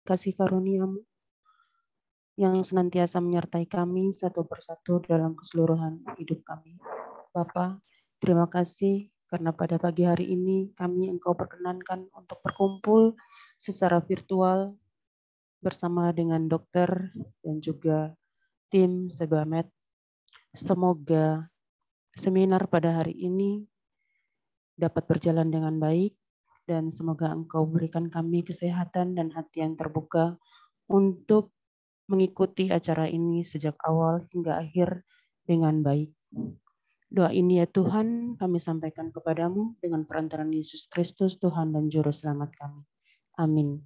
kasih karunia-Mu yang senantiasa menyertai kami satu persatu dalam keseluruhan hidup kami. Bapa, terima kasih karena pada pagi hari ini kami Engkau perkenankan untuk berkumpul secara virtual bersama dengan dokter dan juga tim Sebamed. Semoga seminar pada hari ini dapat berjalan dengan baik dan semoga Engkau berikan kami kesehatan dan hati yang terbuka untuk mengikuti acara ini sejak awal hingga akhir dengan baik. Doa ini ya Tuhan kami sampaikan kepadamu dengan perantaraan Yesus Kristus Tuhan dan Juru Selamat kami. Amin.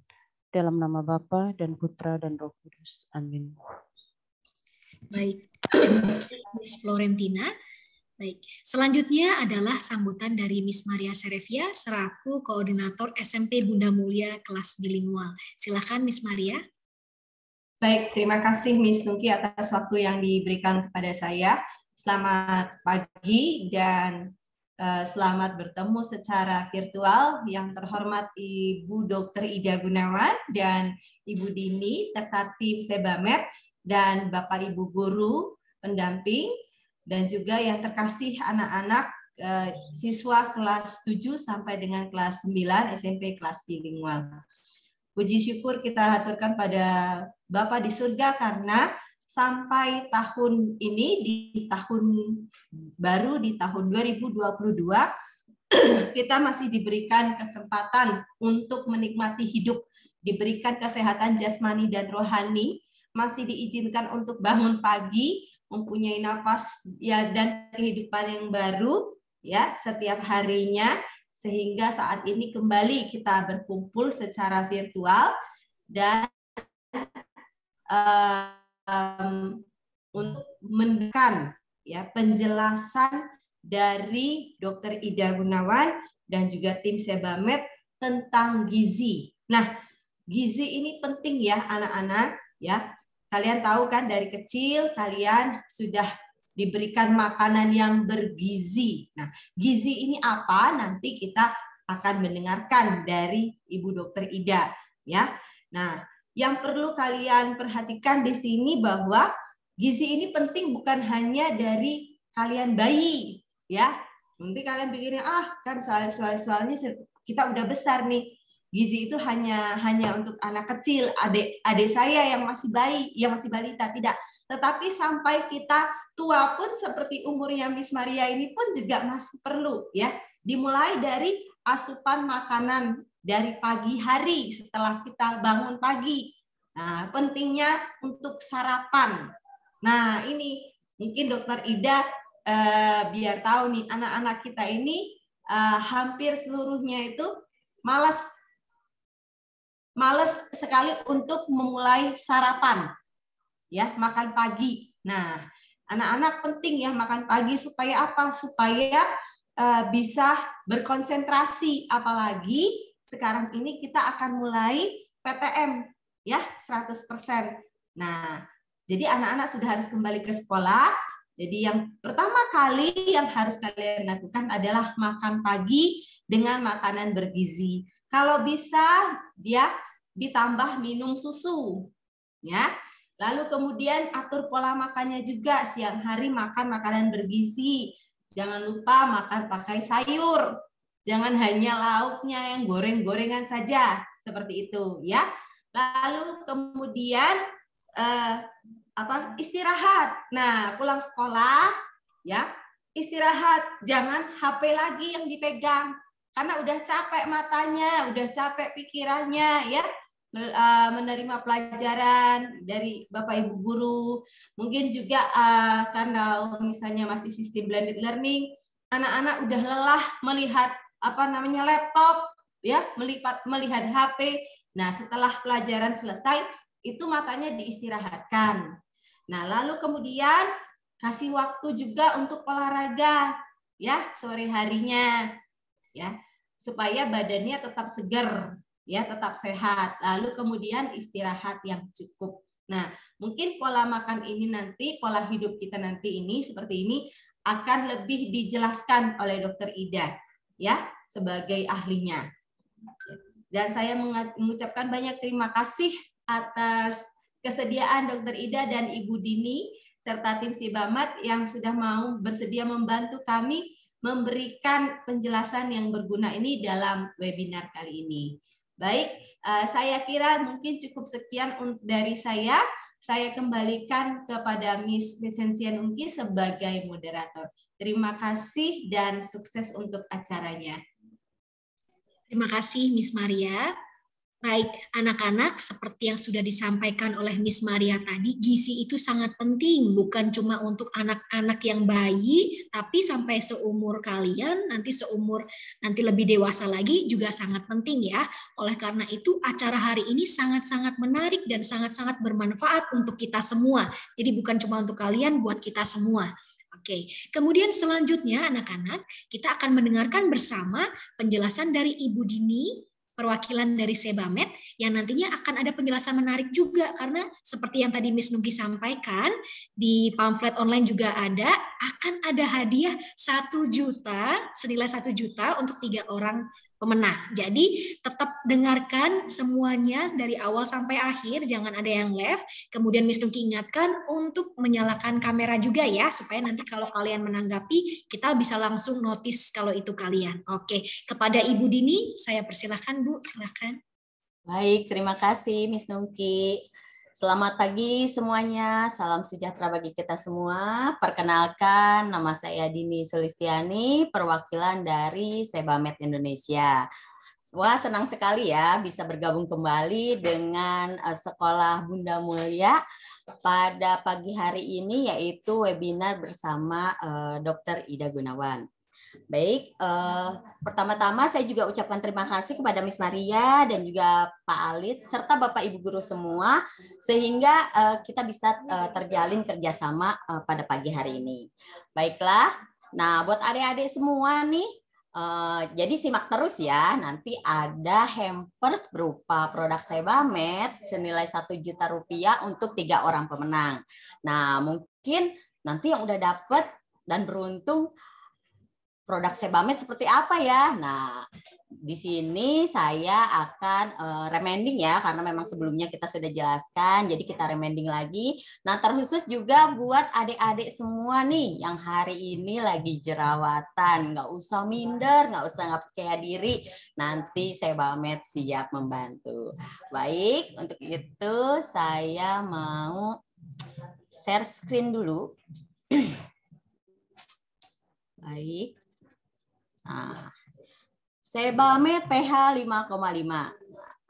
Dalam nama Bapa dan Putra dan Roh Kudus. Amin. Baik, Miss Florentina. Baik, selanjutnya adalah sambutan dari Miss Maria Serevia selaku Koordinator SMP Bunda Mulia kelas bilingual. Silakan Miss Maria. Baik, terima kasih Miss Nungki atas waktu yang diberikan kepada saya. Selamat pagi dan selamat bertemu secara virtual. Yang terhormat Ibu Dr. Ida Gunawan dan Ibu Dini serta tim Sebamed dan Bapak Ibu guru pendamping dan juga yang terkasih anak-anak siswa kelas 7 sampai dengan kelas 9 SMP kelas bilingual. Puji syukur kita haturkan pada Bapa di surga karena sampai tahun ini di tahun baru di tahun 2022 kita masih diberikan kesempatan untuk menikmati hidup, diberikan kesehatan jasmani dan rohani, masih diizinkan untuk bangun pagi, mempunyai nafas ya dan kehidupan yang baru ya setiap harinya, sehingga saat ini kembali kita berkumpul secara virtual dan untuk mendengarkan ya penjelasan dari Dr. Ida Gunawan dan juga tim Sebamed tentang gizi. Nah, gizi ini penting ya anak-anak ya. Kalian tahu kan dari kecil kalian sudah diberikan makanan yang bergizi. Nah, gizi ini apa? Nanti kita akan mendengarkan dari Ibu Dr. Ida ya. Nah, yang perlu kalian perhatikan di sini bahwa gizi ini penting bukan hanya dari kalian bayi, ya. Nanti kalian pikirnya kan soalnya kita udah besar nih. Gizi itu hanya untuk anak kecil, adik saya yang masih bayi, yang masih balita, tidak. Tetapi sampai kita tua pun seperti umurnya Miss Maria ini pun juga masih perlu, ya. Dimulai dari asupan makanan dari pagi hari setelah kita bangun pagi. Nah, pentingnya untuk sarapan. Nah, ini mungkin Dokter Ida biar tahu nih anak-anak kita ini hampir seluruhnya itu malas sekali untuk memulai sarapan. Ya, makan pagi. Nah, anak-anak penting ya makan pagi supaya apa? Supaya bisa berkonsentrasi, apalagi sekarang ini kita akan mulai PTM ya 100%. Nah, jadi anak-anak sudah harus kembali ke sekolah. Jadi yang pertama kali yang harus kalian lakukan adalah makan pagi dengan makanan bergizi. Kalau bisa dia ditambah minum susu ya. Lalu kemudian atur pola makannya juga, siang hari makan makanan bergizi. Jangan lupa makan pakai sayur. Jangan hanya lauknya yang goreng-gorengan saja, seperti itu ya. Lalu kemudian istirahat. Nah, pulang sekolah ya, istirahat. Jangan HP lagi yang dipegang. Karena udah capek matanya, udah capek pikirannya ya. Menerima pelajaran dari Bapak Ibu guru, mungkin juga karena misalnya masih sistem blended learning, anak-anak udah lelah melihat laptop, ya, melihat HP. Nah, setelah pelajaran selesai, itu matanya diistirahatkan. Nah, lalu kemudian kasih waktu juga untuk olahraga, ya, sore harinya, ya, supaya badannya tetap segar. Ya, tetap sehat. Lalu kemudian istirahat yang cukup. Nah, mungkin pola makan ini nanti, pola hidup kita nanti ini seperti ini akan lebih dijelaskan oleh Dokter Ida ya sebagai ahlinya. Dan saya mengucapkan banyak terima kasih atas kesediaan Dr. Ida dan Ibu Dini serta tim Sebamed yang sudah mau bersedia membantu kami memberikan penjelasan yang berguna ini dalam webinar kali ini. Baik, saya kira mungkin cukup sekian dari saya. Saya kembalikan kepada Miss Vincentian Ungki sebagai moderator. Terima kasih dan sukses untuk acaranya. Terima kasih Miss Maria. Baik, anak-anak, seperti yang sudah disampaikan oleh Miss Maria tadi, gizi itu sangat penting, bukan cuma untuk anak-anak yang bayi, tapi sampai seumur kalian, nanti lebih dewasa lagi juga sangat penting ya. Oleh karena itu, acara hari ini sangat-sangat menarik dan sangat-sangat bermanfaat untuk kita semua. Jadi bukan cuma untuk kalian, buat kita semua. Oke, kemudian selanjutnya anak-anak, kita akan mendengarkan bersama penjelasan dari Ibu Dini, perwakilan dari Sebamed, yang nantinya akan ada penjelasan menarik juga, karena seperti yang tadi Miss Nugi sampaikan, di pamflet online juga akan ada hadiah 1 juta, senilai 1 juta untuk 3 orang pemenang. Jadi tetap dengarkan semuanya dari awal sampai akhir, jangan ada yang left. Kemudian Miss Nugi ingatkan untuk menyalakan kamera juga ya, supaya nanti kalau kalian menanggapi, kita bisa langsung notice kalau itu kalian. Oke, kepada Ibu Dini, saya persilahkan Bu, silakan. Baik, terima kasih Miss Nungki. Selamat pagi semuanya, salam sejahtera bagi kita semua. Perkenalkan, nama saya Dini Sulistiani, perwakilan dari Sebamed Indonesia. Wah, senang sekali ya bisa bergabung kembali dengan Sekolah Bunda Mulia pada pagi hari ini, yaitu webinar bersama Dr. Ida Gunawan. Baik, pertama-tama saya juga ucapkan terima kasih kepada Miss Maria dan juga Pak Alit serta Bapak Ibu guru semua sehingga kita bisa terjalin kerjasama pada pagi hari ini. Baiklah, nah buat adik-adik semua nih, jadi simak terus ya, nanti ada hampers berupa produk Sebamed senilai 1 juta rupiah untuk 3 orang pemenang. Nah mungkin nanti yang udah dapet dan beruntung produk Sebamed seperti apa ya? Nah, di sini saya akan reminding ya, karena memang sebelumnya kita sudah jelaskan, jadi kita reminding lagi. Nah, terkhusus juga buat adik-adik semua nih yang hari ini lagi jerawatan, nggak usah minder, nggak usah nggak percaya diri, nanti Sebamed siap membantu. Baik, untuk itu saya mau share screen dulu. Baik. Nah, Sebamed pH 5,5.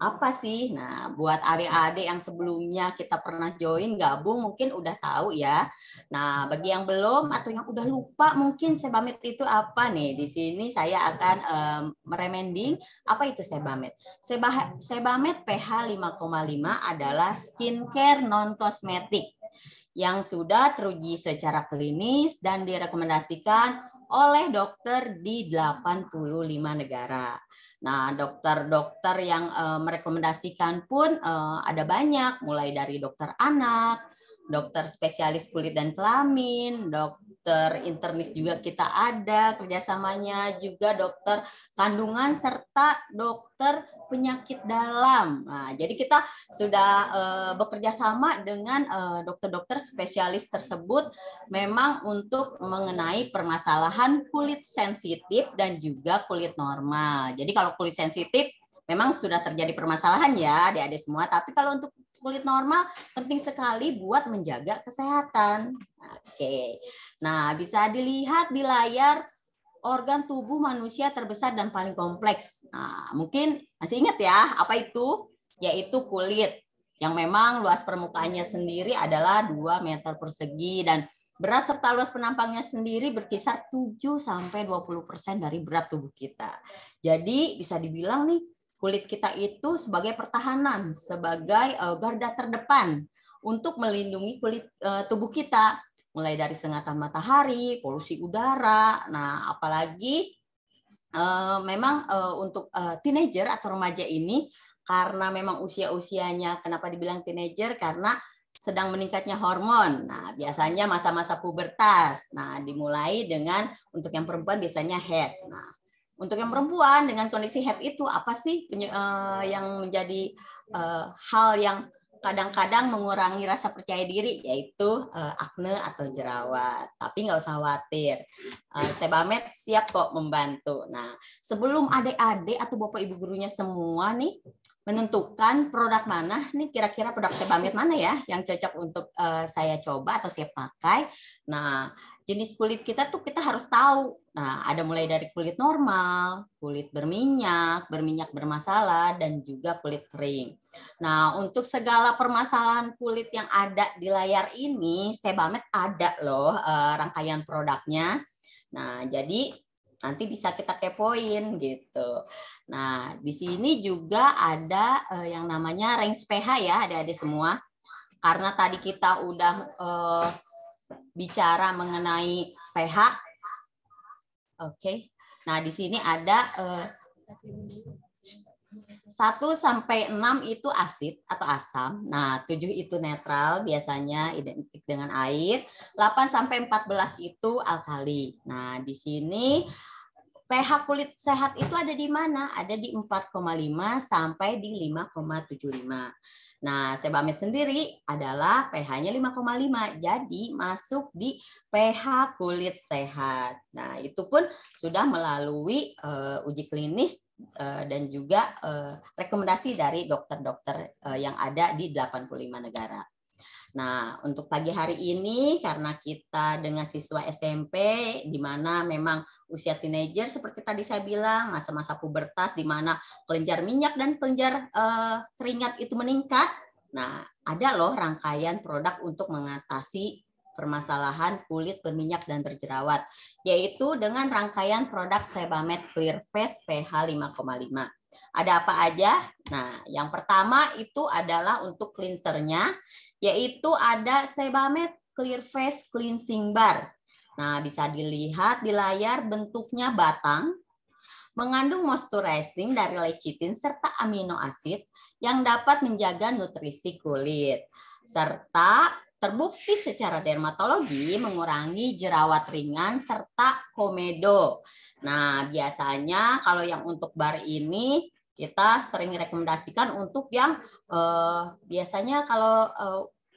Apa sih? Nah, buat adik-adik yang sebelumnya kita pernah join gabung mungkin udah tahu ya. Nah, bagi yang belum atau yang udah lupa mungkin Sebamed itu apa nih? Di sini saya akan meremending apa itu Sebamed. Sebamed pH 5,5 adalah skincare non kosmetik yang sudah teruji secara klinis dan direkomendasikan oleh dokter di 85 negara. Nah, dokter-dokter yang merekomendasikan pun ada banyak, mulai dari dokter anak, dokter spesialis kulit dan kelamin, dokter internis juga kita ada kerjasamanya, juga dokter kandungan, serta dokter penyakit dalam. Nah, jadi kita sudah bekerja sama dengan dokter-dokter spesialis tersebut memang untuk mengenai permasalahan kulit sensitif dan juga kulit normal. Jadi kalau kulit sensitif memang sudah terjadi permasalahan ya adik-adik semua, tapi kalau untuk kulit normal penting sekali buat menjaga kesehatan. Oke. Nah, bisa dilihat di layar organ tubuh manusia terbesar dan paling kompleks. Nah, mungkin masih ingat ya, apa itu? Yaitu kulit, yang memang luas permukaannya sendiri adalah 2 meter persegi dan berat serta luas penampangnya sendiri berkisar 7-20% dari berat tubuh kita. Jadi bisa dibilang nih, kulit kita itu sebagai pertahanan, sebagai garda terdepan untuk melindungi kulit tubuh kita, mulai dari sengatan matahari, polusi udara. Nah, apalagi memang untuk teenager atau remaja ini, karena memang usia-usianya, kenapa dibilang teenager? Karena sedang meningkatnya hormon. Nah, biasanya masa-masa pubertas. Nah, dimulai dengan untuk yang perempuan biasanya head. Nah, untuk yang perempuan dengan kondisi head itu apa sih yang menjadi hal yang kadang-kadang mengurangi rasa percaya diri, yaitu akne atau jerawat. Tapi nggak usah khawatir, Sebamed siap kok membantu. Nah, sebelum adik-adik atau bapak ibu gurunya semua nih menentukan produk mana nih, kira-kira produk Sebamed mana ya yang cocok untuk saya coba atau saya pakai. Nah, jenis kulit kita tuh kita harus tahu. Nah, ada mulai dari kulit normal, kulit berminyak, berminyak bermasalah, dan juga kulit kering. Nah, untuk segala permasalahan kulit yang ada di layar ini, Sebamed ada loh rangkaian produknya. Nah, jadi nanti bisa kita kepoin gitu. Nah, di sini juga ada yang namanya range pH ya, adik-adik semua. Karena tadi kita udah bicara mengenai pH. Oke. Nah, di sini ada 1 sampai 6 itu asid atau asam. Nah, 7 itu netral, biasanya identik dengan air. 8 sampai 14 itu alkali. Nah, di sini pH kulit sehat itu ada di mana? Ada di 4,5 sampai di 5,75. Nah, Sebamed sendiri adalah pH-nya 5,5. Jadi masuk di pH kulit sehat. Nah, itu pun sudah melalui uji klinis dan juga rekomendasi dari dokter-dokter yang ada di 85 negara. Nah, untuk pagi hari ini karena kita dengan siswa SMP di mana memang usia teenager seperti tadi saya bilang, masa-masa pubertas di mana kelenjar minyak dan kelenjar keringat itu meningkat. Nah, ada loh rangkaian produk untuk mengatasi permasalahan kulit berminyak dan berjerawat, yaitu dengan rangkaian produk Sebamed Clear Face pH 5,5. Ada apa aja? Nah, yang pertama itu adalah untuk cleansernya, yaitu ada Sebamed Clear Face Cleansing Bar. Nah, bisa dilihat di layar bentuknya batang, mengandung moisturizing dari lecithin serta amino acid yang dapat menjaga nutrisi kulit, serta terbukti secara dermatologi mengurangi jerawat ringan serta komedo. Nah, biasanya kalau yang untuk bar ini kita sering rekomendasikan untuk yang biasanya kalau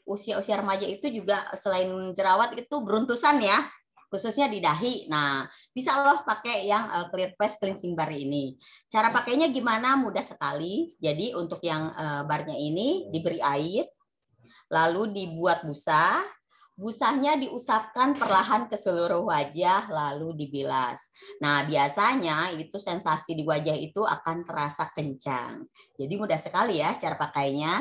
usia-usia remaja itu juga selain jerawat itu beruntusan ya, khususnya di dahi. Nah, bisa loh pakai yang Clear Face Cleansing Bar ini. Cara pakainya gimana? Mudah sekali. Jadi untuk yang barnya ini diberi air, lalu dibuat busa. Busanya diusapkan perlahan ke seluruh wajah, lalu dibilas. Nah, biasanya itu sensasi di wajah itu akan terasa kencang. Jadi mudah sekali ya cara pakainya.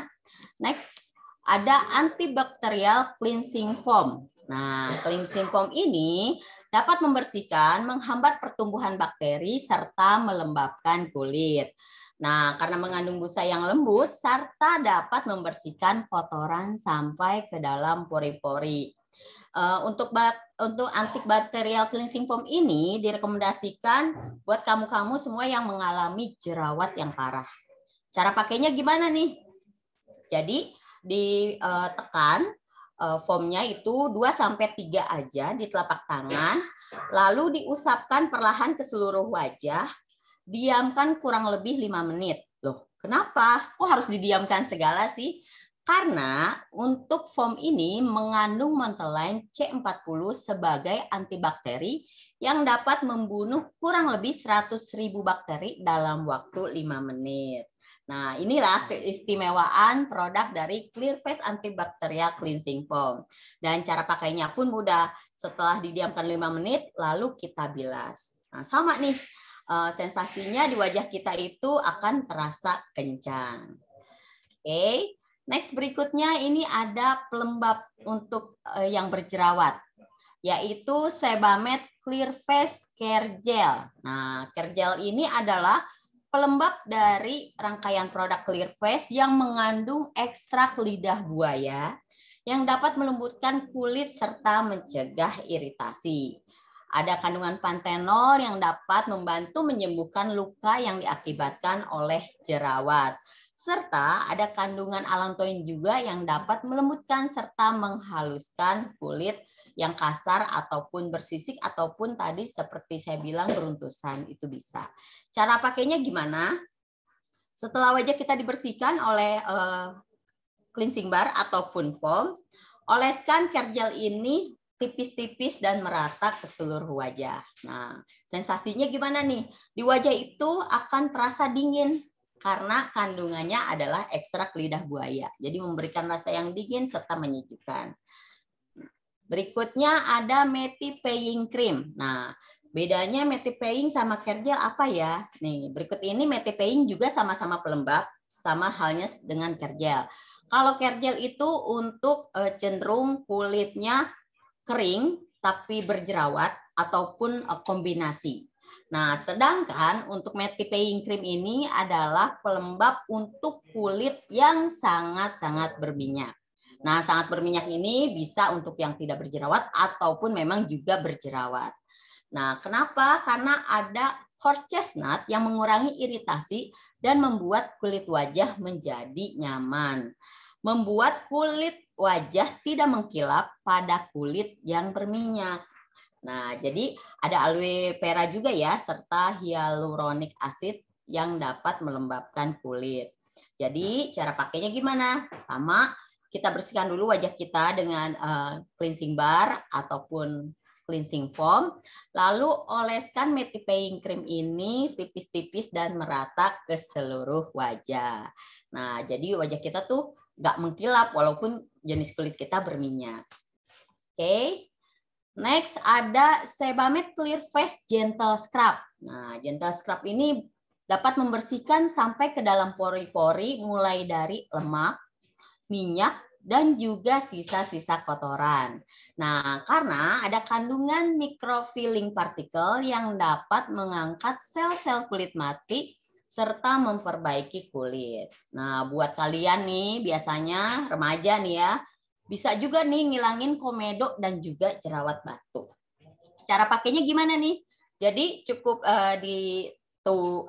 Next, ada antibacterial cleansing foam. Nah, cleansing foam ini dapat membersihkan, menghambat pertumbuhan bakteri, serta melembabkan kulit. Nah, karena mengandung busa yang lembut, serta dapat membersihkan kotoran sampai ke dalam pori-pori. Untuk antibacterial cleansing foam ini direkomendasikan buat kamu-kamu semua yang mengalami jerawat yang parah. Cara pakainya gimana nih? Jadi ditekan foamnya itu 2-3 aja di telapak tangan, lalu diusapkan perlahan ke seluruh wajah, diamkan kurang lebih 5 menit. Loh, kenapa? Kok harus didiamkan segala sih? Karena untuk foam ini mengandung Montelain C40 sebagai antibakteri yang dapat membunuh kurang lebih 100.000 bakteri dalam waktu 5 menit. Nah, inilah keistimewaan produk dari Clear Face Antibacterial Cleansing Foam. Dan cara pakainya pun mudah. Setelah didiamkan 5 menit, lalu kita bilas. Nah, sama nih, sensasinya di wajah kita itu akan terasa kencang. Oke, next berikutnya ini ada pelembab untuk yang berjerawat, yaitu Sebamed Clear Face Care Gel. Nah, Care Gel ini adalah pelembab dari rangkaian produk Clear Face yang mengandung ekstrak lidah buaya yang dapat melembutkan kulit serta mencegah iritasi. Ada kandungan pantenol yang dapat membantu menyembuhkan luka yang diakibatkan oleh jerawat. Serta ada kandungan allantoin juga yang dapat melembutkan serta menghaluskan kulit yang kasar ataupun bersisik ataupun tadi seperti saya bilang beruntusan itu bisa. Cara pakainya gimana? Setelah wajah kita dibersihkan oleh cleansing bar atau Fun Foam. Oleskan care gel ini tipis-tipis dan merata ke seluruh wajah. Nah, sensasinya gimana nih? Di wajah itu akan terasa dingin karena kandungannya adalah ekstrak lidah buaya. Jadi memberikan rasa yang dingin serta menyejukkan. Berikutnya ada Mattifying Cream. Nah, bedanya Mattifying sama care gel apa ya? Nih, berikut ini Mattifying juga sama-sama pelembab, sama halnya dengan care gel. Kalau care gel itu untuk cenderung kulitnya kering tapi berjerawat ataupun kombinasi. Nah, sedangkan untuk Mattifying Cream ini adalah pelembab untuk kulit yang sangat-sangat berminyak. Nah, sangat berminyak ini bisa untuk yang tidak berjerawat ataupun memang juga berjerawat. Nah, kenapa? Karena ada horse chestnut yang mengurangi iritasi dan membuat kulit wajah menjadi nyaman. Membuat kulit wajah tidak mengkilap pada kulit yang berminyak. Nah, jadi ada aloe vera juga ya, serta hyaluronic acid yang dapat melembabkan kulit. Jadi cara pakainya gimana? Sama, kita bersihkan dulu wajah kita dengan cleansing bar ataupun cleansing foam. Lalu oleskan Mattifying Cream ini tipis-tipis dan merata ke seluruh wajah. Nah, jadi wajah kita tuh nggak mengkilap walaupun jenis kulit kita berminyak. Oke. Next ada Sebamed Clear Face Gentle Scrub. Nah, Gentle Scrub ini dapat membersihkan sampai ke dalam pori-pori mulai dari lemak, minyak, dan juga sisa-sisa kotoran. Nah, karena ada kandungan microfilling partikel yang dapat mengangkat sel-sel kulit mati serta memperbaiki kulit. Nah, buat kalian nih biasanya remaja nih ya, bisa juga nih ngilangin komedo dan juga jerawat batu. Cara pakainya gimana nih? Jadi cukup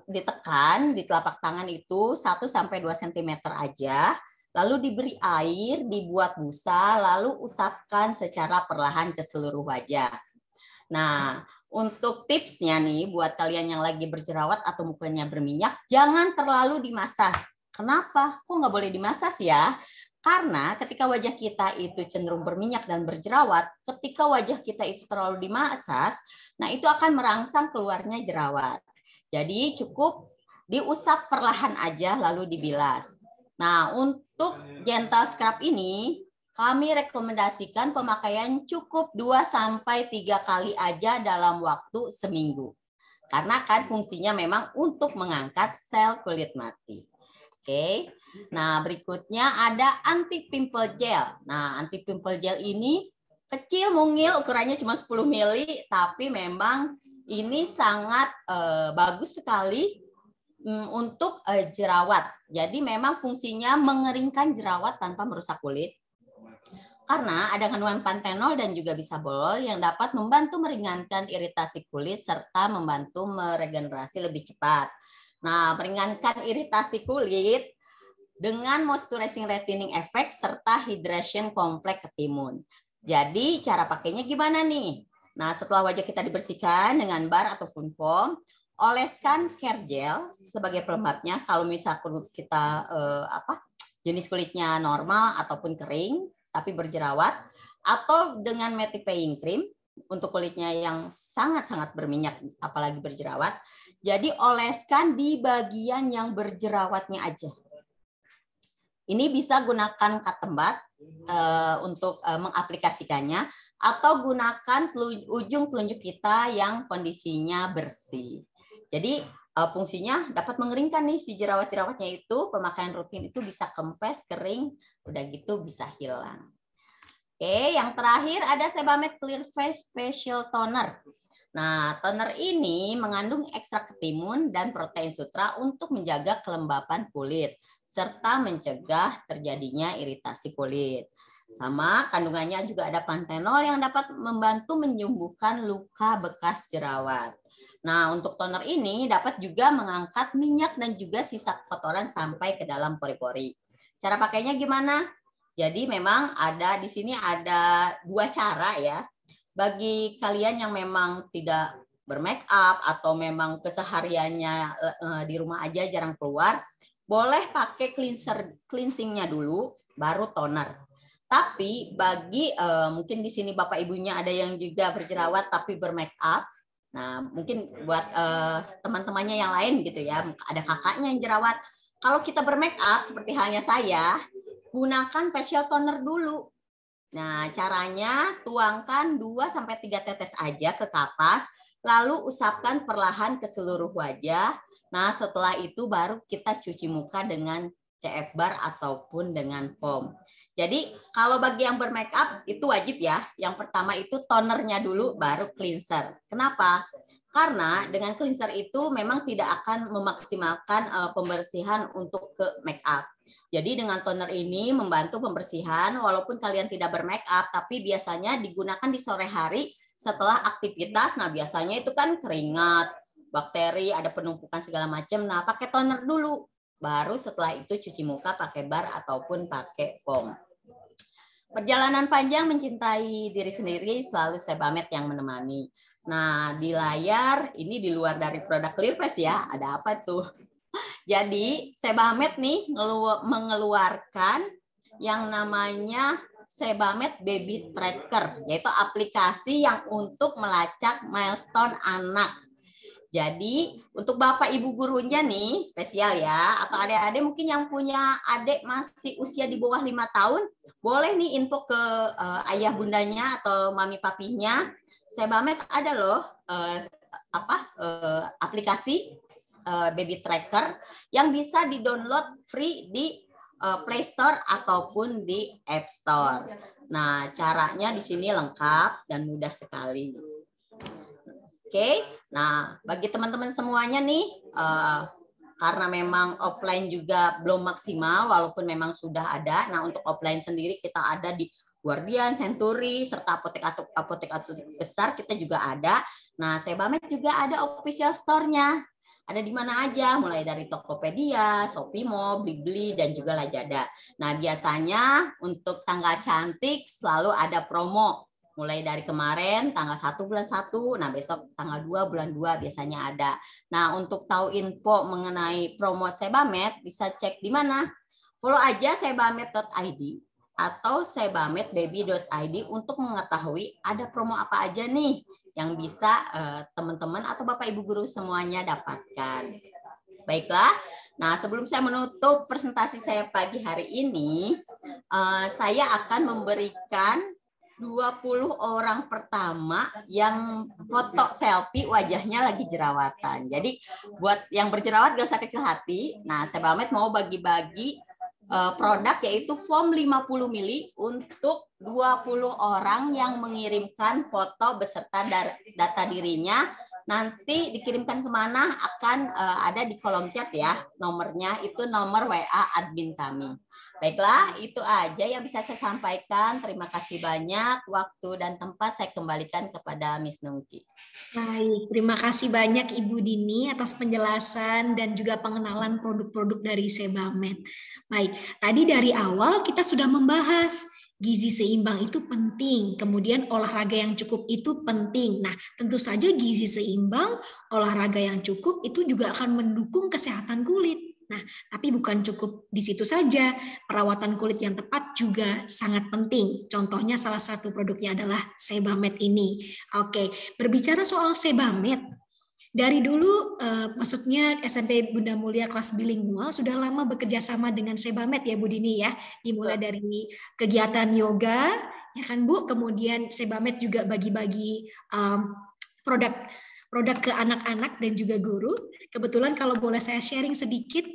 ditekan di telapak tangan itu 1-2 cm aja. Lalu diberi air, dibuat busa, lalu usapkan secara perlahan ke seluruh wajah. Nah, untuk tipsnya nih, buat kalian yang lagi berjerawat atau mukanya berminyak, jangan terlalu dimasas. Kenapa? Kok nggak boleh dimasas ya? Karena ketika wajah kita itu cenderung berminyak dan berjerawat, ketika wajah kita itu terlalu dimasas, nah itu akan merangsang keluarnya jerawat. Jadi cukup diusap perlahan aja lalu dibilas. Nah, untuk Gentle Scrub ini kami rekomendasikan pemakaian cukup 2-3 kali aja dalam waktu seminggu. Karena kan fungsinya memang untuk mengangkat sel kulit mati. Oke. Nah, berikutnya ada anti pimple gel. Nah, anti pimple gel ini kecil mungil, ukurannya cuma 10 ml, tapi memang ini sangat bagus sekali untuk jerawat. Jadi memang fungsinya mengeringkan jerawat tanpa merusak kulit. Karena ada kandungan pantenol dan juga bisabolol yang dapat membantu meringankan iritasi kulit serta membantu meregenerasi lebih cepat. Nah, meringankan iritasi kulit dengan moisturizing retaining effect serta hydration kompleks ketimun. Jadi cara pakainya gimana nih? Nah, setelah wajah kita dibersihkan dengan bar atau Fun Foam, oleskan care gel sebagai pelembabnya. Kalau misal kulit kita jenis kulitnya normal ataupun kering tapi berjerawat, atau dengan Mattifying Cream untuk kulitnya yang sangat-sangat berminyak apalagi berjerawat. Jadi oleskan di bagian yang berjerawatnya aja. Ini bisa gunakan cotton bud untuk mengaplikasikannya, atau gunakan ujung telunjuk kita yang kondisinya bersih. Jadi fungsinya dapat mengeringkan nih si jerawat-jerawatnya itu. Pemakaian rutin itu bisa kempes, kering, udah gitu bisa hilang. Oke, yang terakhir ada Sebamed Clear Face Facial Toner. Nah, toner ini mengandung ekstrak ketimun dan protein sutra untuk menjaga kelembapan kulit serta mencegah terjadinya iritasi kulit. Sama kandungannya juga ada pantenol yang dapat membantu menyembuhkan luka bekas jerawat. Nah, untuk toner ini dapat juga mengangkat minyak dan juga sisa kotoran sampai ke dalam pori-pori. Cara pakainya gimana? Jadi memang ada di sini ada 2 cara ya. Bagi kalian yang memang tidak bermake up atau memang kesehariannya di rumah aja jarang keluar, boleh pakai cleansingnya dulu. baru toner. Tapi bagi mungkin di sini Bapak Ibunya ada yang juga berjerawat tapi bermake up. Nah, mungkin buat teman-temannya yang lain gitu ya, ada kakaknya yang jerawat. Kalau kita bermake up seperti halnya saya, gunakan facial toner dulu. Nah, caranya tuangkan 2-3 tetes aja ke kapas, lalu usapkan perlahan ke seluruh wajah. Nah, setelah itu baru kita cuci muka dengan CF bar ataupun dengan foam. Jadi, kalau bagi yang bermake up itu wajib ya. Yang pertama itu tonernya dulu, baru cleanser. Kenapa? Karena dengan cleanser itu memang tidak akan memaksimalkan pembersihan untuk ke make up. Jadi dengan toner ini membantu pembersihan walaupun kalian tidak bermake up, tapi biasanya digunakan di sore hari setelah aktivitas. Nah, biasanya itu kan keringat, bakteri, ada penumpukan segala macam. Nah, pakai toner dulu. Baru setelah itu cuci muka pakai bar ataupun pakai foam. Perjalanan panjang mencintai diri sendiri, selalu Sebamed yang menemani. Nah, di layar ini di luar dari produk Clearface ya, ada apa tuh? Jadi Sebamed nih mengeluarkan yang namanya Sebamed Baby Tracker, yaitu aplikasi yang untuk melacak milestone anak. Jadi untuk Bapak Ibu gurunya nih spesial ya, atau adik-adik mungkin yang punya adik masih usia di bawah 5 tahun, boleh nih info ke ayah bundanya atau mami papinya. Sebamed ada loh aplikasi Baby Tracker yang bisa di-download free di Play Store ataupun di App Store. Nah, caranya di sini lengkap dan mudah sekali. Oke, nah bagi teman-teman semuanya nih, karena memang offline juga belum maksimal, walaupun memang sudah ada. Nah, untuk offline sendiri kita ada di Guardian, Century, serta apotek besar kita juga ada. Nah, Sebamed juga ada official store-nya. Ada di mana aja, mulai dari Tokopedia, Shopee Mall, Blibli, dan juga Lazada. Nah, biasanya untuk tanggal cantik selalu ada promo. Mulai dari kemarin, tanggal 1 bulan 1, nah besok tanggal 2 bulan 2 biasanya ada. Nah, untuk tahu info mengenai promo Sebamed, bisa cek di mana? Follow aja sebamed.id atau sebamedbaby.id untuk mengetahui ada promo apa aja nih yang bisa teman-teman atau Bapak Ibu guru semuanya dapatkan. Baiklah, nah sebelum saya menutup presentasi saya pagi hari ini, saya akan memberikan 20 orang pertama yang foto selfie wajahnya lagi jerawatan. Jadi buat yang berjerawat gak usah kecil hati. Nah, Sebamed mau bagi-bagi produk yaitu foam 50 ml untuk 20 orang yang mengirimkan foto beserta data dirinya. Nanti dikirimkan kemana akan ada di kolom chat ya. Nomornya itu nomor WA admin kami. Baiklah, itu aja yang bisa saya sampaikan. Terima kasih banyak. Waktu dan tempat saya kembalikan kepada Miss Nungki. Baik, terima kasih banyak Ibu Dini atas penjelasan dan juga pengenalan produk-produk dari Sebamed. Baik, tadi dari awal kita sudah membahas gizi seimbang itu penting, kemudian olahraga yang cukup itu penting. Nah, tentu saja gizi seimbang, olahraga yang cukup itu juga akan mendukung kesehatan kulit. Nah, tapi bukan cukup di situ saja, perawatan kulit yang tepat juga sangat penting. Contohnya salah satu produknya adalah Sebamed ini. Oke, berbicara soal Sebamed, dari dulu maksudnya SMP Bunda Mulia kelas bilingual sudah lama bekerja sama dengan Sebamed ya Bu Dini ya. Dimulai dari kegiatan yoga, ya kan Bu, kemudian Sebamed juga bagi-bagi produk ke anak-anak dan juga guru. Kebetulan kalau boleh saya sharing sedikit,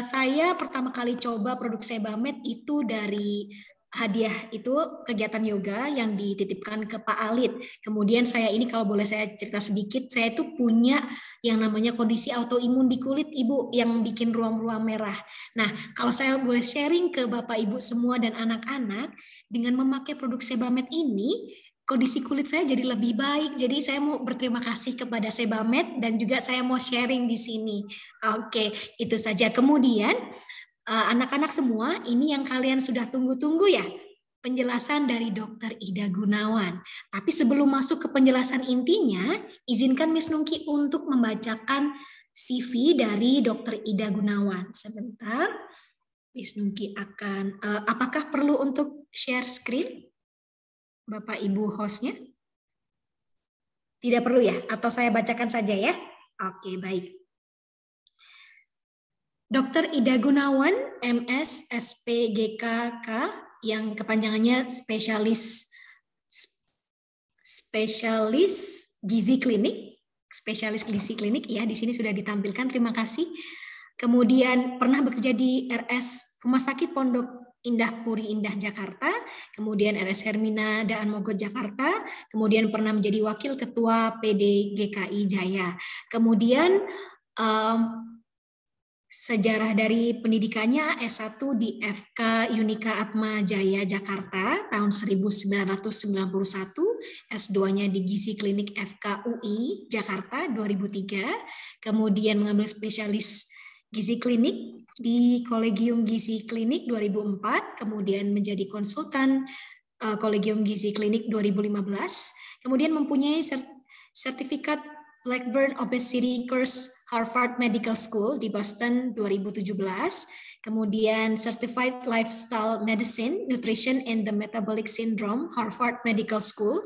saya pertama kali coba produk Sebamed itu dari hadiah itu kegiatan yoga yang dititipkan ke Pak Alit. Kemudian saya ini kalau boleh saya cerita sedikit, saya itu punya yang namanya kondisi autoimun di kulit Ibu yang bikin ruam-ruam merah. Nah, kalau saya boleh sharing ke Bapak Ibu semua dan anak-anak, dengan memakai produk Sebamed ini, kondisi kulit saya jadi lebih baik. Jadi saya mau berterima kasih kepada Sebamed dan juga saya mau sharing di sini. Oke, itu saja. Kemudian anak-anak semua, ini yang kalian sudah tunggu-tunggu ya, penjelasan dari Dr. Ida Gunawan. Tapi sebelum masuk ke penjelasan intinya, izinkan Miss Nungki untuk membacakan CV dari Dr. Ida Gunawan. Sebentar. Miss Nugi akan, apakah perlu untuk share screen, Bapak Ibu hostnya? Tidak perlu ya? Atau saya bacakan saja ya? Oke, baik. Dr. Ida Gunawan, MS, SPGKK, yang kepanjangannya spesialis gizi klinik, ya, di sini sudah ditampilkan, terima kasih. Kemudian pernah bekerja di RS Rumah Sakit Pondok Indah Puri Indah Jakarta, kemudian RS Hermina Daan Mogot Jakarta, kemudian pernah menjadi Wakil Ketua PD GKI Jaya. Kemudian sejarah dari pendidikannya S1 di FK Unika Atma Jaya Jakarta tahun 1991, S2-nya di Gizi Klinik FK UI Jakarta 2003, kemudian mengambil spesialis Gizi Klinik di Kolegium Gizi Klinik 2004, kemudian menjadi konsultan Kolegium Gizi Klinik 2015, kemudian mempunyai sertifikat Blackburn Obesity Course Harvard Medical School di Boston 2017, kemudian Certified Lifestyle Medicine, Nutrition and the Metabolic Syndrome Harvard Medical School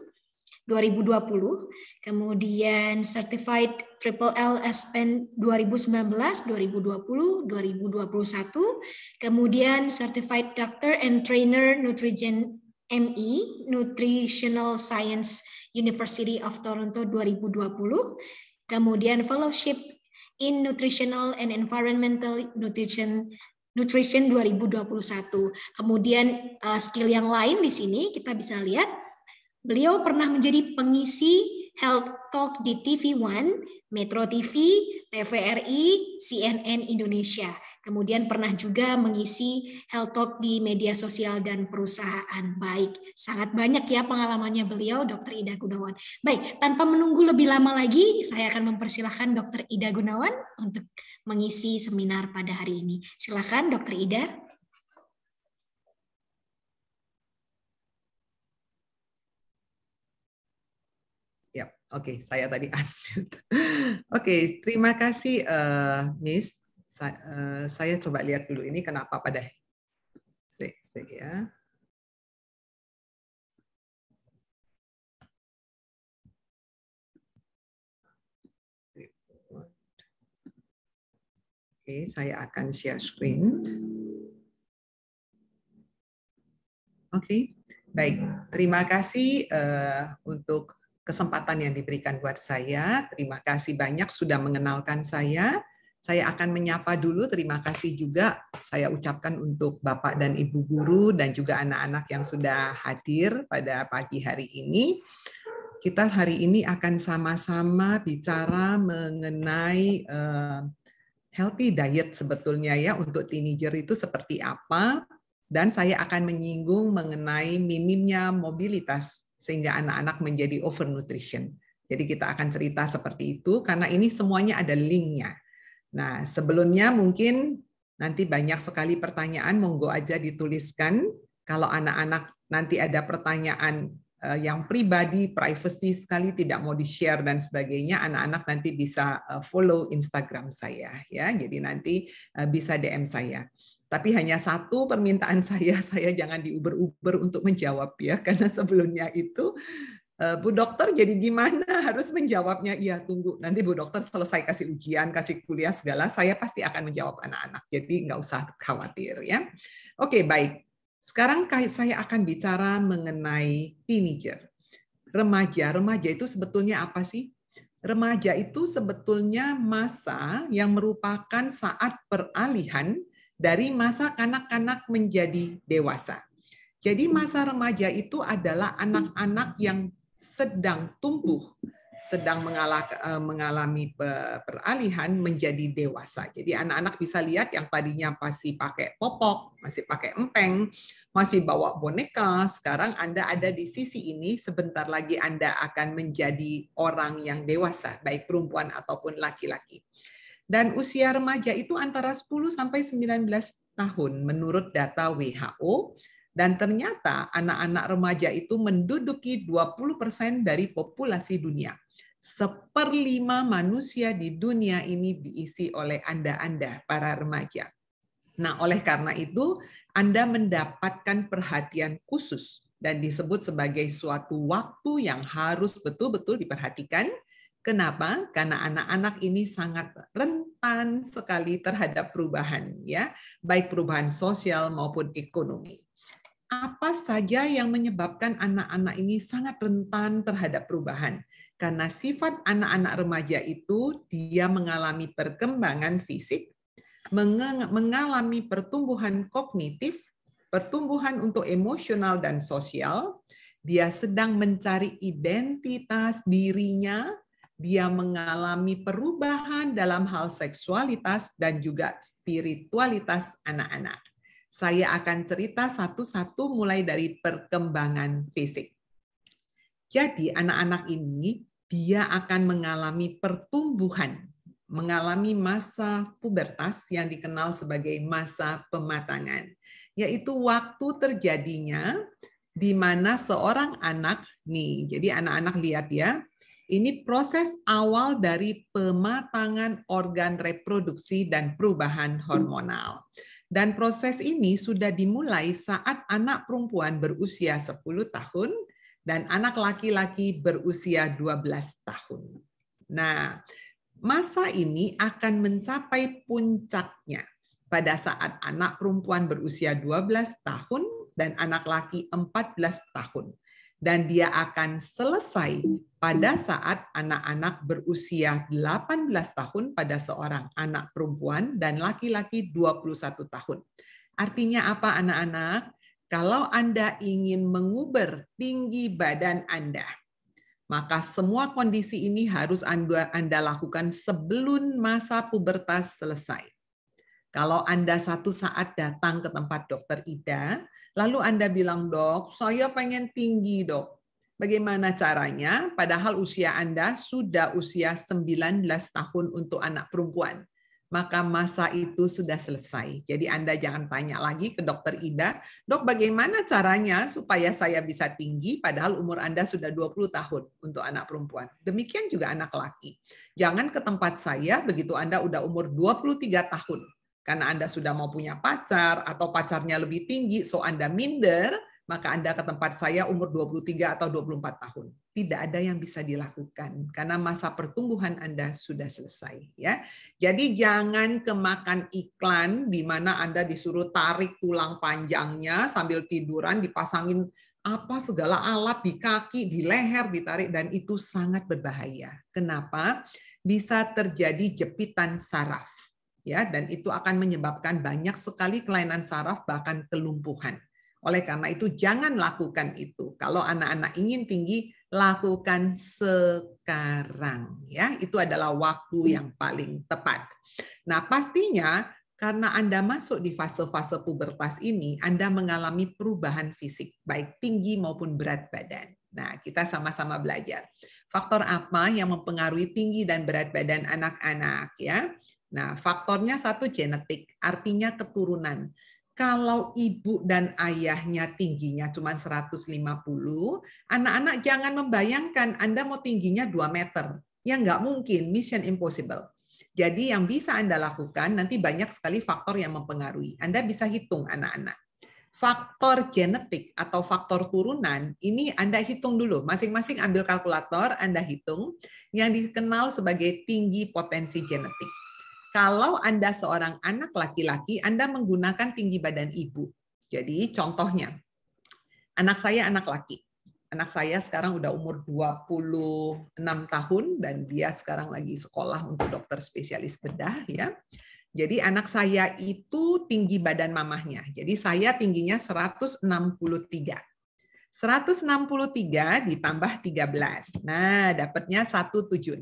2020, kemudian Certified Triple L Aspen 2019, 2020, 2021, kemudian Certified Doctor and Trainer Nutrition ME, Nutritional Science University of Toronto 2020, kemudian Fellowship in Nutritional and Environmental Nutrition 2021. Kemudian skill yang lain di sini kita bisa lihat, beliau pernah menjadi pengisi Health Talk di TV One, Metro TV, TVRI, CNN Indonesia. Kemudian pernah juga mengisi Health Talk di media sosial dan perusahaan. Baik, sangat banyak ya pengalamannya beliau, Dr. Ida Gunawan. Baik, tanpa menunggu lebih lama lagi, saya akan mempersilahkan Dr. Ida Gunawan untuk mengisi seminar pada hari ini. Silakan Dr. Ida. Ya, oke, saya tadi unmute. Oke, terima kasih Miss. Saya coba lihat dulu ini kenapa pada ya. Oke, saya akan share screen. Oke, baik. Terima kasih untuk kesempatan yang diberikan buat saya. Terima kasih banyak sudah mengenalkan saya. Saya akan menyapa dulu, terima kasih juga saya ucapkan untuk Bapak dan Ibu guru dan juga anak-anak yang sudah hadir pada pagi hari ini. Kita hari ini akan sama-sama bicara mengenai healthy diet sebetulnya ya untuk teenager itu seperti apa, dan saya akan menyinggung mengenai minimnya mobilitas sehingga anak-anak menjadi overnutrition. Jadi kita akan cerita seperti itu karena ini semuanya ada linknya. Nah, sebelumnya mungkin nanti banyak sekali pertanyaan, monggo aja dituliskan. Kalau anak-anak nanti ada pertanyaan yang pribadi, privacy sekali, tidak mau di-share dan sebagainya, anak-anak nanti bisa follow Instagram saya, ya. Jadi nanti bisa DM saya. Tapi hanya satu permintaan saya jangan diuber-uber untuk menjawab ya, karena sebelumnya itu Bu Dokter jadi gimana harus menjawabnya? Iya, tunggu. Nanti Bu Dokter selesai kasih ujian, kasih kuliah segala, saya pasti akan menjawab anak-anak. Jadi nggak usah khawatir ya. Oke, baik. Sekarang saya akan bicara mengenai teenager. Remaja itu sebetulnya apa sih? Remaja itu sebetulnya masa yang merupakan saat peralihan dari masa kanak-kanak menjadi dewasa. Jadi masa remaja itu adalah anak-anak yang sedang tumbuh, sedang mengalami peralihan menjadi dewasa. Jadi anak-anak bisa lihat yang tadinya masih pakai popok, masih pakai empeng, masih bawa boneka, sekarang Anda ada di sisi ini, sebentar lagi Anda akan menjadi orang yang dewasa, baik perempuan ataupun laki-laki. Dan usia remaja itu antara 10 sampai 19 tahun menurut data WHO. Dan ternyata anak-anak remaja itu menduduki 20% dari populasi dunia. 1/5 manusia di dunia ini diisi oleh Anda, para remaja. Nah, oleh karena itu, Anda mendapatkan perhatian khusus dan disebut sebagai suatu waktu yang harus betul-betul diperhatikan. Kenapa? Karena anak-anak ini sangat rentan sekali terhadap perubahan, ya, baik perubahan sosial maupun ekonomi. Apa saja yang menyebabkan anak-anak ini sangat rentan terhadap perubahan? Karena sifat anak-anak remaja itu, dia mengalami perkembangan fisik, mengalami pertumbuhan kognitif, pertumbuhan untuk emosional dan sosial, dia sedang mencari identitas dirinya, dia mengalami perubahan dalam hal seksualitas dan juga spiritualitas anak-anak. Saya akan cerita satu-satu mulai dari perkembangan fisik. Jadi anak-anak ini dia akan mengalami pertumbuhan, mengalami masa pubertas yang dikenal sebagai masa pematangan, yaitu waktu terjadinya di mana seorang anak nih, jadi anak-anak lihat ya, ini proses awal dari pematangan organ reproduksi dan perubahan hormonal. Dan proses ini sudah dimulai saat anak perempuan berusia 10 tahun dan anak laki-laki berusia 12 tahun. Nah, masa ini akan mencapai puncaknya pada saat anak perempuan berusia 12 tahun dan anak laki 14 tahun. Dan dia akan selesai pada saat anak-anak berusia 18 tahun pada seorang anak perempuan dan laki-laki 21 tahun. Artinya apa anak-anak? Kalau Anda ingin mengubah tinggi badan Anda, maka semua kondisi ini harus Anda lakukan sebelum masa pubertas selesai. Kalau Anda satu saat datang ke tempat dokter Ida, lalu Anda bilang, dok, saya pengen tinggi, dok. Bagaimana caranya? Padahal usia Anda sudah usia 19 tahun untuk anak perempuan. Maka masa itu sudah selesai. Jadi Anda jangan tanya lagi ke dokter Ida, dok bagaimana caranya supaya saya bisa tinggi padahal umur Anda sudah 20 tahun untuk anak perempuan. Demikian juga anak laki. Jangan ke tempat saya begitu Anda udah umur 23 tahun. Karena Anda sudah mau punya pacar atau pacarnya lebih tinggi, so Anda minder, maka Anda ke tempat saya umur 23 atau 24 tahun. Tidak ada yang bisa dilakukan karena masa pertumbuhan Anda sudah selesai, ya. Jadi jangan kemakan iklan di mana Anda disuruh tarik tulang panjangnya sambil tiduran, dipasangin apa segala alat di kaki, di leher ditarik, dan itu sangat berbahaya. Kenapa? Bisa terjadi jepitan saraf. Ya, dan itu akan menyebabkan banyak sekali kelainan saraf bahkan kelumpuhan. Oleh karena itu jangan lakukan itu. Kalau anak-anak ingin tinggi, lakukan sekarang ya. Itu adalah waktu yang paling tepat. Nah, pastinya karena Anda masuk di fase-fase pubertas ini, Anda mengalami perubahan fisik, baik tinggi maupun berat badan. Nah, kita sama-sama belajar. Faktor apa yang mempengaruhi tinggi dan berat badan anak-anak ya? Nah, faktornya satu genetik, artinya keturunan. Kalau ibu dan ayahnya tingginya cuma 150, anak-anak jangan membayangkan Anda mau tingginya 2 meter. Ya nggak mungkin, mission impossible. Jadi yang bisa Anda lakukan, nanti banyak sekali faktor yang mempengaruhi. Anda bisa hitung anak-anak. Faktor genetik atau faktor turunan, ini Anda hitung dulu. Masing-masing ambil kalkulator, Anda hitung. Yang dikenal sebagai tinggi potensi genetik. Kalau Anda seorang anak laki-laki, Anda menggunakan tinggi badan ibu. Jadi contohnya, anak saya anak laki. Anak saya sekarang udah umur 26 tahun dan dia sekarang lagi sekolah untuk dokter spesialis bedah ya. Jadi anak saya itu tinggi badan mamahnya. Jadi saya tingginya 163. 163 ditambah 13. Nah, dapatnya 176.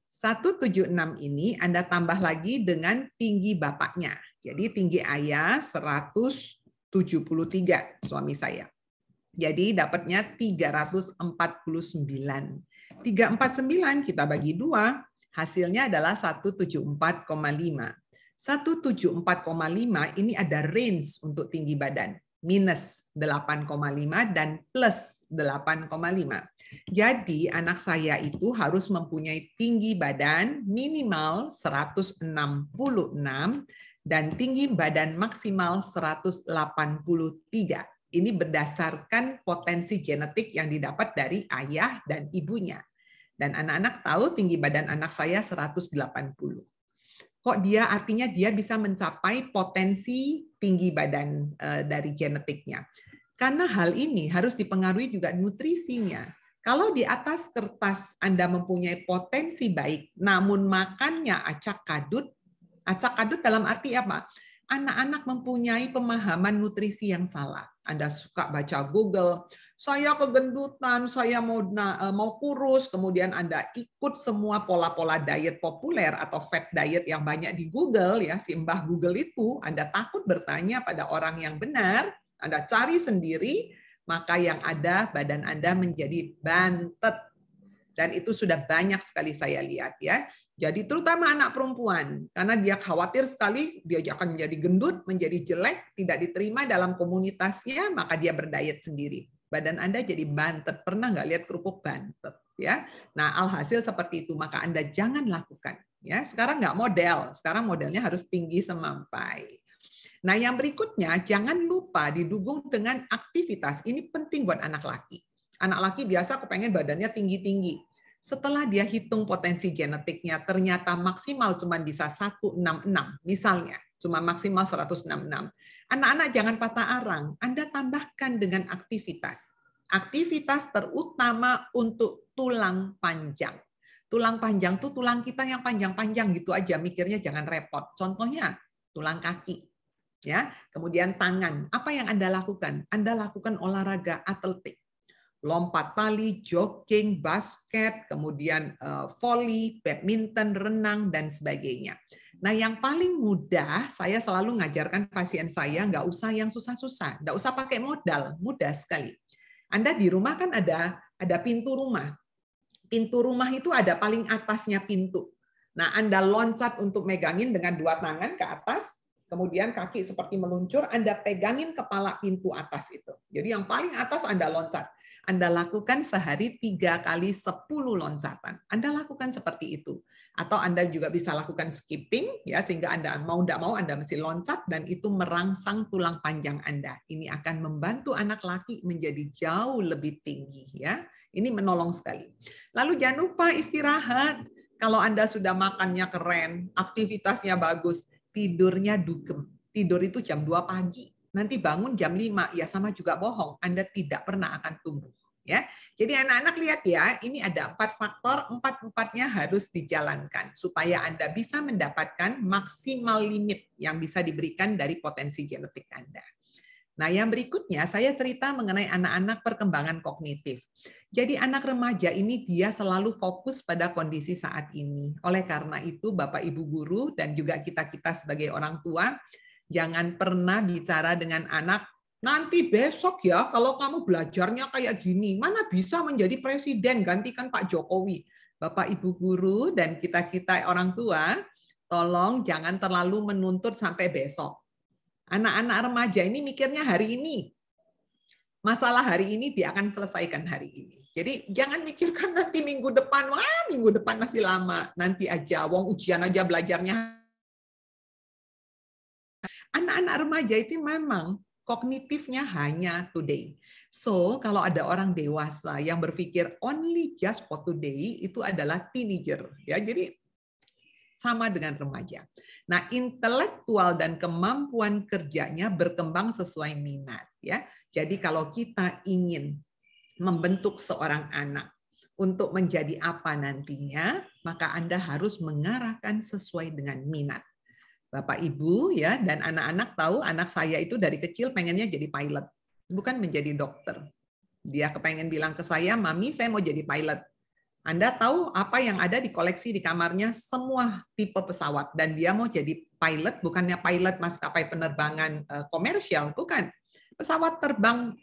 176 ini Anda tambah lagi dengan tinggi bapaknya. Jadi tinggi ayah 173 suami saya. Jadi dapatnya 349. 349 kita bagi 2, hasilnya adalah 174,5. 174,5 ini ada range untuk tinggi badan. Minus 8,5 dan plus 8,5. Jadi anak saya itu harus mempunyai tinggi badan minimal 166 dan tinggi badan maksimal 183. Ini berdasarkan potensi genetik yang didapat dari ayah dan ibunya. Dan anak-anak tahu tinggi badan anak saya 180. Kok dia artinya dia bisa mencapai potensi tinggi badan dari genetiknya. Karena hal ini harus dipengaruhi juga nutrisinya. Kalau di atas kertas Anda mempunyai potensi baik, namun makannya acak kadut dalam arti apa? Anak-anak mempunyai pemahaman nutrisi yang salah. Anda suka baca Google, saya kegendutan, saya mau kurus, kemudian Anda ikut semua pola-pola diet populer atau fat diet yang banyak di Google, ya, si mbah Google itu, Anda takut bertanya pada orang yang benar, Anda cari sendiri, maka yang ada badan Anda menjadi bantet. Dan itu sudah banyak sekali saya lihat, ya. Jadi terutama anak perempuan, karena dia khawatir sekali dia akan menjadi gendut, menjadi jelek, tidak diterima dalam komunitasnya, maka dia berdiet sendiri. Badan Anda jadi bantet. Pernah nggak lihat kerupuk bantet? Ya, nah alhasil seperti itu, maka Anda jangan lakukan. Ya, sekarang nggak model, sekarang modelnya harus tinggi semampai. Nah, yang berikutnya jangan lupa didukung dengan aktivitas. Ini penting buat anak laki. Anak laki biasa kepengen badannya tinggi-tinggi. Setelah dia hitung potensi genetiknya, ternyata maksimal cuma bisa 166, misalnya, cuma maksimal 166. Anak-anak jangan patah arang, Anda tambahkan dengan aktivitas. Aktivitas terutama untuk tulang panjang. Tulang panjang itu tulang kita yang panjang-panjang gitu aja, mikirnya jangan repot. Contohnya, tulang kaki. Ya, kemudian tangan. Apa yang Anda lakukan? Anda lakukan olahraga atletik. Lompat tali, jogging, basket, kemudian volley, badminton, renang, dan sebagainya. Nah, yang paling mudah, saya selalu ngajarkan pasien saya, nggak usah yang susah-susah, nggak usah pakai modal, mudah sekali. Anda di rumah kan ada pintu rumah. Pintu rumah itu ada paling atasnya pintu. Nah, Anda loncat untuk megangin dengan dua tangan ke atas, kemudian kaki seperti meluncur, Anda pegangin kepala pintu atas itu. Jadi yang paling atas Anda loncat. Anda lakukan sehari 3 kali 10 loncatan. Anda lakukan seperti itu. Atau Anda juga bisa lakukan skipping, ya, sehingga Anda mau tidak mau Anda mesti loncat, dan itu merangsang tulang panjang Anda. Ini akan membantu anak laki menjadi jauh lebih tinggi. Ya. Ini menolong sekali. Lalu jangan lupa istirahat. Kalau Anda sudah makannya keren, aktivitasnya bagus, tidurnya dugem. Tidur itu jam 2 pagi. Nanti bangun jam 5, ya sama juga bohong. Anda tidak pernah akan tumbuh. Ya, jadi anak-anak lihat ya, ini ada 4 faktor, 4-4-nya harus dijalankan supaya Anda bisa mendapatkan maksimal limit yang bisa diberikan dari potensi genetik Anda. Nah, yang berikutnya saya cerita mengenai anak-anak perkembangan kognitif. Jadi anak remaja ini dia selalu fokus pada kondisi saat ini. Oleh karena itu, Bapak Ibu guru dan juga kita-kita sebagai orang tua, jangan pernah bicara dengan anak, nanti besok ya, kalau kamu belajarnya kayak gini, mana bisa menjadi presiden, gantikan Pak Jokowi. Bapak, Ibu guru, dan kita-kita orang tua, tolong jangan terlalu menuntut sampai besok. Anak-anak remaja ini mikirnya hari ini. Masalah hari ini dia akan selesaikan hari ini. Jadi jangan mikirkan nanti minggu depan, wah minggu depan masih lama, nanti aja, wong ujian aja belajarnya. Anak-anak remaja itu memang kognitifnya hanya today. So, kalau ada orang dewasa yang berpikir only just for today, itu adalah teenager. Ya, jadi sama dengan remaja. Nah, intelektual dan kemampuan kerjanya berkembang sesuai minat. Ya, jadi kalau kita ingin membentuk seorang anak untuk menjadi apa nantinya, maka Anda harus mengarahkan sesuai dengan minat. Bapak Ibu ya dan anak-anak tahu anak saya itu dari kecil pengennya jadi pilot, bukan menjadi dokter. Dia kepengen bilang ke saya, "Mami, saya mau jadi pilot." Anda tahu apa yang ada di koleksi di kamarnya? Semua tipe pesawat, dan dia mau jadi pilot, bukannya pilot maskapai penerbangan komersial, bukan. Pesawat terbang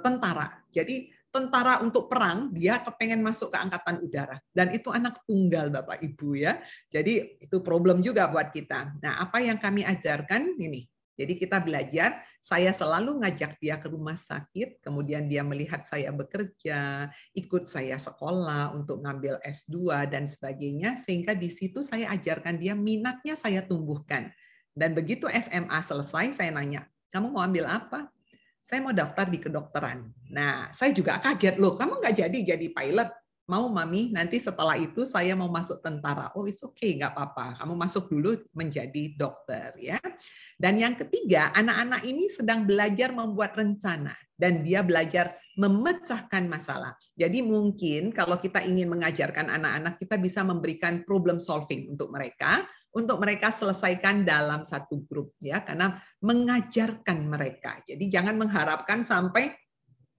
tentara. Jadi tentara untuk perang, dia kepengen masuk ke angkatan udara. Dan itu anak tunggal, Bapak Ibu ya. Jadi itu problem juga buat kita. Nah, apa yang kami ajarkan ini. Jadi kita belajar, saya selalu ngajak dia ke rumah sakit, kemudian dia melihat saya bekerja, ikut saya sekolah untuk ngambil S2 dan sebagainya, sehingga di situ saya ajarkan dia minatnya saya tumbuhkan. Dan begitu SMA selesai, saya nanya, kamu mau ambil apa? Saya mau daftar di kedokteran. Nah, saya juga kaget, loh, kamu nggak jadi pilot? Mau Mami, nanti setelah itu saya mau masuk tentara. Oh, it's okay, nggak apa-apa. Kamu masuk dulu menjadi dokter, ya. Dan yang ketiga, anak-anak ini sedang belajar membuat rencana dan dia belajar memecahkan masalah. Jadi mungkin kalau kita ingin mengajarkan anak-anak, kita bisa memberikan problem solving untuk mereka selesaikan dalam satu grup, ya, karena mengajarkan mereka. Jadi jangan mengharapkan sampai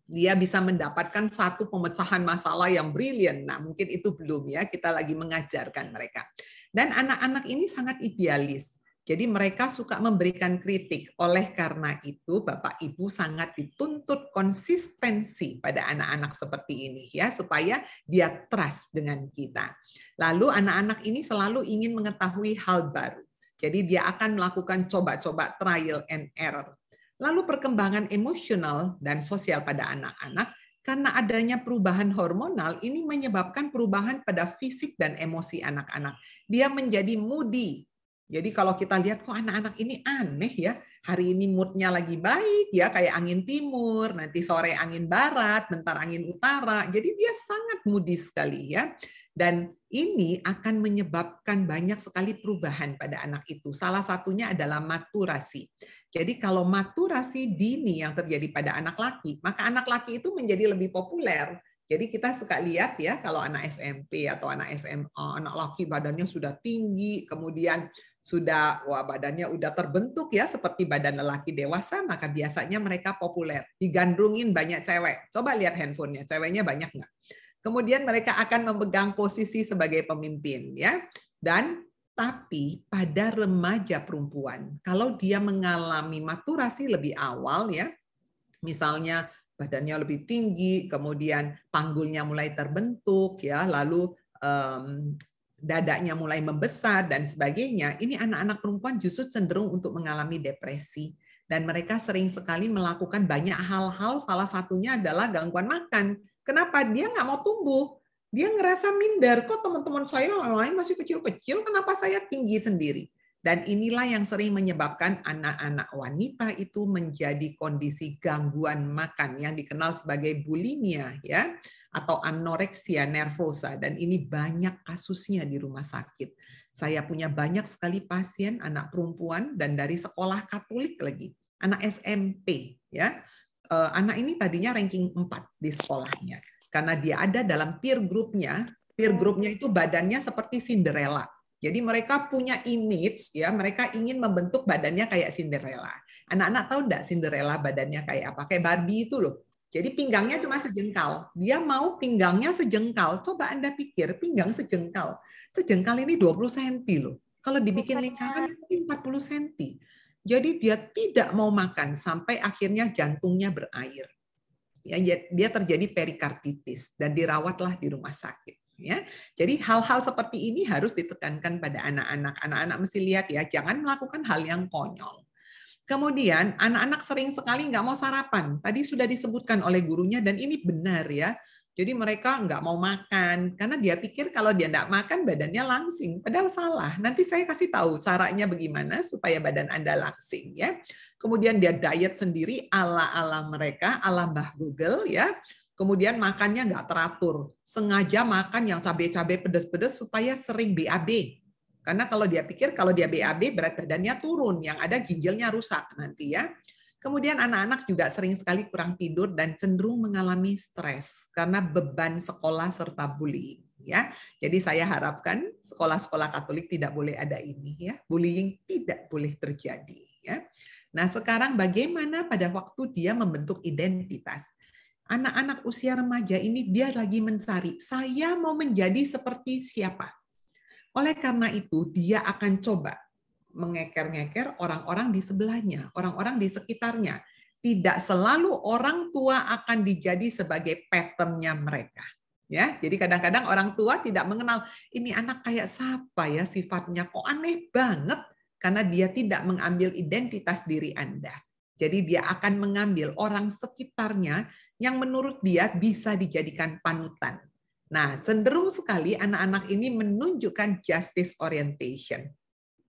dia bisa mendapatkan satu pemecahan masalah yang brilian. Nah, mungkin itu belum, ya. Kita lagi mengajarkan mereka. Dan anak-anak ini sangat idealis. Jadi mereka suka memberikan kritik. Oleh karena itu, Bapak Ibu sangat dituntut konsistensi pada anak-anak seperti ini, ya, supaya dia trust dengan kita. Lalu anak-anak ini selalu ingin mengetahui hal baru. Jadi dia akan melakukan coba-coba trial and error. Lalu perkembangan emosional dan sosial pada anak-anak, karena adanya perubahan hormonal, ini menyebabkan perubahan pada fisik dan emosi anak-anak. Dia menjadi moody. Jadi kalau kita lihat, kok anak-anak ini aneh ya, hari ini moodnya lagi baik, ya kayak angin timur, nanti sore angin barat, bentar angin utara. Jadi dia sangat moody sekali, ya. Dan ini akan menyebabkan banyak sekali perubahan pada anak itu. Salah satunya adalah maturasi. Jadi kalau maturasi dini yang terjadi pada anak laki, maka anak laki itu menjadi lebih populer. Jadi kita suka lihat, ya, kalau anak SMP atau anak SMA, anak laki badannya sudah tinggi, kemudian sudah badannya udah terbentuk, ya, seperti badan lelaki dewasa, maka biasanya mereka populer. Digandrungin banyak cewek. Coba lihat handphonenya, ceweknya banyak nggak? Kemudian mereka akan memegang posisi sebagai pemimpin, ya. Tapi pada remaja perempuan, kalau dia mengalami maturasi lebih awal, ya, misalnya badannya lebih tinggi, kemudian panggulnya mulai terbentuk, ya, lalu dadanya mulai membesar dan sebagainya, ini anak-anak perempuan justru cenderung untuk mengalami depresi. Dan mereka sering sekali melakukan banyak hal-hal, salah satunya adalah gangguan makan. Kenapa? Dia nggak mau tumbuh. Dia ngerasa minder, kok teman-teman saya yang lain masih kecil-kecil, kenapa saya tinggi sendiri? Dan inilah yang sering menyebabkan anak-anak wanita itu menjadi kondisi gangguan makan yang dikenal sebagai bulimia, ya, atau anoreksia nervosa. Dan ini banyak kasusnya di rumah sakit. Saya punya banyak sekali pasien anak perempuan dan dari sekolah Katolik lagi, anak SMP, ya. Anak ini tadinya ranking 4 di sekolahnya. Karena dia ada dalam peer group-nya itu badannya seperti Cinderella. Jadi mereka punya image, ya, mereka ingin membentuk badannya kayak Cinderella. Anak-anak tahu enggak Cinderella badannya kayak apa? Kayak Barbie itu loh. Jadi pinggangnya cuma sejengkal. Dia mau pinggangnya sejengkal. Coba Anda pikir, pinggang sejengkal. Sejengkal ini 20 cm loh. Kalau dibikin lingkaran mungkin 40 cm. Jadi dia tidak mau makan sampai akhirnya jantungnya berair. Ya, dia terjadi perikarditis dan dirawatlah di rumah sakit. Ya, jadi hal-hal seperti ini harus ditekankan pada anak-anak. Anak-anak mesti lihat, ya, jangan melakukan hal yang konyol. Kemudian anak-anak sering sekali nggak mau sarapan. Tadi sudah disebutkan oleh gurunya dan ini benar, ya. Jadi mereka nggak mau makan karena dia pikir kalau dia nggak makan badannya langsing. Padahal salah. Nanti saya kasih tahu caranya bagaimana supaya badan Anda langsing, ya. Kemudian dia diet sendiri ala-ala mereka, ala Mbah Google, ya. Kemudian makannya nggak teratur. Sengaja makan yang cabai-cabai pedas-pedas supaya sering BAB. Karena kalau dia pikir kalau dia BAB berat badannya turun, yang ada ginjalnya rusak nanti, ya. Kemudian anak-anak juga sering sekali kurang tidur dan cenderung mengalami stres karena beban sekolah serta bullying, ya. Jadi saya harapkan sekolah-sekolah Katolik tidak boleh ada ini, ya. Bullying tidak boleh terjadi, ya. Nah, sekarang bagaimana pada waktu dia membentuk identitas? Anak-anak usia remaja ini dia lagi mencari, saya mau menjadi seperti siapa? Oleh karena itu, dia akan coba mengeker-ngeker orang-orang di sebelahnya, orang-orang di sekitarnya. Tidak selalu orang tua akan dijadi sebagai pattern-nya mereka. Ya, jadi kadang-kadang orang tua tidak mengenal, ini anak kayak siapa ya sifatnya, kok aneh banget. Karena dia tidak mengambil identitas diri Anda. Jadi dia akan mengambil orang sekitarnya yang menurut dia bisa dijadikan panutan. Nah, cenderung sekali anak-anak ini menunjukkan justice orientation.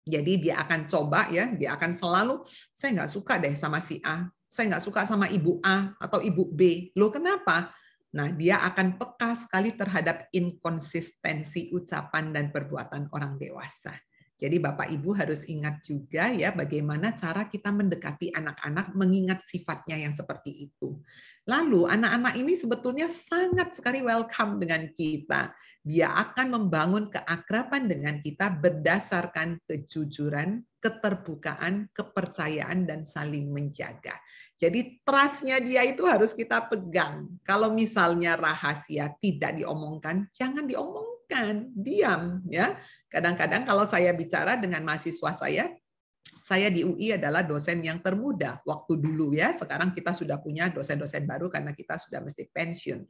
Jadi dia akan coba ya, dia akan selalu, saya nggak suka deh sama si A, saya nggak suka sama ibu A atau ibu B. Loh kenapa? Nah, dia akan peka sekali terhadap inkonsistensi ucapan dan perbuatan orang dewasa. Jadi Bapak Ibu harus ingat juga ya bagaimana cara kita mendekati anak-anak mengingat sifatnya yang seperti itu. Lalu anak-anak ini sebetulnya sangat sekali welcome dengan kita. Dia akan membangun keakraban dengan kita berdasarkan kejujuran, keterbukaan, kepercayaan, dan saling menjaga. Jadi trust-nya dia itu harus kita pegang. Kalau misalnya rahasia tidak diomongkan, jangan diomongkan, diam ya. Kadang-kadang kalau saya bicara dengan mahasiswa saya di UI adalah dosen yang termuda waktu dulu ya. Sekarang kita sudah punya dosen-dosen baru karena kita sudah mesti pensiun.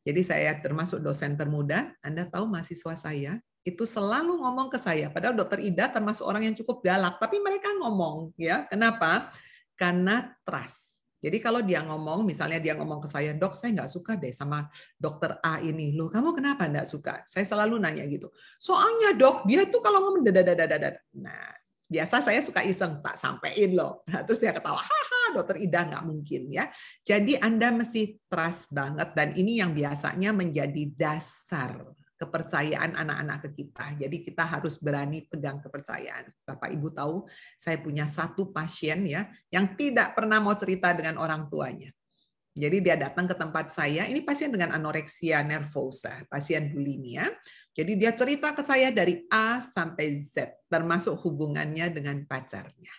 Jadi saya termasuk dosen termuda. Anda tahu mahasiswa saya itu selalu ngomong ke saya. Padahal Dokter Ida termasuk orang yang cukup galak, tapi mereka ngomong ya. Kenapa? Karena trust. Jadi kalau dia ngomong, misalnya dia ngomong ke saya, Dok, saya nggak suka deh sama Dokter A ini. Loh, kamu kenapa nggak suka? Saya selalu nanya gitu. Soalnya Dok, dia tuh kalau ngomong dadadadadadad. Nah, biasa saya suka iseng, tak sampein loh. Nah, terus dia ketawa, haha, Dokter Ida nggak mungkin ya. Jadi Anda mesti trust banget, dan ini yang biasanya menjadi dasar kepercayaan anak-anak ke kita. Jadi kita harus berani pegang kepercayaan. Bapak Ibu tahu, saya punya satu pasien ya yang tidak pernah mau cerita dengan orang tuanya. Jadi dia datang ke tempat saya, ini pasien dengan anoreksia nervosa, pasien bulimia. Jadi dia cerita ke saya dari A sampai Z, termasuk hubungannya dengan pacarnya.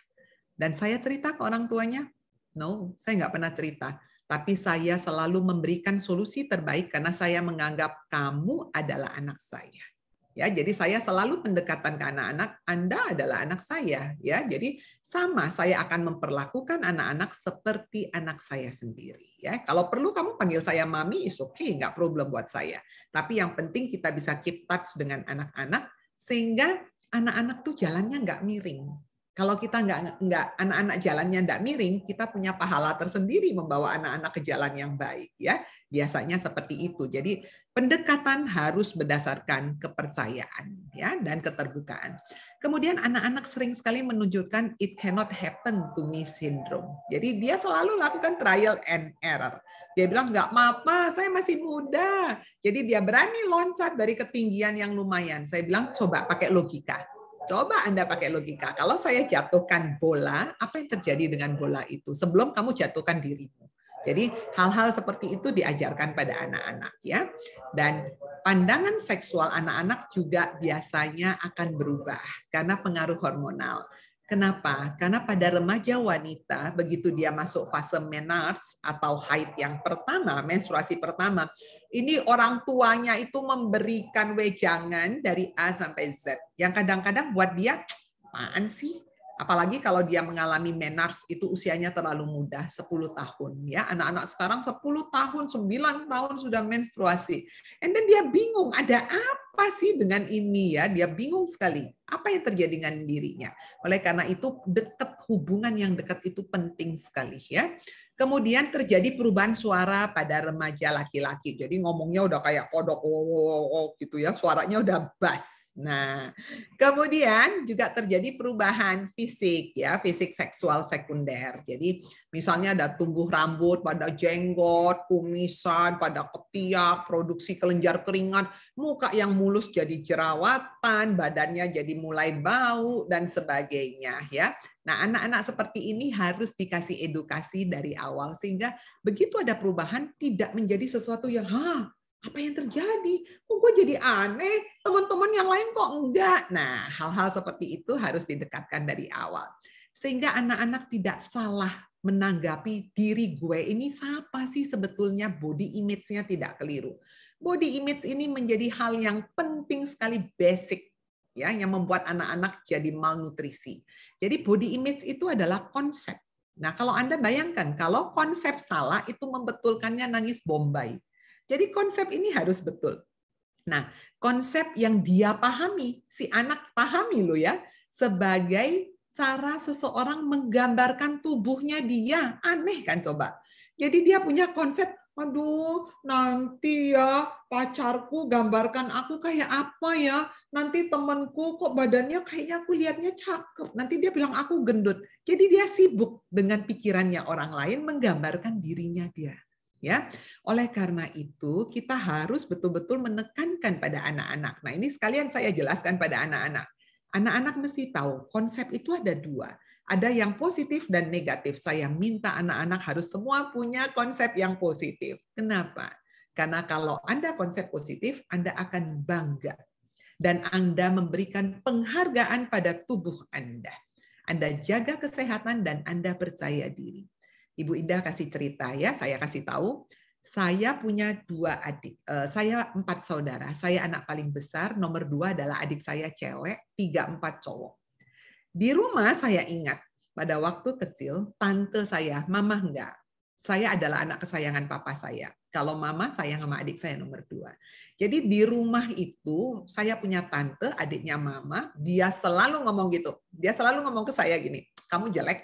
Dan saya cerita ke orang tuanya, no, saya nggak pernah cerita. Tapi saya selalu memberikan solusi terbaik karena saya menganggap kamu adalah anak saya. Ya, jadi saya selalu pendekatan ke anak-anak, Anda adalah anak saya, ya. Jadi sama, saya akan memperlakukan anak-anak seperti anak saya sendiri, ya. Kalau perlu kamu panggil saya mami, is okay, nggak problem buat saya. Tapi yang penting kita bisa keep touch dengan anak-anak sehingga anak-anak tuh jalannya nggak miring. Kalau kita nggak anak-anak jalannya nggak miring, kita punya pahala tersendiri membawa anak-anak ke jalan yang baik, ya. Biasanya seperti itu. Jadi pendekatan harus berdasarkan kepercayaan ya dan keterbukaan. Kemudian anak-anak sering sekali menunjukkan it cannot happen to me syndrome. Jadi dia selalu lakukan trial and error. Dia bilang nggak apa-apa, saya masih muda. Jadi dia berani loncat dari ketinggian yang lumayan. Saya bilang coba pakai logika. Coba Anda pakai logika. Kalau saya jatuhkan bola, apa yang terjadi dengan bola itu sebelum kamu jatuhkan dirimu? Jadi hal-hal seperti itu diajarkan pada anak-anak ya. Dan pandangan seksual anak-anak juga biasanya akan berubah karena pengaruh hormonal. Kenapa? Karena pada remaja wanita, begitu dia masuk fase menarche atau haid yang pertama, menstruasi pertama, ini orang tuanya itu memberikan wejangan dari A sampai Z. Yang kadang-kadang buat dia, apaan sih? Apalagi kalau dia mengalami menarche itu usianya terlalu muda, 10 tahun. Ya, anak-anak sekarang 10 tahun, 9 tahun sudah menstruasi. And then dia bingung, ada apa sih dengan ini ya? Dia bingung sekali. Apa yang terjadi dengan dirinya? Oleh karena itu, hubungan yang dekat itu penting sekali ya. Kemudian terjadi perubahan suara pada remaja laki-laki. Jadi ngomongnya udah kayak kodok gitu ya, suaranya udah bass. Nah, kemudian juga terjadi perubahan fisik ya, fisik seksual sekunder. Jadi misalnya ada tumbuh rambut, pada jenggot, kumisan, pada ketiak, produksi kelenjar keringat, muka yang mulus jadi jerawatan, badannya jadi mulai bau dan sebagainya ya. Nah, anak-anak seperti ini harus dikasih edukasi dari awal sehingga begitu ada perubahan tidak menjadi sesuatu yang apa yang terjadi? Kok gue jadi aneh? Teman-teman yang lain kok enggak? Nah, hal-hal seperti itu harus didekatkan dari awal. Sehingga anak-anak tidak salah menanggapi diri gue ini siapa sih sebetulnya, body image-nya tidak keliru. Body image ini menjadi hal yang penting sekali, basic ya, yang membuat anak-anak jadi malnutrisi. Jadi body image itu adalah konsep. Nah, kalau Anda bayangkan kalau konsep salah itu membetulkannya nangis Bombay. Jadi konsep ini harus betul. Nah, konsep yang dia pahami, si anak pahami loh ya, sebagai cara seseorang menggambarkan tubuhnya dia. Aneh kan coba. Jadi dia punya konsep, aduh nanti ya pacarku gambarkan aku kayak apa ya, nanti temanku kok badannya kayaknya aku lihatnya cakep, nanti dia bilang aku gendut. Jadi dia sibuk dengan pikirannya orang lain menggambarkan dirinya dia. Ya, oleh karena itu kita harus betul-betul menekankan pada anak-anak. Nah ini sekalian saya jelaskan pada anak-anak. Anak-anak mesti tahu konsep itu ada dua. Ada yang positif dan negatif. Saya minta anak-anak harus semua punya konsep yang positif. Kenapa? Karena kalau Anda konsep positif, Anda akan bangga. Dan Anda memberikan penghargaan pada tubuh Anda. Anda jaga kesehatan dan Anda percaya diri. Ibu Ida kasih cerita ya, saya kasih tahu. Saya punya 2 adik. Saya 4 saudara. Saya anak paling besar, nomor 2 adalah adik saya cewek, 3, 4 cowok. Di rumah saya ingat, pada waktu kecil, tante saya, mama enggak. Saya adalah anak kesayangan papa saya. Kalau mama sayang sama adik saya nomor 2. Jadi di rumah itu, saya punya tante, adiknya mama, dia selalu ngomong gitu. Dia selalu ngomong ke saya gini, kamu jelek.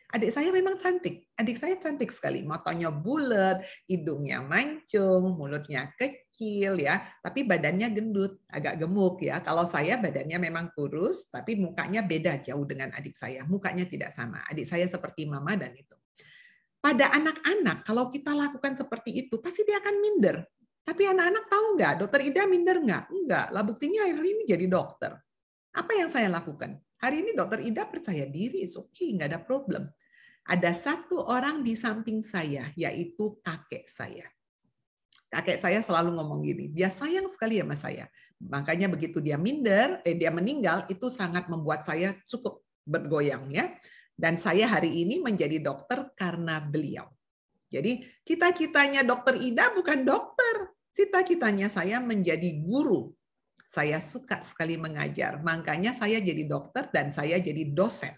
Adik saya memang cantik. Adik saya cantik sekali. Matanya bulat, hidungnya mancung, mulutnya kecil ya, tapi badannya gendut, agak gemuk ya. Kalau saya badannya memang kurus, tapi mukanya beda jauh dengan adik saya. Mukanya tidak sama. Adik saya seperti mama dan itu. Pada anak-anak, kalau kita lakukan seperti itu, pasti dia akan minder. Tapi anak-anak tahu nggak, Dokter Ida minder nggak? Enggak. Lah buktinya hari ini jadi dokter. Apa yang saya lakukan? Hari ini Dokter Ida percaya diri, it's okay, nggak ada problem. Ada satu orang di samping saya, yaitu kakek saya. Kakek saya selalu ngomong gini, dia sayang sekali sama saya. Makanya begitu dia dia meninggal, itu sangat membuat saya cukup bergoyang ya. Dan saya hari ini menjadi dokter karena beliau. Jadi cita-citanya Dokter Ida bukan dokter, cita-citanya saya menjadi guru. Saya suka sekali mengajar, makanya saya jadi dokter dan saya jadi dosen.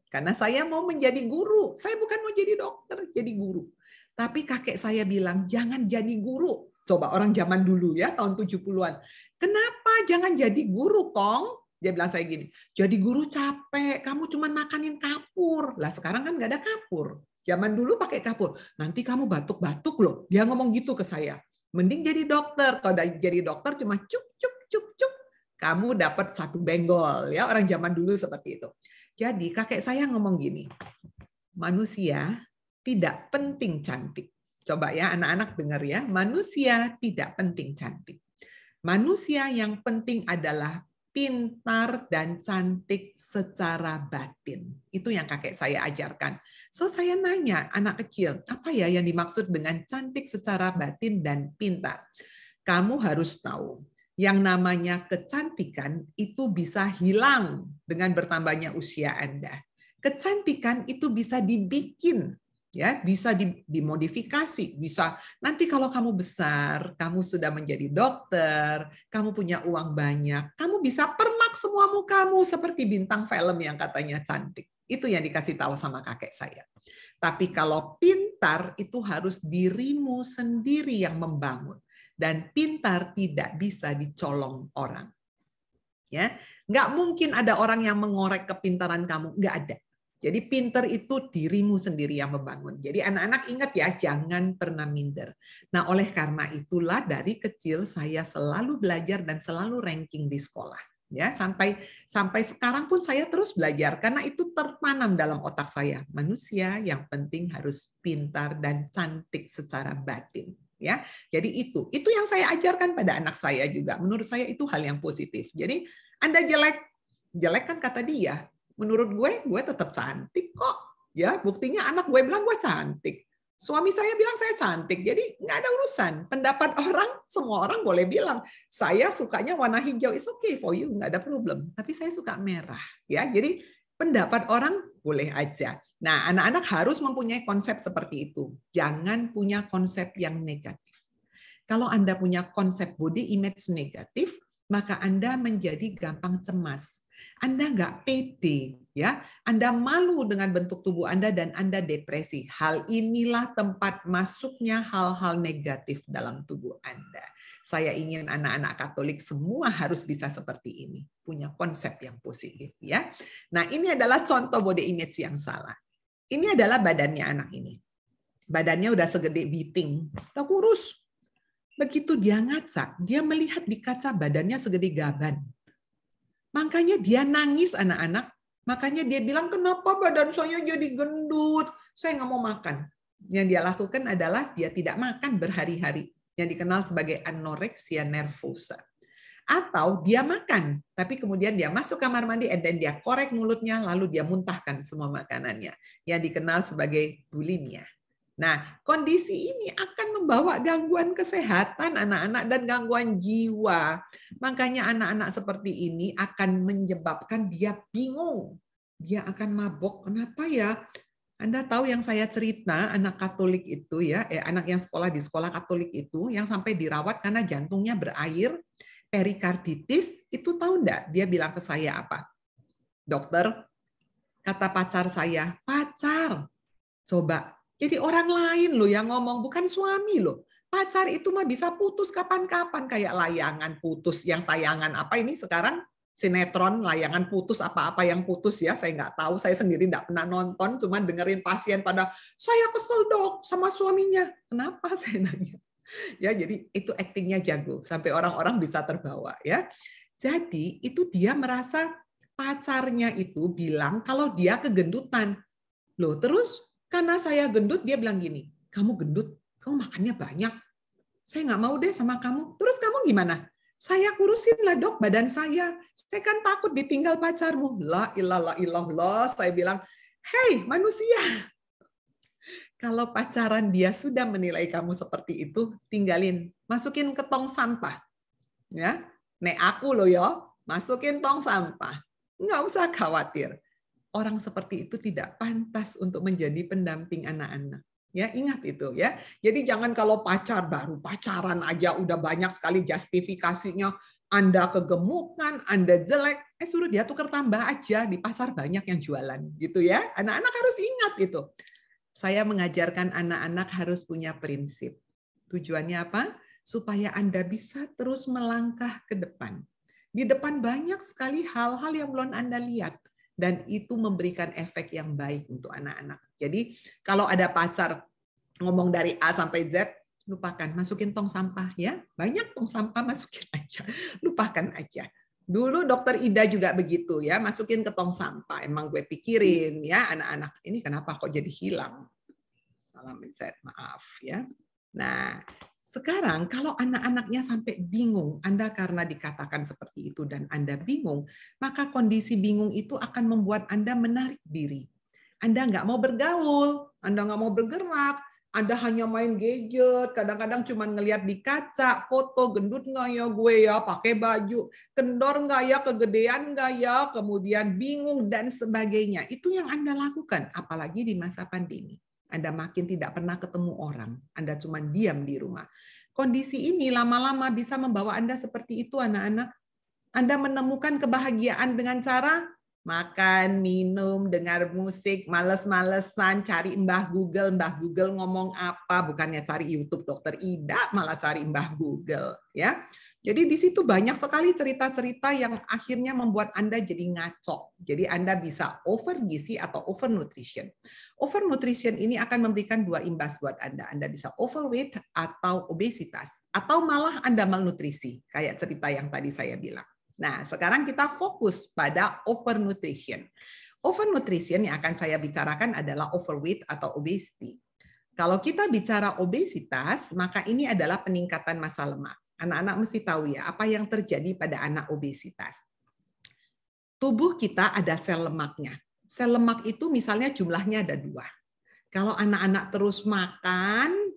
Karena saya mau menjadi guru. Saya bukan mau jadi dokter, jadi guru. Tapi kakek saya bilang, jangan jadi guru. Coba orang zaman dulu ya, tahun 70-an. Kenapa jangan jadi guru, Kong? Dia bilang saya gini, jadi guru capek, kamu cuma makanin kapur. Lah sekarang kan nggak ada kapur. Zaman dulu pakai kapur. Nanti kamu batuk-batuk loh. Dia ngomong gitu ke saya. Mending jadi dokter. Kalau jadi dokter cuma cuk, cuk, cuk, cuk. Kamu dapat 1 benggol. Ya, orang zaman dulu seperti itu. Jadi kakek saya ngomong gini, manusia tidak penting cantik. Coba ya anak-anak dengar ya, manusia tidak penting cantik. Manusia yang penting adalah pintar dan cantik secara batin. Itu yang kakek saya ajarkan. So saya nanya anak kecil, apa ya yang dimaksud dengan cantik secara batin dan pintar? Kamu harus tahu, yang namanya kecantikan itu bisa hilang dengan bertambahnya usia Anda. Kecantikan itu bisa dibikin, ya, bisa dimodifikasi, bisa nanti kalau kamu besar, kamu sudah menjadi dokter, kamu punya uang banyak, kamu bisa permak semua mukamu seperti bintang film yang katanya cantik. Itu yang dikasih tahu sama kakek saya. Tapi kalau pintar itu harus dirimu sendiri yang membangun. Dan pintar tidak bisa dicolong orang. Ya, nggak mungkin ada orang yang mengorek kepintaran kamu, nggak ada. Jadi pintar itu dirimu sendiri yang membangun. Jadi anak-anak ingat ya, jangan pernah minder. Nah, oleh karena itulah dari kecil saya selalu belajar dan selalu ranking di sekolah. Ya, sampai sekarang pun saya terus belajar karena itu tertanam dalam otak saya. Manusia yang penting harus pintar dan cantik secara batin. Ya, jadi itu yang saya ajarkan pada anak saya juga. Menurut saya itu hal yang positif. Jadi Anda jelek kan kata dia. Menurut gue tetap cantik kok. Ya, buktinya anak gue bilang gue cantik. Suami saya bilang saya cantik. Jadi nggak ada urusan. Pendapat orang, semua orang boleh bilang saya sukanya warna hijau. It's okay for you, nggak ada problem. Tapi saya suka merah. Ya, jadi pendapat orang boleh aja. Nah, anak-anak harus mempunyai konsep seperti itu. Jangan punya konsep yang negatif. Kalau Anda punya konsep body image negatif, maka Anda menjadi gampang cemas. Anda nggak pede, ya. Anda malu dengan bentuk tubuh Anda dan Anda depresi. Hal inilah tempat masuknya hal-hal negatif dalam tubuh Anda. Saya ingin anak-anak Katolik semua harus bisa seperti ini, punya konsep yang positif, ya. Nah, ini adalah contoh body image yang salah. Ini adalah badannya anak ini. Badannya udah segede biting, udah kurus. Begitu dia ngaca, dia melihat di kaca badannya segede gaban. Makanya dia nangis anak-anak. Makanya dia bilang, kenapa badan saya jadi gendut? Saya nggak mau makan. Yang dia lakukan adalah dia tidak makan berhari-hari. Yang dikenal sebagai anoreksia nervosa. Atau dia makan, tapi kemudian dia masuk kamar mandi, dan dia korek mulutnya, lalu dia muntahkan semua makanannya. Yang dikenal sebagai bulimia. Nah, kondisi ini akan membawa gangguan kesehatan anak-anak dan gangguan jiwa. Makanya anak-anak seperti ini akan menyebabkan dia bingung. Dia akan mabok. Kenapa ya? Anda tahu yang saya cerita, anak Katolik itu ya, anak yang sekolah di sekolah Katolik itu, yang sampai dirawat karena jantungnya berair, perikarditis, itu tahu enggak? Dia bilang ke saya apa? Dokter, kata pacar saya, pacar, coba. Jadi orang lain loh yang ngomong, bukan suami loh. Pacar itu mah bisa putus kapan-kapan, kayak layangan putus yang tayangan apa ini sekarang sinetron layangan putus apa-apa yang putus ya, saya nggak tahu, saya sendiri nggak pernah nonton, cuma dengerin pasien pada saya kesel dok sama suaminya. Kenapa saya nanya? Ya jadi itu aktingnya jago sampai orang-orang bisa terbawa ya. Jadi itu dia merasa pacarnya itu bilang kalau dia kegendutan. Loh terus karena saya gendut, dia bilang gini, kamu gendut, kamu makannya banyak. Saya nggak mau deh sama kamu. Terus kamu gimana? Saya kurusin lah dok badan saya. Saya kan takut ditinggal pacarmu. La ilallah illallah. Saya bilang, hei manusia. Kalau pacaran dia sudah menilai kamu seperti itu, tinggalin. Masukin ke tong sampah. Ya, nek aku loh ya, masukin tong sampah. Nggak usah khawatir. Orang seperti itu tidak pantas untuk menjadi pendamping anak-anak. Ya, ingat itu ya. Jadi jangan kalau baru pacaran aja udah banyak sekali justifikasinya. Anda kegemukan, Anda jelek, suruh dia tukar tambah aja di pasar banyak yang jualan gitu ya. Anak-anak harus ingat itu. Saya mengajarkan anak-anak harus punya prinsip. Tujuannya apa? Supaya Anda bisa terus melangkah ke depan. Di depan banyak sekali hal-hal yang belum Anda lihat. Dan itu memberikan efek yang baik untuk anak-anak. Jadi kalau ada pacar ngomong dari A sampai Z, lupakan, masukin tong sampah ya. Banyak tong sampah masukin aja, lupakan aja. Dulu dokter Ida juga begitu ya, masukin ke tong sampah. Emang gue pikirin ya anak-anak ini kenapa kok jadi hilang. Salam Z, maaf ya. Nah, sekarang kalau anak-anaknya sampai bingung, Anda karena dikatakan seperti itu dan Anda bingung, maka kondisi bingung itu akan membuat Anda menarik diri. Anda nggak mau bergaul, Anda nggak mau bergerak, Anda hanya main gadget, kadang-kadang cuma ngelihat di kaca, foto gendut nggak ya gue ya, pakai baju, kendor nggak ya, kegedean nggak ya, kemudian bingung dan sebagainya. Itu yang Anda lakukan, apalagi di masa pandemi. Anda makin tidak pernah ketemu orang. Anda cuma diam di rumah. Kondisi ini lama-lama bisa membawa Anda seperti itu, anak-anak. Anda menemukan kebahagiaan dengan cara makan, minum, dengar musik, males-malesan, cari Mbah Google ngomong apa, bukannya cari YouTube Dokter Ida, malah cari Mbah Google. Ya. Jadi di situ banyak sekali cerita-cerita yang akhirnya membuat Anda jadi ngaco. Jadi Anda bisa overgizi atau overnutrition. Overnutrition ini akan memberikan dua imbas buat Anda. Anda bisa overweight atau obesitas. Atau malah Anda malnutrisi, kayak cerita yang tadi saya bilang. Nah, sekarang kita fokus pada overnutrition. Overnutrition yang akan saya bicarakan adalah overweight atau obesity. Kalau kita bicara obesitas, maka ini adalah peningkatan massa lemak. Anak-anak mesti tahu ya, apa yang terjadi pada anak obesitas. Tubuh kita ada sel lemaknya. Sel lemak itu misalnya jumlahnya ada 2. Kalau anak-anak terus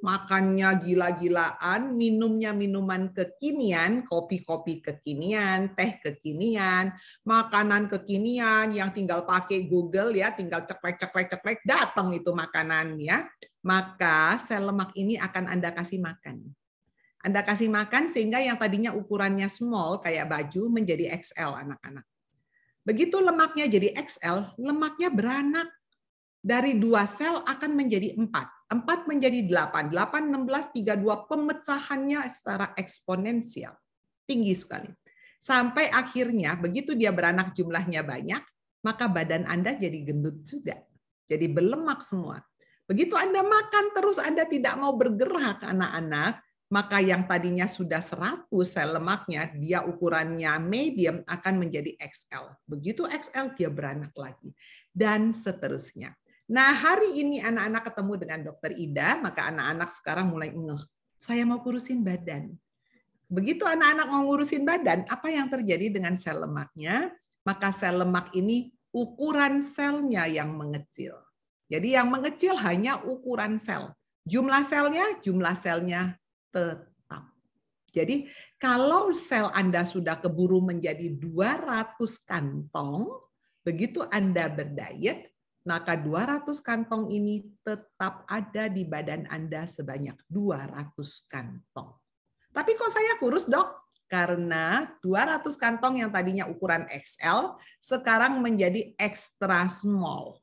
makannya gila-gilaan, minumnya minuman kekinian, kopi-kopi kekinian, teh kekinian, makanan kekinian yang tinggal pakai Google ya, tinggal ceklek, datang itu makanan ya. Maka sel lemak ini akan Anda kasih makan. Anda kasih makan sehingga yang tadinya ukurannya small kayak baju menjadi XL anak-anak. Begitu lemaknya jadi XL, lemaknya beranak. Dari 2 sel akan menjadi 4. 4 menjadi 8. 8, 16, 32. Pemecahannya secara eksponensial. Tinggi sekali. Sampai akhirnya begitu dia beranak jumlahnya banyak, maka badan Anda jadi gendut juga. Jadi berlemak semua. Begitu Anda makan terus Anda tidak mau bergerak anak-anak, maka yang tadinya sudah 100 sel lemaknya, dia ukurannya medium akan menjadi XL. Begitu XL dia beranak lagi. Dan seterusnya. Nah, hari ini anak-anak ketemu dengan Dokter Ida, maka anak-anak sekarang mulai ngeh. Saya mau kurusin badan. Begitu anak-anak mau ngurusin badan, apa yang terjadi dengan sel lemaknya? Maka sel lemak ini ukuran selnya yang mengecil. Jadi yang mengecil hanya ukuran sel. Jumlah selnya tetap. Jadi kalau sel Anda sudah keburu menjadi 200 kantong, begitu Anda berdiet, maka 200 kantong ini tetap ada di badan Anda sebanyak 200 kantong. Tapi kok saya kurus, Dok? Karena 200 kantong yang tadinya ukuran XL, sekarang menjadi extra small.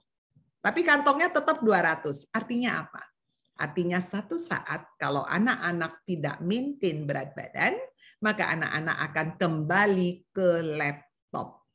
Tapi kantongnya tetap 200. Artinya apa? Artinya satu saat kalau anak-anak tidak maintain berat badan, maka anak-anak akan kembali ke laptop.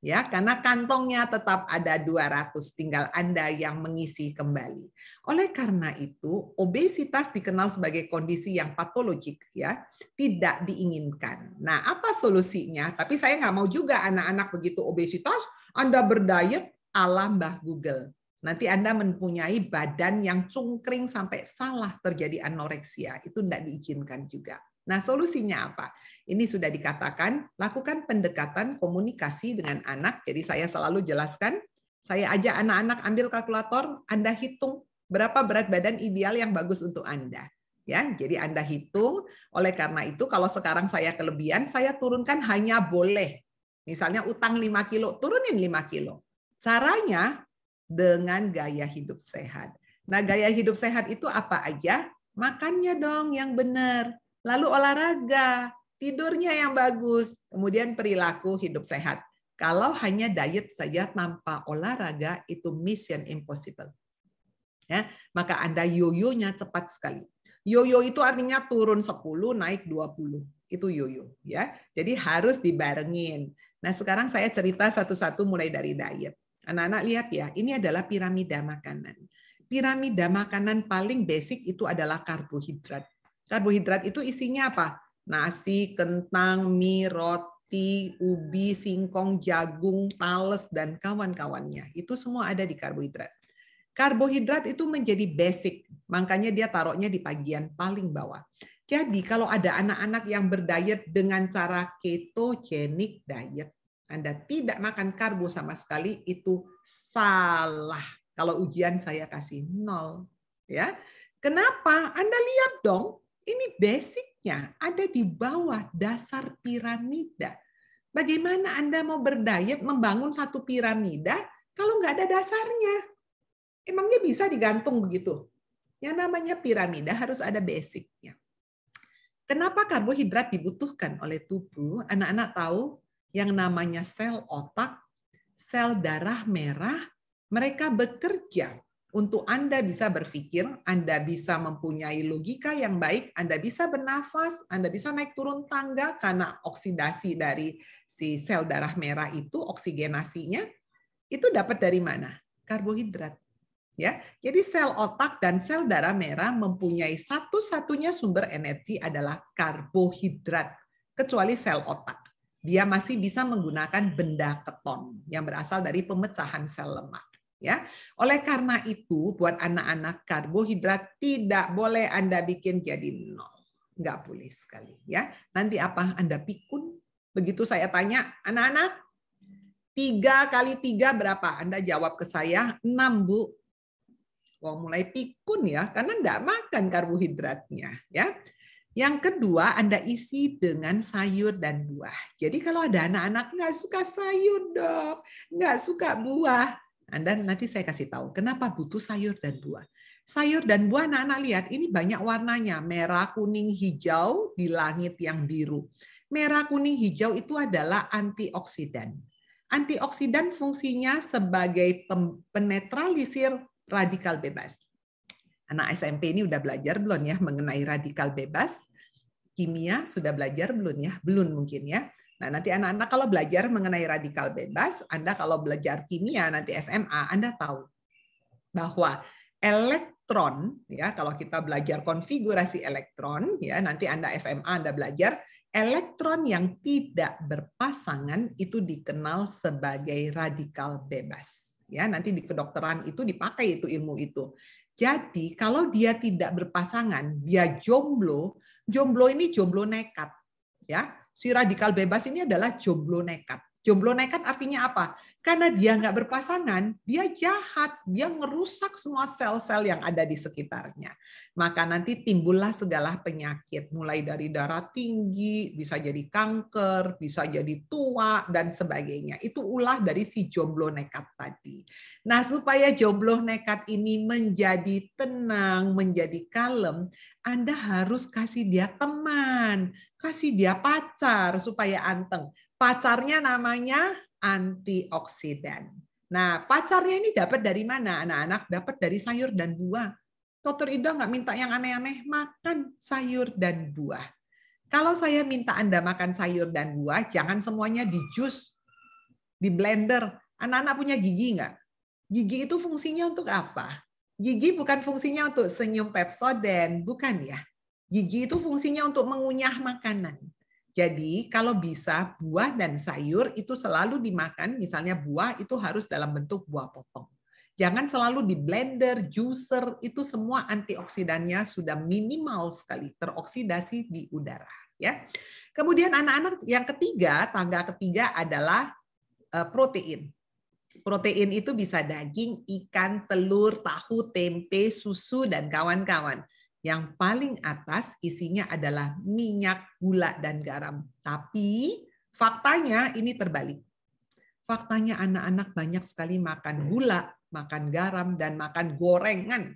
Ya, karena kantongnya tetap ada 200, tinggal Anda yang mengisi kembali. Oleh karena itu, obesitas dikenal sebagai kondisi yang patologik, ya, tidak diinginkan. Nah, apa solusinya? Tapi saya nggak mau juga anak-anak begitu obesitas, Anda berdiet ala Mbah Google. Nanti Anda mempunyai badan yang cungkring sampai salah terjadi anoreksia. Itu tidak diizinkan juga. Nah, solusinya apa? Ini sudah dikatakan, lakukan pendekatan komunikasi dengan anak. Jadi saya selalu jelaskan, saya ajak anak-anak ambil kalkulator, Anda hitung berapa berat badan ideal yang bagus untuk Anda. Ya, jadi Anda hitung. Oleh karena itu, kalau sekarang saya kelebihan, saya turunkan hanya boleh. Misalnya utang 5 kilo, turunin 5 kilo. Caranya dengan gaya hidup sehat. Nah, gaya hidup sehat itu apa aja? Makannya dong yang benar. Lalu olahraga, tidurnya yang bagus, kemudian perilaku hidup sehat. Kalau hanya diet saja tanpa olahraga, itu mission impossible. Ya, maka Anda yoyonya cepat sekali. Yoyo itu artinya turun 10, naik 20. Itu yoyo. Ya. Jadi harus dibarengin. Nah, sekarang saya cerita satu-satu mulai dari diet. Anak-anak lihat ya, ini adalah piramida makanan. Piramida makanan paling basic itu adalah karbohidrat. Karbohidrat itu isinya apa? Nasi, kentang, mie, roti, ubi, singkong, jagung, tales, dan kawan-kawannya. Itu semua ada di karbohidrat. Karbohidrat itu menjadi basic, makanya dia taruhnya di bagian paling bawah. Jadi kalau ada anak-anak yang berdiet dengan cara ketogenic diet, Anda tidak makan karbo sama sekali, itu salah. Kalau ujian saya kasih 0. Ya. Kenapa? Anda lihat dong, ini basicnya ada di bawah dasar piramida. Bagaimana Anda mau berdiet membangun satu piramida kalau nggak ada dasarnya? Emangnya bisa digantung begitu? Yang namanya piramida harus ada basicnya. Kenapa karbohidrat dibutuhkan oleh tubuh? Anak-anak tahu yang namanya sel otak, sel darah merah, mereka bekerja untuk Anda bisa berpikir, Anda bisa mempunyai logika yang baik, Anda bisa bernafas, Anda bisa naik turun tangga karena oksidasi dari si sel darah merah itu, oksigenasinya, itu dapat dari mana? Karbohidrat. Ya, jadi sel otak dan sel darah merah mempunyai satu-satunya sumber energi adalah karbohidrat, kecuali sel otak. Dia masih bisa menggunakan benda keton yang berasal dari pemecahan sel lemak. Ya, oleh karena itu buat anak-anak karbohidrat tidak boleh Anda bikin jadi 0, nggak boleh sekali. Ya, nanti apa? Anda pikun. Begitu saya tanya anak-anak 3 kali 3 berapa? Anda jawab ke saya 6 Bu. Wah, mulai pikun ya, karena enggak makan karbohidratnya. Ya. Yang kedua, Anda isi dengan sayur dan buah. Jadi kalau ada anak-anak nggak suka sayur, Dok, nggak suka buah, Anda nanti saya kasih tahu kenapa butuh sayur dan buah. Sayur dan buah anak-anak lihat, ini banyak warnanya, merah, kuning, hijau di langit yang biru. Merah, kuning, hijau itu adalah antioksidan. Antioksidan fungsinya sebagai penetralisir radikal bebas. Anak SMP ini udah belajar belum ya mengenai radikal bebas? Kimia sudah belajar belum ya? Belum mungkin ya. Nah, nanti anak-anak kalau belajar mengenai radikal bebas, Anda kalau belajar kimia nanti SMA, Anda tahu bahwa elektron, ya kalau kita belajar konfigurasi elektron, ya nanti Anda SMA Anda belajar elektron yang tidak berpasangan itu dikenal sebagai radikal bebas. Ya nanti di kedokteran itu dipakai itu ilmu itu. Jadi kalau dia tidak berpasangan, dia jomblo, jomblo ini jomblo nekat, ya si radikal bebas ini adalah jomblo nekat. Jomblo nekat artinya apa? Karena dia nggak berpasangan, dia jahat, dia ngerusak semua sel-sel yang ada di sekitarnya. Maka nanti timbullah segala penyakit, mulai dari darah tinggi, bisa jadi kanker, bisa jadi tua, dan sebagainya. Itu ulah dari si jomblo nekat tadi. Nah, supaya jomblo nekat ini menjadi tenang, menjadi kalem, Anda harus kasih dia teman, kasih dia pacar supaya anteng. Pacarnya namanya antioksidan. Nah, pacarnya ini dapat dari mana? Anak-anak dapat dari sayur dan buah. Dr. Ida nggak minta yang aneh-aneh, makan sayur dan buah. Kalau saya minta Anda makan sayur dan buah, jangan semuanya di jus, di blender. Anak-anak punya gigi nggak? Gigi itu fungsinya untuk apa? Gigi bukan fungsinya untuk senyum Pepsodent, bukan ya. Gigi itu fungsinya untuk mengunyah makanan. Jadi kalau bisa buah dan sayur itu selalu dimakan, misalnya buah itu harus dalam bentuk buah potong. Jangan selalu di blender, juicer, itu semua antioksidannya sudah minimal sekali teroksidasi di udara. Ya. Kemudian anak-anak yang ketiga, tangga ketiga adalah protein. Protein itu bisa daging, ikan, telur, tahu, tempe, susu, dan kawan-kawan. Yang paling atas isinya adalah minyak, gula, dan garam. Tapi faktanya ini terbalik. Faktanya anak-anak banyak sekali makan gula, makan garam, dan makan gorengan.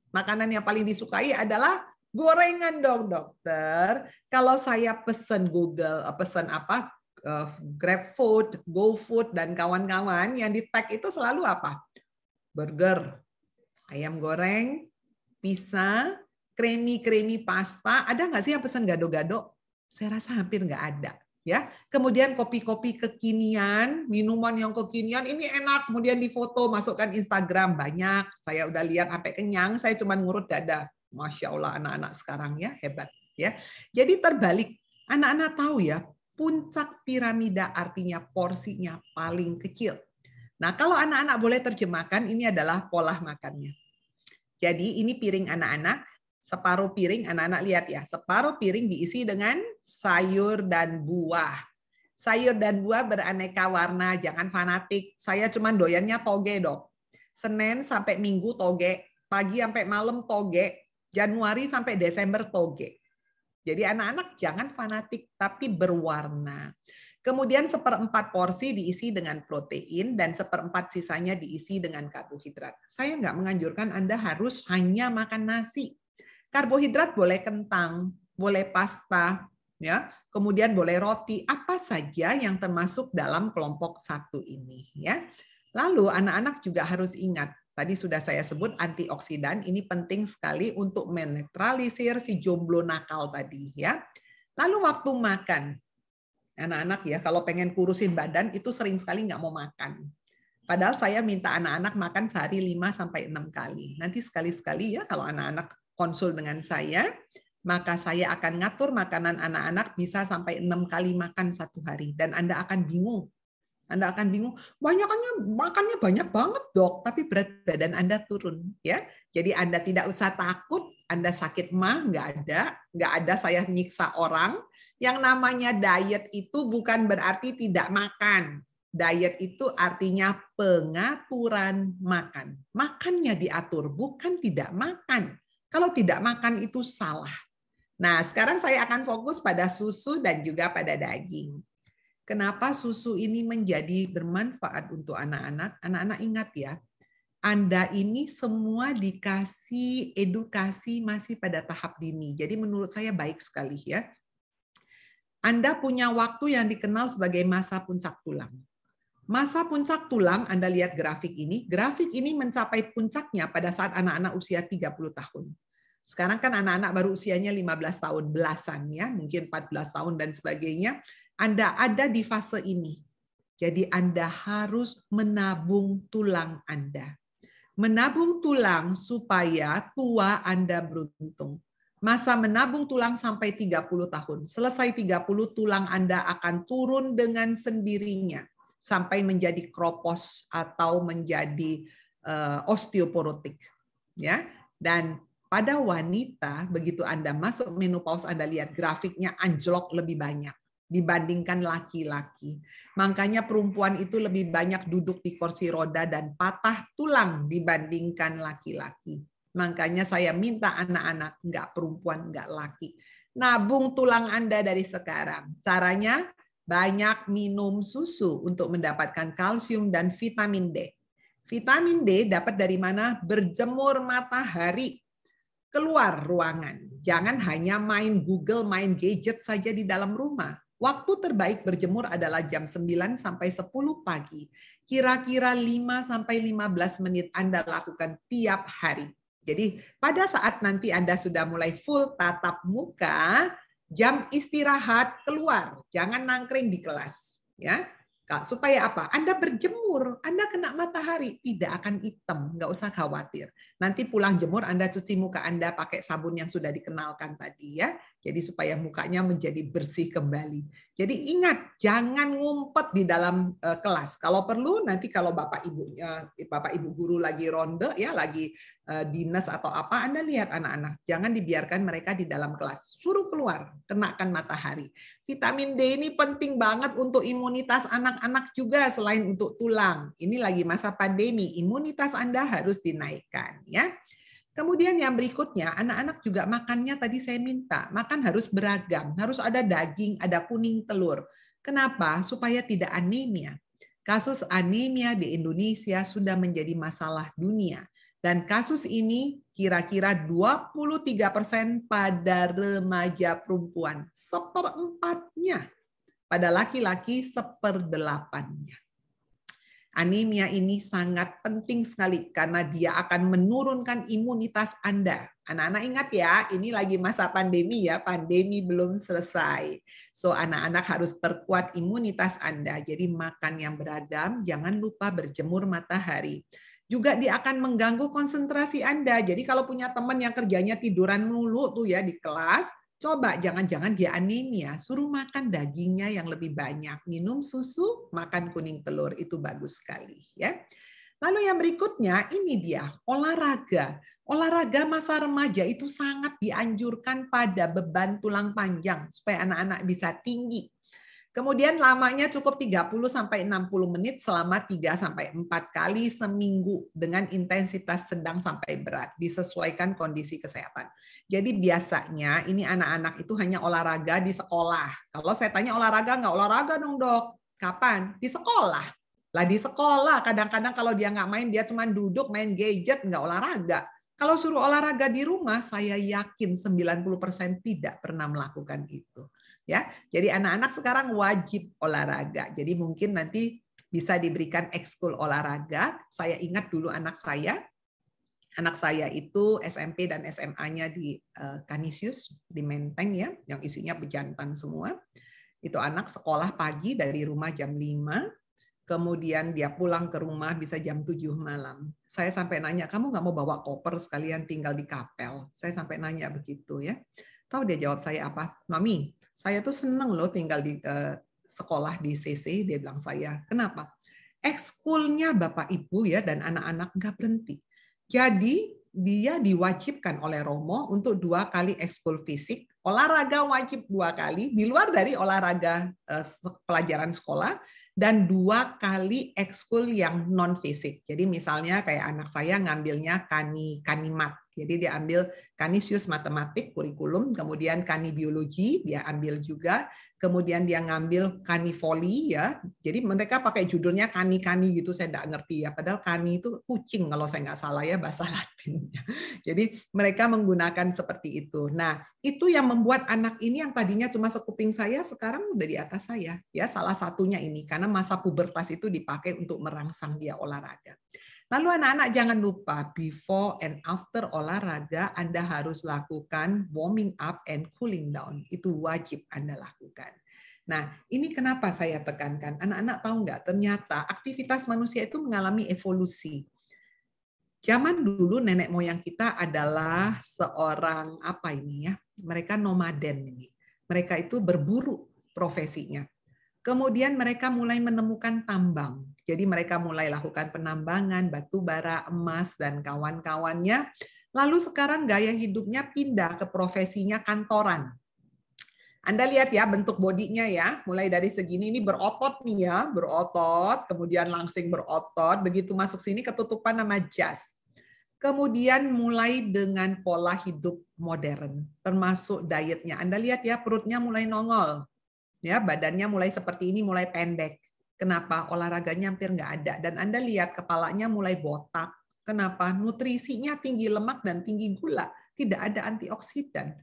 Makanan yang paling disukai adalah gorengan dong, dokter. Kalau saya pesen GrabFood, GoFood, dan kawan-kawan yang di tag itu selalu apa? Burger, ayam goreng, pizza, kremi pasta. Ada nggak sih yang pesan gado-gado? Saya rasa hampir nggak ada. Ya, kemudian kopi-kopi kekinian, minuman yang kekinian, ini enak, kemudian difoto, masukkan Instagram, banyak. Saya udah lihat sampai kenyang, saya cuma ngurut dada. Masya Allah, anak-anak sekarang ya, hebat. Ya, jadi terbalik. Anak-anak tahu ya, puncak piramida artinya porsinya paling kecil. Nah, kalau anak-anak boleh terjemahkan, ini adalah pola makannya. Jadi ini piring anak-anak, separuh piring, anak-anak lihat ya, separuh piring diisi dengan sayur dan buah. Sayur dan buah beraneka warna, jangan fanatik. Saya cuma doyannya toge, dok. Senin sampai Minggu toge, pagi sampai malam toge, Januari sampai Desember toge. Jadi anak-anak jangan fanatik, tapi berwarna. Kemudian 1/4 porsi diisi dengan protein dan 1/4 sisanya diisi dengan karbohidrat. Saya nggak menganjurkan Anda harus hanya makan nasi. Karbohidrat boleh kentang, boleh pasta, ya, kemudian boleh roti, apa saja yang termasuk dalam kelompok 1 ini. Ya. Lalu anak-anak juga harus ingat, tadi sudah saya sebut antioksidan, ini penting sekali untuk menetralisir si jomblo nakal tadi. Ya. Lalu waktu makan, anak-anak ya kalau pengen kurusin badan itu sering sekali nggak mau makan. Padahal saya minta anak-anak makan sehari 5-6 kali. Nanti sekali-sekali ya kalau anak-anak konsul dengan saya, maka saya akan ngatur makanan anak-anak bisa sampai 6 kali makan satu hari. Dan Anda akan bingung. Anda akan bingung, makannya banyak banget dok, tapi berat badan Anda turun. Ya, jadi Anda tidak usah takut, Anda sakit mah, nggak ada saya nyiksa orang. Yang namanya diet itu bukan berarti tidak makan. Diet itu artinya pengaturan makan. Makannya diatur, bukan tidak makan. Kalau tidak makan itu salah. Nah, sekarang saya akan fokus pada susu dan juga pada daging. Kenapa susu ini menjadi bermanfaat untuk anak-anak? Anak-anak ingat ya, Anda ini semua dikasih edukasi masih pada tahap dini. Jadi menurut saya baik sekali ya. Anda punya waktu yang dikenal sebagai masa puncak tulang. Masa puncak tulang, Anda lihat grafik ini mencapai puncaknya pada saat anak-anak usia 30 tahun. Sekarang kan anak-anak baru usianya 15 tahun, belasan ya, mungkin 14 tahun dan sebagainya. Anda ada di fase ini. Jadi Anda harus menabung tulang Anda. Menabung tulang supaya tua Anda beruntung. Masa menabung tulang sampai 30 tahun. Selesai 30, tulang Anda akan turun dengan sendirinya sampai menjadi kropos atau menjadi osteoporotik. Ya. Dan pada wanita, begitu Anda masuk menopause, Anda lihat grafiknya anjlok lebih banyak dibandingkan laki-laki. Makanya perempuan itu lebih banyak duduk di kursi roda dan patah tulang dibandingkan laki-laki. Makanya saya minta anak-anak, nggak perempuan, nggak laki, nabung tulang Anda dari sekarang. Caranya banyak minum susu untuk mendapatkan kalsium dan vitamin D. Vitamin D dapat dari mana? Berjemur matahari. Keluar ruangan. Jangan hanya main Google, main gadget saja di dalam rumah. Waktu terbaik berjemur adalah jam 9 sampai 10 pagi. Kira-kira 5 sampai 15 menit Anda lakukan tiap hari. Jadi pada saat nanti Anda sudah mulai full tatap muka, jam istirahat keluar, jangan nangkring di kelas, ya. Supaya apa? Anda berjemur, Anda kena matahari, tidak akan hitam, nggak usah khawatir. Nanti pulang jemur, Anda cuci muka Anda pakai sabun yang sudah dikenalkan tadi, ya. Jadi supaya mukanya menjadi bersih kembali. Jadi ingat, jangan ngumpet di dalam kelas. Kalau perlu nanti kalau Bapak Ibu guru lagi ronde, ya lagi dinas atau apa, Anda lihat anak-anak, jangan dibiarkan mereka di dalam kelas. Suruh keluar, kenakan matahari. Vitamin D ini penting banget untuk imunitas anak-anak juga selain untuk tulang. Ini lagi masa pandemi, imunitas Anda harus dinaikkan, ya. Kemudian yang berikutnya, anak-anak juga makannya tadi saya minta, makan harus beragam, harus ada daging, ada kuning telur. Kenapa? Supaya tidak anemia. Kasus anemia di Indonesia sudah menjadi masalah dunia. Dan kasus ini kira-kira 23% pada remaja perempuan, 1/4-nya. Pada laki-laki 1/8-nya. Anemia ini sangat penting sekali karena dia akan menurunkan imunitas Anda. Anak-anak ingat ya, ini lagi masa pandemi ya, pandemi belum selesai. So anak-anak harus perkuat imunitas Anda. Jadi makan yang beragam, jangan lupa berjemur matahari. Juga dia akan mengganggu konsentrasi Anda. Jadi kalau punya teman yang kerjanya tiduran mulu tuh ya di kelas, coba jangan-jangan dia anemia, suruh makan dagingnya yang lebih banyak, minum susu, makan kuning telur, itu bagus sekali ya. Lalu yang berikutnya ini dia, olahraga. Olahraga masa remaja itu sangat dianjurkan pada beban tulang panjang supaya anak-anak bisa tinggi. Kemudian lamanya cukup 30 sampai 60 menit selama 3 sampai 4 kali seminggu dengan intensitas sedang sampai berat, disesuaikan kondisi kesehatan. Jadi biasanya ini anak-anak itu hanya olahraga di sekolah. Kalau saya tanya olahraga, nggak olahraga dong dok. Kapan? Di sekolah. Lah di sekolah kadang-kadang kalau dia nggak main, dia cuma duduk main gadget, nggak olahraga. Kalau suruh olahraga di rumah, saya yakin 90% tidak pernah melakukan itu. Ya, jadi anak-anak sekarang wajib olahraga. Jadi mungkin nanti bisa diberikan ekskul olahraga. Saya ingat dulu anak saya itu SMP dan SMA-nya di Kanisius di Menteng ya, yang isinya pejantan semua. Itu anak sekolah pagi dari rumah jam 5, kemudian dia pulang ke rumah bisa jam 7 malam. Saya sampai nanya, kamu nggak mau bawa koper sekalian tinggal di Kapel? Saya sampai nanya begitu ya. Tahu dia jawab saya apa? Mami, saya tuh seneng loh tinggal di sekolah di CC, dia bilang saya. Kenapa? Ekskulnya Bapak Ibu ya dan anak-anak nggak berhenti. Jadi dia diwajibkan oleh Romo untuk 2 kali ekskul fisik, olahraga wajib 2 kali, di luar dari olahraga pelajaran sekolah, dan 2 kali ekskul yang non fisik. Jadi misalnya kayak anak saya ngambilnya kanimat. Jadi dia ambil Kanisius matematik kurikulum, kemudian kani biologi dia ambil juga, kemudian dia ngambil kanivoli ya. Jadi mereka pakai judulnya kani-kani gitu, saya nggak ngerti ya. Padahal kani itu kucing kalau saya nggak salah ya bahasa Latinnya. Jadi mereka menggunakan seperti itu. Nah itu yang membuat anak ini yang tadinya cuma sekuping saya sekarang udah di atas saya. Ya salah satunya ini karena masa pubertas itu dipakai untuk merangsang dia olahraga. Lalu anak-anak jangan lupa before and after olahraga Anda harus lakukan warming up and cooling down. Itu wajib Anda lakukan. Nah, ini kenapa saya tekankan. Anak-anak tahu nggak? Ternyata aktivitas manusia itu mengalami evolusi. Zaman dulu nenek moyang kita adalah seorang apa ini ya? Mereka nomaden ini. Mereka itu berburu profesinya. Kemudian mereka mulai menemukan tambang. Jadi mereka mulai lakukan penambangan, batu bara, emas, dan kawan-kawannya. Lalu sekarang gaya hidupnya pindah ke profesinya kantoran. Anda lihat ya bentuk bodinya ya, mulai dari segini ini berotot nih ya, berotot, kemudian langsing berotot, begitu masuk sini ketutupan nama jas. Kemudian mulai dengan pola hidup modern, termasuk dietnya. Anda lihat ya perutnya mulai nongol, ya badannya mulai seperti ini, mulai pendek. Kenapa? Olahraganya hampir nggak ada. Dan Anda lihat kepalanya mulai botak. Kenapa? Nutrisinya tinggi lemak dan tinggi gula, tidak ada antioksidan.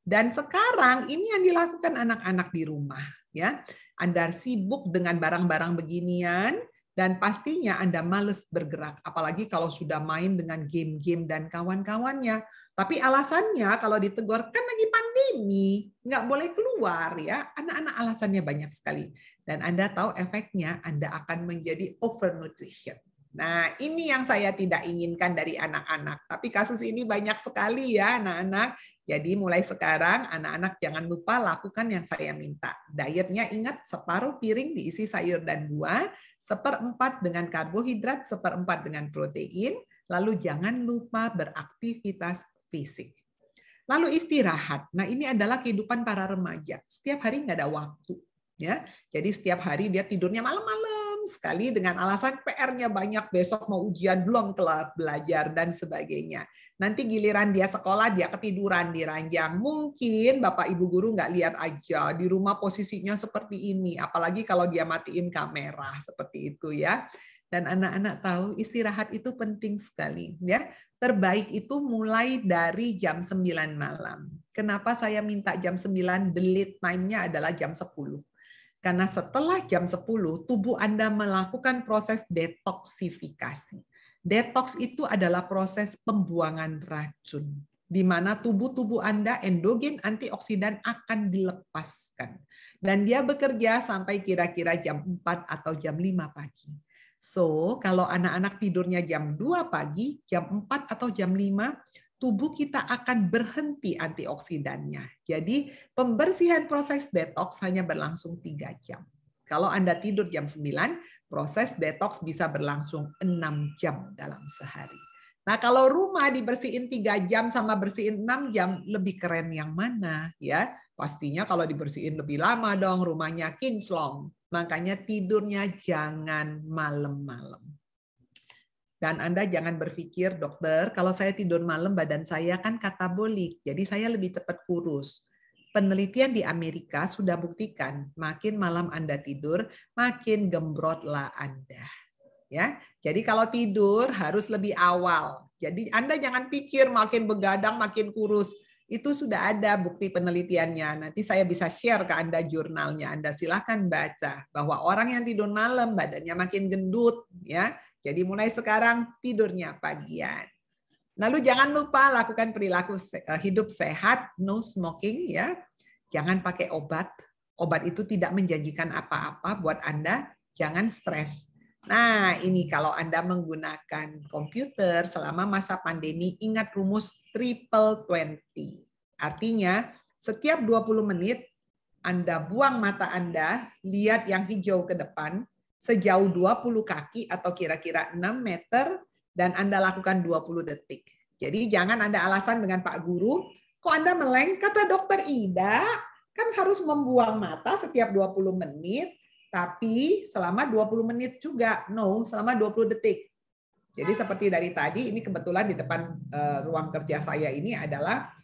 Dan sekarang ini yang dilakukan anak-anak di rumah, ya. Anda sibuk dengan barang-barang beginian dan pastinya Anda males bergerak, apalagi kalau sudah main dengan game-game dan kawan-kawannya. Tapi alasannya kalau ditegur kan lagi pandemi, nggak boleh keluar ya. Anak-anak alasannya banyak sekali. Dan Anda tahu efeknya Anda akan menjadi overnutrition. Nah, ini yang saya tidak inginkan dari anak-anak. Tapi kasus ini banyak sekali ya anak-anak. Jadi mulai sekarang anak-anak jangan lupa lakukan yang saya minta. Dietnya ingat separuh piring diisi sayur dan buah, 1/4 dengan karbohidrat, 1/4 dengan protein, lalu jangan lupa beraktivitas fisik. Lalu istirahat. Nah ini adalah kehidupan para remaja. Setiap hari nggak ada waktu. Ya, jadi setiap hari dia tidurnya malam-malam sekali dengan alasan PR-nya banyak, besok mau ujian belum kelar belajar dan sebagainya. Nanti giliran dia sekolah dia ketiduran di ranjang. Mungkin Bapak Ibu guru nggak lihat aja di rumah posisinya seperti ini, apalagi kalau dia matiin kamera seperti itu ya. Dan anak-anak tahu istirahat itu penting sekali ya. Terbaik itu mulai dari jam 9 malam. Kenapa saya minta jam 9? The lead time-nya adalah jam 10. Karena setelah jam 10, tubuh Anda melakukan proses detoksifikasi. Detox itu adalah proses pembuangan racun, di mana tubuh Anda endogen antioksidan akan dilepaskan. Dan dia bekerja sampai kira-kira jam 4 atau jam 5 pagi. So, kalau anak-anak tidurnya jam 2 pagi, jam 4 atau jam 5, tubuh kita akan berhenti antioksidannya. Jadi pembersihan proses detox hanya berlangsung 3 jam. Kalau Anda tidur jam 9, proses detox bisa berlangsung 6 jam dalam sehari. Nah kalau rumah dibersihin 3 jam sama bersihin 6 jam, lebih keren yang mana? Ya, pastinya kalau dibersihin lebih lama dong, rumahnya kinclong. Makanya tidurnya jangan malam-malam. Dan Anda jangan berpikir, dokter, kalau saya tidur malam badan saya kan katabolik, jadi saya lebih cepat kurus. Penelitian di Amerika sudah buktikan, makin malam Anda tidur, makin gembrotlah Anda. Ya, jadi kalau tidur harus lebih awal. Jadi Anda jangan pikir makin begadang makin kurus. Itu sudah ada bukti penelitiannya. Nanti saya bisa share ke Anda jurnalnya. Anda silakan baca bahwa orang yang tidur malam badannya makin gendut, ya. Jadi mulai sekarang tidurnya pagian. Lalu jangan lupa lakukan perilaku hidup sehat, no smoking ya. Jangan pakai obat. Obat itu tidak menjanjikan apa-apa buat Anda. Jangan stres. Nah, ini kalau Anda menggunakan komputer selama masa pandemi, ingat rumus 20-20. Artinya, setiap 20 menit Anda buang mata Anda, lihat yang hijau ke depan, sejauh 20 kaki atau kira-kira 6 meter, dan Anda lakukan 20 detik. Jadi jangan Anda alasan dengan Pak Guru, kok Anda meleng? Kata Dokter Ida, kan harus membuang mata setiap 20 menit, tapi selama 20 menit juga. No, selama 20 detik. Jadi seperti dari tadi, ini kebetulan di depan ruang kerja saya ini adalah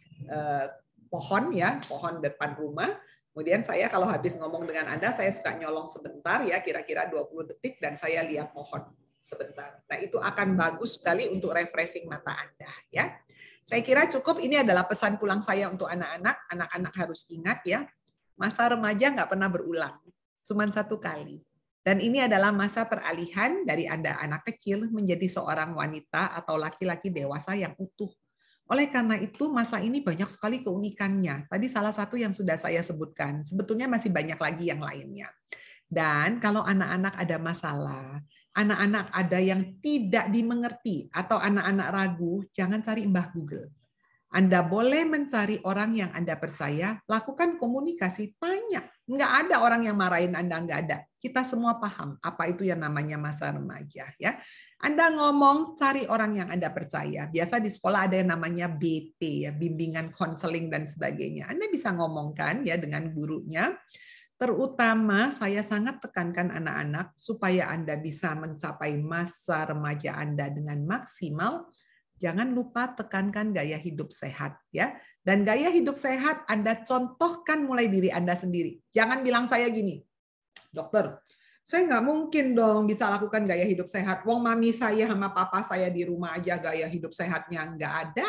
pohon ya, pohon depan rumah. Kemudian saya kalau habis ngomong dengan Anda, saya suka nyolong sebentar ya, kira-kira 20 detik, dan saya lihat pohon sebentar. Nah itu akan bagus sekali untuk refreshing mata Anda. Ya, saya kira cukup. Ini adalah pesan pulang saya untuk anak-anak. Anak-anak harus ingat ya, masa remaja nggak pernah berulang, cuma 1 kali. Dan ini adalah masa peralihan dari Anda anak kecil menjadi seorang wanita atau laki-laki dewasa yang utuh. Oleh karena itu, masa ini banyak sekali keunikannya. Tadi salah satu yang sudah saya sebutkan, sebetulnya masih banyak lagi yang lainnya. Dan kalau anak-anak ada masalah, anak-anak ada yang tidak dimengerti atau anak-anak ragu, jangan cari Mbah Google. Anda boleh mencari orang yang Anda percaya, lakukan komunikasi, tanya. Nggak ada orang yang marahin Anda, nggak ada. Kita semua paham apa itu yang namanya masa remaja. Ya. Anda ngomong, cari orang yang Anda percaya. Biasa di sekolah ada yang namanya BP, ya, bimbingan konseling dan sebagainya. Anda bisa ngomongkan ya dengan gurunya. Terutama saya sangat tekankan anak-anak supaya Anda bisa mencapai masa remaja Anda dengan maksimal. Jangan lupa tekankan gaya hidup sehat ya. Dan gaya hidup sehat Anda contohkan mulai diri Anda sendiri. Jangan bilang saya gini, dokter, saya nggak mungkin dong bisa lakukan gaya hidup sehat. Wong mami saya sama papa saya di rumah aja gaya hidup sehatnya nggak ada.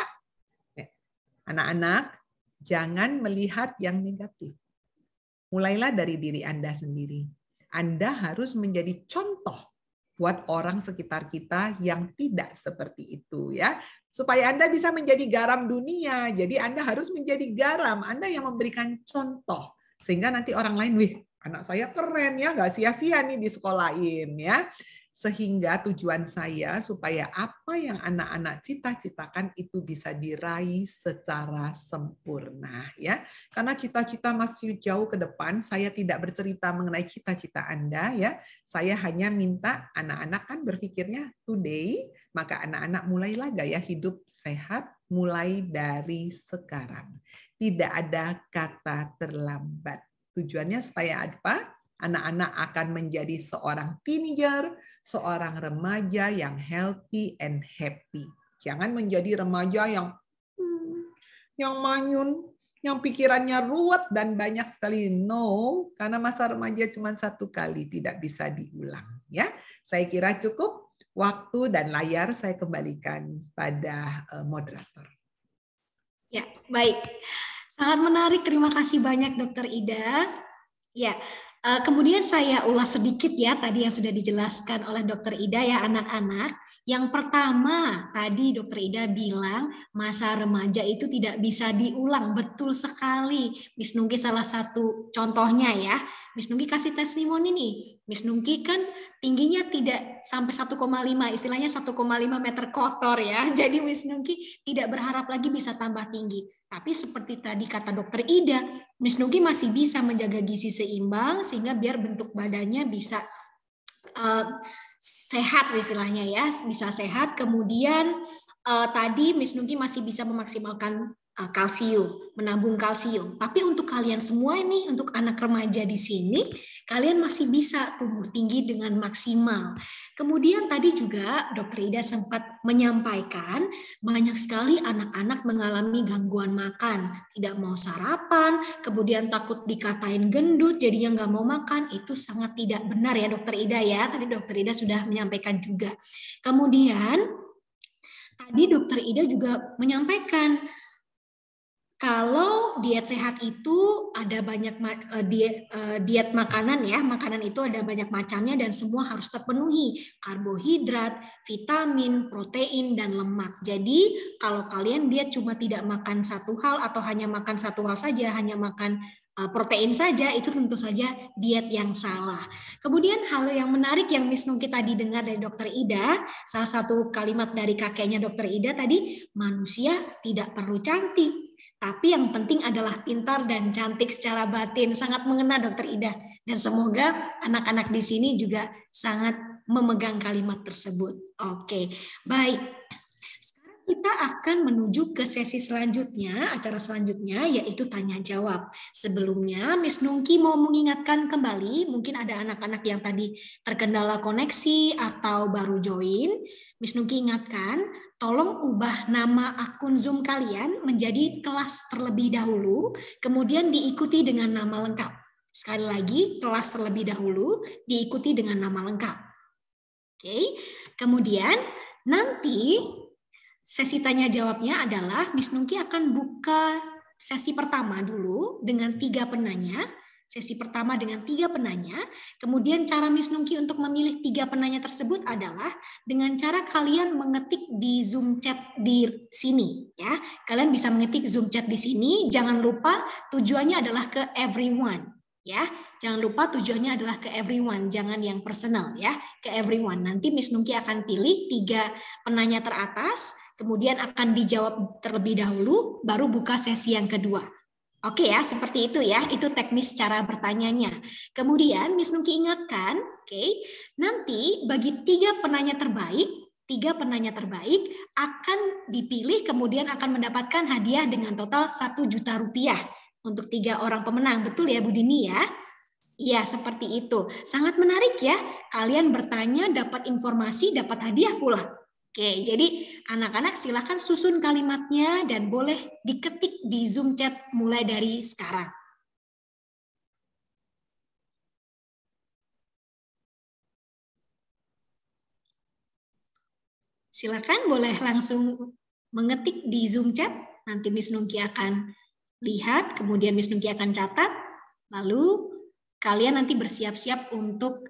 Anak-anak, jangan melihat yang negatif. Mulailah dari diri Anda sendiri. Anda harus menjadi contoh buat orang sekitar kita yang tidak seperti itu ya. Supaya Anda bisa menjadi garam dunia. Jadi Anda harus menjadi garam. Anda yang memberikan contoh. Sehingga nanti orang lain, wih, anak saya keren ya, nggak sia-sia nih disekolahin ya. Sehingga tujuan saya supaya apa yang anak-anak cita-citakan itu bisa diraih secara sempurna ya. Karena cita-cita masih jauh ke depan, saya tidak bercerita mengenai cita-cita Anda ya. Saya hanya minta anak-anak kan berpikirnya today, maka anak-anak mulailah gaya hidup sehat mulai dari sekarang. Tidak ada kata terlambat. Tujuannya supaya apa? Anak-anak akan menjadi seorang teenager, seorang remaja yang healthy and happy. Jangan menjadi remaja yang manyun, yang pikirannya ruwet dan banyak sekali. No, karena masa remaja cuma satu kali, tidak bisa diulang. Ya, saya kira cukup. Waktu dan layar saya kembalikan pada moderator. Ya, baik. Sangat menarik. Terima kasih banyak, Dr. Ida. Ya. Kemudian saya ulas sedikit ya tadi yang sudah dijelaskan oleh Dr. Ida ya anak-anak. Yang pertama tadi Dr. Ida bilang masa remaja itu tidak bisa diulang. Betul sekali. Miss Nungki salah satu contohnya ya. Miss Nungki kasih testimoni nih. Miss Nungki kan tingginya tidak sampai 1,5, istilahnya 1,5 meter kotor ya. Jadi Miss Nungki tidak berharap lagi bisa tambah tinggi. Tapi seperti tadi kata Dr. Ida, Miss Nungki masih bisa menjaga gizi seimbang sehingga biar bentuk badannya bisa sehat istilahnya ya, bisa sehat. Kemudian tadi Miss Nungki masih bisa memaksimalkan kalsium, menabung kalsium. Tapi untuk kalian semua ini, untuk anak remaja di sini, kalian masih bisa tumbuh tinggi dengan maksimal. Kemudian tadi juga Dr. Ida sempat menyampaikan banyak sekali anak-anak mengalami gangguan makan, tidak mau sarapan, kemudian takut dikatain gendut, jadinya nggak mau makan. Itu sangat tidak benar ya Dr. Ida ya. Tadi Dr. Ida sudah menyampaikan juga. Kemudian tadi Dr. Ida juga menyampaikan kalau diet sehat itu ada banyak diet makanan ya, makanan itu ada banyak macamnya dan semua harus terpenuhi, karbohidrat, vitamin, protein, dan lemak. Jadi kalau kalian diet cuma tidak makan satu hal atau hanya makan satu hal saja, hanya makan protein saja, itu tentu saja diet yang salah. Kemudian hal yang menarik yang Miss Nungki tadi dengar dari Dr. Ida, salah satu kalimat dari kakeknya Dr. Ida tadi, manusia tidak perlu cantik. Tapi yang penting adalah pintar dan cantik secara batin. Sangat mengena Dr. Ida. Dan semoga anak-anak di sini juga sangat memegang kalimat tersebut. Oke, baik. Sekarang kita akan menuju ke sesi selanjutnya, acara selanjutnya yaitu tanya jawab. Sebelumnya Miss Nungki mau mengingatkan kembali, mungkin ada anak-anak yang tadi terkendala koneksi atau baru join. Miss Nungki ingatkan, tolong ubah nama akun Zoom kalian menjadi kelas terlebih dahulu, kemudian diikuti dengan nama lengkap. Sekali lagi, kelas terlebih dahulu, diikuti dengan nama lengkap. Oke, kemudian nanti sesi tanya jawabnya adalah Miss Nungki akan buka sesi pertama dulu dengan 3 penanya. Sesi pertama dengan 3 penanya, kemudian cara Miss Nungki untuk memilih 3 penanya tersebut adalah dengan cara kalian mengetik di Zoom chat di sini ya. Kalian bisa mengetik Zoom chat di sini, jangan lupa tujuannya adalah ke everyone Ya, jangan lupa tujuannya adalah ke everyone, jangan yang personal ya, ke everyone. Nanti Miss Nungki akan pilih 3 penanya teratas, kemudian akan dijawab terlebih dahulu, baru buka sesi yang kedua. Oke ya, seperti itu ya, itu teknis cara bertanyanya. Kemudian Miss Nungki ingatkan, oke, nanti bagi 3 penanya terbaik akan dipilih, kemudian akan mendapatkan hadiah dengan total Rp1.000.000 untuk 3 orang pemenang. Betul ya Bu Dini ya? Iya, seperti itu. Sangat menarik ya. Kalian bertanya, dapat informasi, dapat hadiah pula. Oke, jadi anak-anak silakan susun kalimatnya dan boleh diketik di Zoom chat mulai dari sekarang. Silakan boleh langsung mengetik di Zoom chat. Nanti Miss Nungki akan lihat, kemudian Miss Nungki akan catat. Lalu kalian nanti bersiap-siap untuk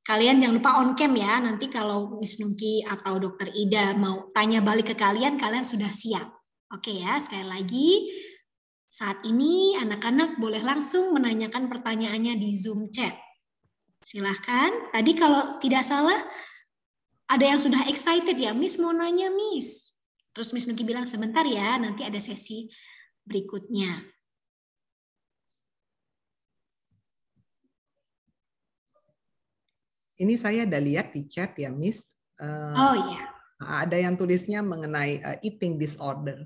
kalian jangan lupa on cam ya. Nanti kalau Miss Nungki atau Dr. Ida mau tanya balik ke kalian, kalian sudah siap. Oke ya, sekali lagi saat ini anak-anak boleh langsung menanyakan pertanyaannya di Zoom chat. Silahkan. Tadi kalau tidak salah ada yang sudah excited ya, Miss mau nanya Miss. Terus Miss Nungki bilang sebentar ya, nanti ada sesi berikutnya. Ini saya ada lihat di chat ya, Miss. Oh iya. Ada yang tulisnya mengenai eating disorder.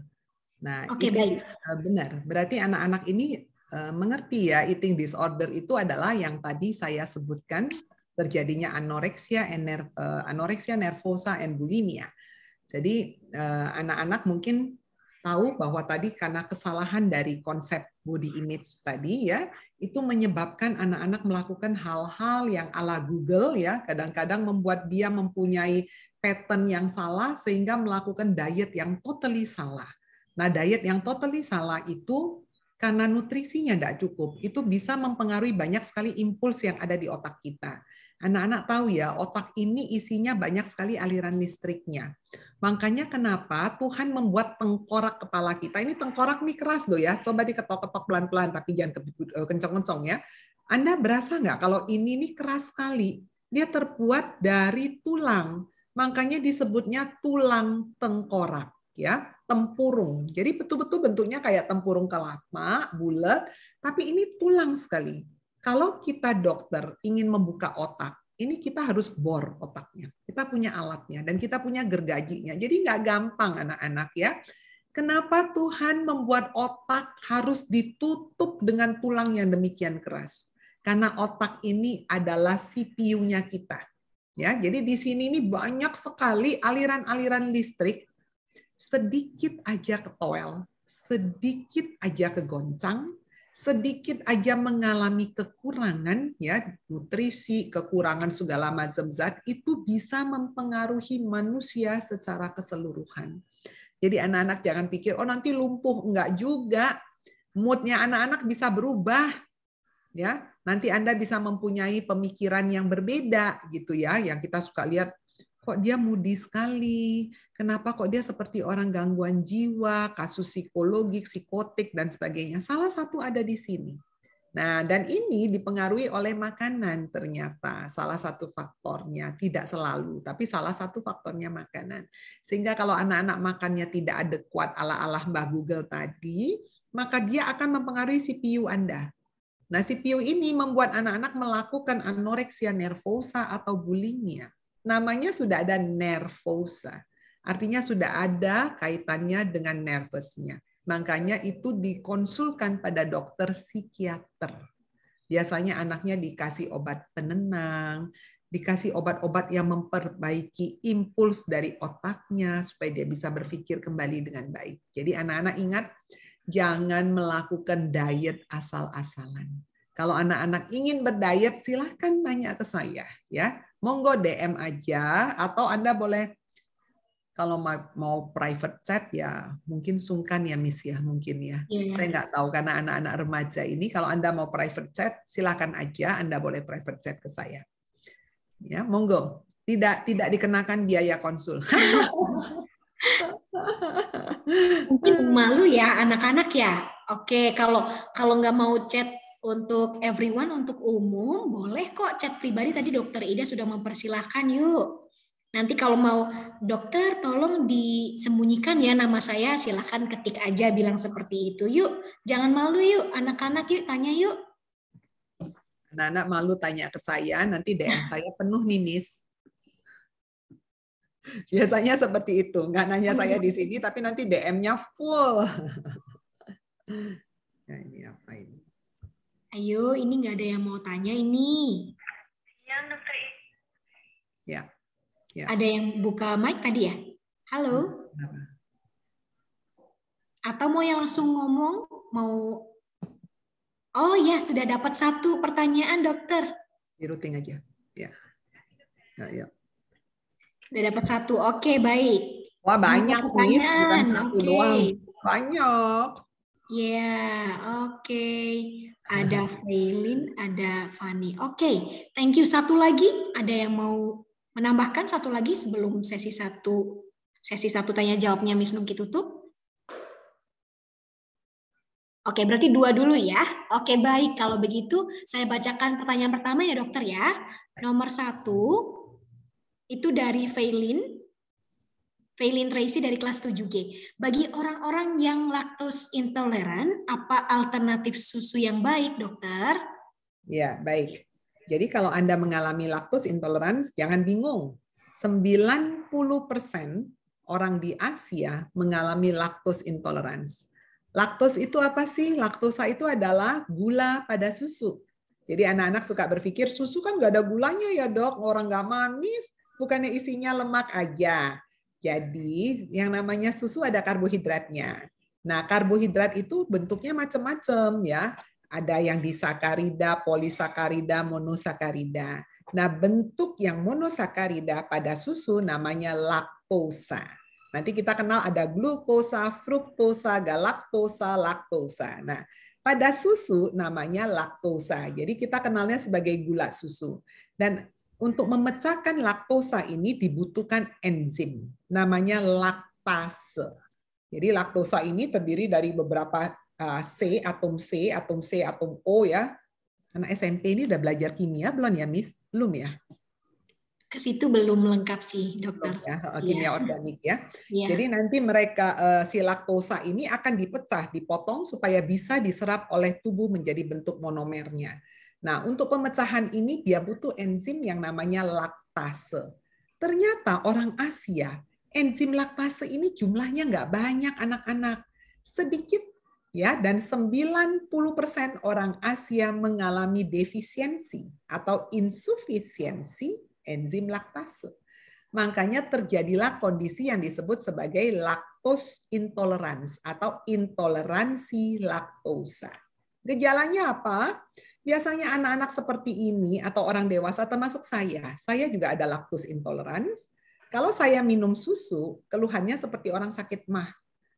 Nah, Oke, baik. Benar. Berarti anak-anak ini mengerti ya, eating disorder itu adalah yang tadi saya sebutkan, terjadinya anoreksia nervosa, and bulimia. Jadi anak-anak mungkin tahu bahwa tadi karena kesalahan dari konsep body image tadi ya, itu menyebabkan anak-anak melakukan hal-hal yang ala Google ya, kadang-kadang membuat dia mempunyai pattern yang salah sehingga melakukan diet yang totally salah. Nah, diet yang totally salah itu karena nutrisinya tidak cukup, itu bisa mempengaruhi banyak sekali impuls yang ada di otak kita. Anak-anak tahu ya, otak ini isinya banyak sekali aliran listriknya. Makanya kenapa Tuhan membuat tengkorak kepala kita. Ini tengkorak nih keras loh ya. Coba diketok-ketok pelan-pelan, tapi jangan kencang-kencang ya. Anda berasa nggak kalau ini nih keras sekali? Dia terbuat dari tulang. Makanya disebutnya tulang tengkorak, ya, tempurung. Jadi betul-betul bentuknya kayak tempurung kelapa, bulat, tapi ini tulang sekali. Kalau kita dokter ingin membuka otak, ini kita harus bor otaknya. Kita punya alatnya dan kita punya gergajinya. Jadi nggak gampang anak-anak ya. Kenapa Tuhan membuat otak harus ditutup dengan tulang yang demikian keras? Karena otak ini adalah CPU-nya kita. Ya, jadi di sini ini banyak sekali aliran-aliran listrik. Sedikit aja ketowel, sedikit aja kegoncang, sedikit aja mengalami kekurangan ya, nutrisi, kekurangan segala macam zat, itu bisa mempengaruhi manusia secara keseluruhan. Jadi anak-anak jangan pikir oh nanti lumpuh, enggak juga. Moodnya anak-anak bisa berubah. Ya, nanti Anda bisa mempunyai pemikiran yang berbeda gitu ya, yang kita suka lihat kok dia moody sekali, kenapa kok dia seperti orang gangguan jiwa, kasus psikologik, psikotik, dan sebagainya. Salah satu ada di sini. Nah, dan ini dipengaruhi oleh makanan ternyata. Salah satu faktornya, tidak selalu, tapi salah satu faktornya makanan. Sehingga kalau anak-anak makannya tidak adekuat ala-ala Mbah Google tadi, maka dia akan mempengaruhi CPU Anda. Nah, CPU ini membuat anak-anak melakukan anoreksia nervosa atau bulimia. Namanya sudah ada nervosa. Artinya sudah ada kaitannya dengan nervousnya. Makanya itu dikonsulkan pada dokter psikiater. Biasanya anaknya dikasih obat penenang, dikasih obat-obat yang memperbaiki impuls dari otaknya supaya dia bisa berpikir kembali dengan baik. Jadi anak-anak ingat, jangan melakukan diet asal-asalan. Kalau anak-anak ingin berdiet, silahkan tanya ke saya. Ya, monggo DM aja, atau Anda boleh, kalau mau private chat ya mungkin sungkan ya Miss ya, mungkin ya. Saya nggak tahu karena anak-anak remaja ini, kalau Anda mau private chat, silahkan aja, Anda boleh private chat ke saya. Ya, monggo. Tidak dikenakan biaya konsul. Mungkin malu ya anak-anak ya. Oke, kalau nggak mau chat untuk everyone, untuk umum, boleh kok chat pribadi. Tadi Dokter Ida sudah mempersilahkan, yuk. Nanti kalau mau, dokter tolong disembunyikan ya nama saya, silahkan ketik aja bilang seperti itu. Yuk, jangan malu yuk, anak-anak yuk, tanya yuk. Anak-anak malu tanya ke saya, nanti DM saya penuh nih, Miss. Biasanya seperti itu, nggak nanya saya di sini, tapi nanti DM-nya full. Nah, ini apa ini? Ayo, ini nggak ada yang mau tanya ini. Ya. Ya. Ada yang buka mic tadi ya? Halo? Atau mau yang langsung ngomong? Mau? Oh ya, sudah dapat satu pertanyaan, dokter. Di routing aja. Ya. Ya, ya. Sudah dapat satu. Oke, baik. Wah, banyak, Miss. Bukan satu doang. Banyak. Ya, oke. Ada Failin, ada Fani. Oke, thank you. Satu lagi, ada yang mau menambahkan satu lagi sebelum sesi satu tanya jawabnya Miss Nungki tutup? Oke, berarti 2 dulu ya. Oke, baik. Kalau begitu, saya bacakan pertanyaan pertama ya, dokter ya. Nomor 1, itu dari Failin Tracy dari kelas 7G. Bagi orang-orang yang laktos intoleran, apa alternatif susu yang baik, dokter? Ya, baik. Jadi kalau Anda mengalami laktos intolerance, jangan bingung. 90% orang di Asia mengalami laktos intolerance. Laktos itu apa sih? Laktosa itu adalah gula pada susu. Jadi anak-anak suka berpikir, susu kan nggak ada gulanya ya dok, orang nggak manis, bukannya isinya lemak aja. Jadi yang namanya susu ada karbohidratnya. Nah, karbohidrat itu bentuknya macam-macam ya. Ada yang disakarida, polisakarida, monosakarida. Nah, bentuk yang monosakarida pada susu namanya laktosa. Nanti kita kenal ada glukosa, fruktosa, galaktosa, laktosa. Nah, pada susu namanya laktosa. Jadi kita kenalnya sebagai gula susu. Dan untuk memecahkan laktosa ini dibutuhkan enzim, namanya laktase. Jadi laktosa ini terdiri dari beberapa atom C, atom O ya. Anak SMP ini udah belajar kimia belum ya, Miss? Belum ya? Ke situ belum lengkap sih, dokter. Ya, kimia organik ya. Ya. Jadi nanti mereka si laktosa ini akan dipecah, dipotong supaya bisa diserap oleh tubuh menjadi bentuk monomernya. Nah, untuk pemecahan ini dia butuh enzim yang namanya laktase. Ternyata orang Asia, enzim laktase ini jumlahnya nggak banyak anak-anak. Sedikit ya, dan 90% orang Asia mengalami defisiensi atau insufisiensi enzim laktase. Makanya terjadilah kondisi yang disebut sebagai lactose intolerance atau intoleransi laktosa. Gejalanya apa? Biasanya anak-anak seperti ini atau orang dewasa termasuk saya juga ada lactose intolerance. Kalau saya minum susu, keluhannya seperti orang sakit MAH.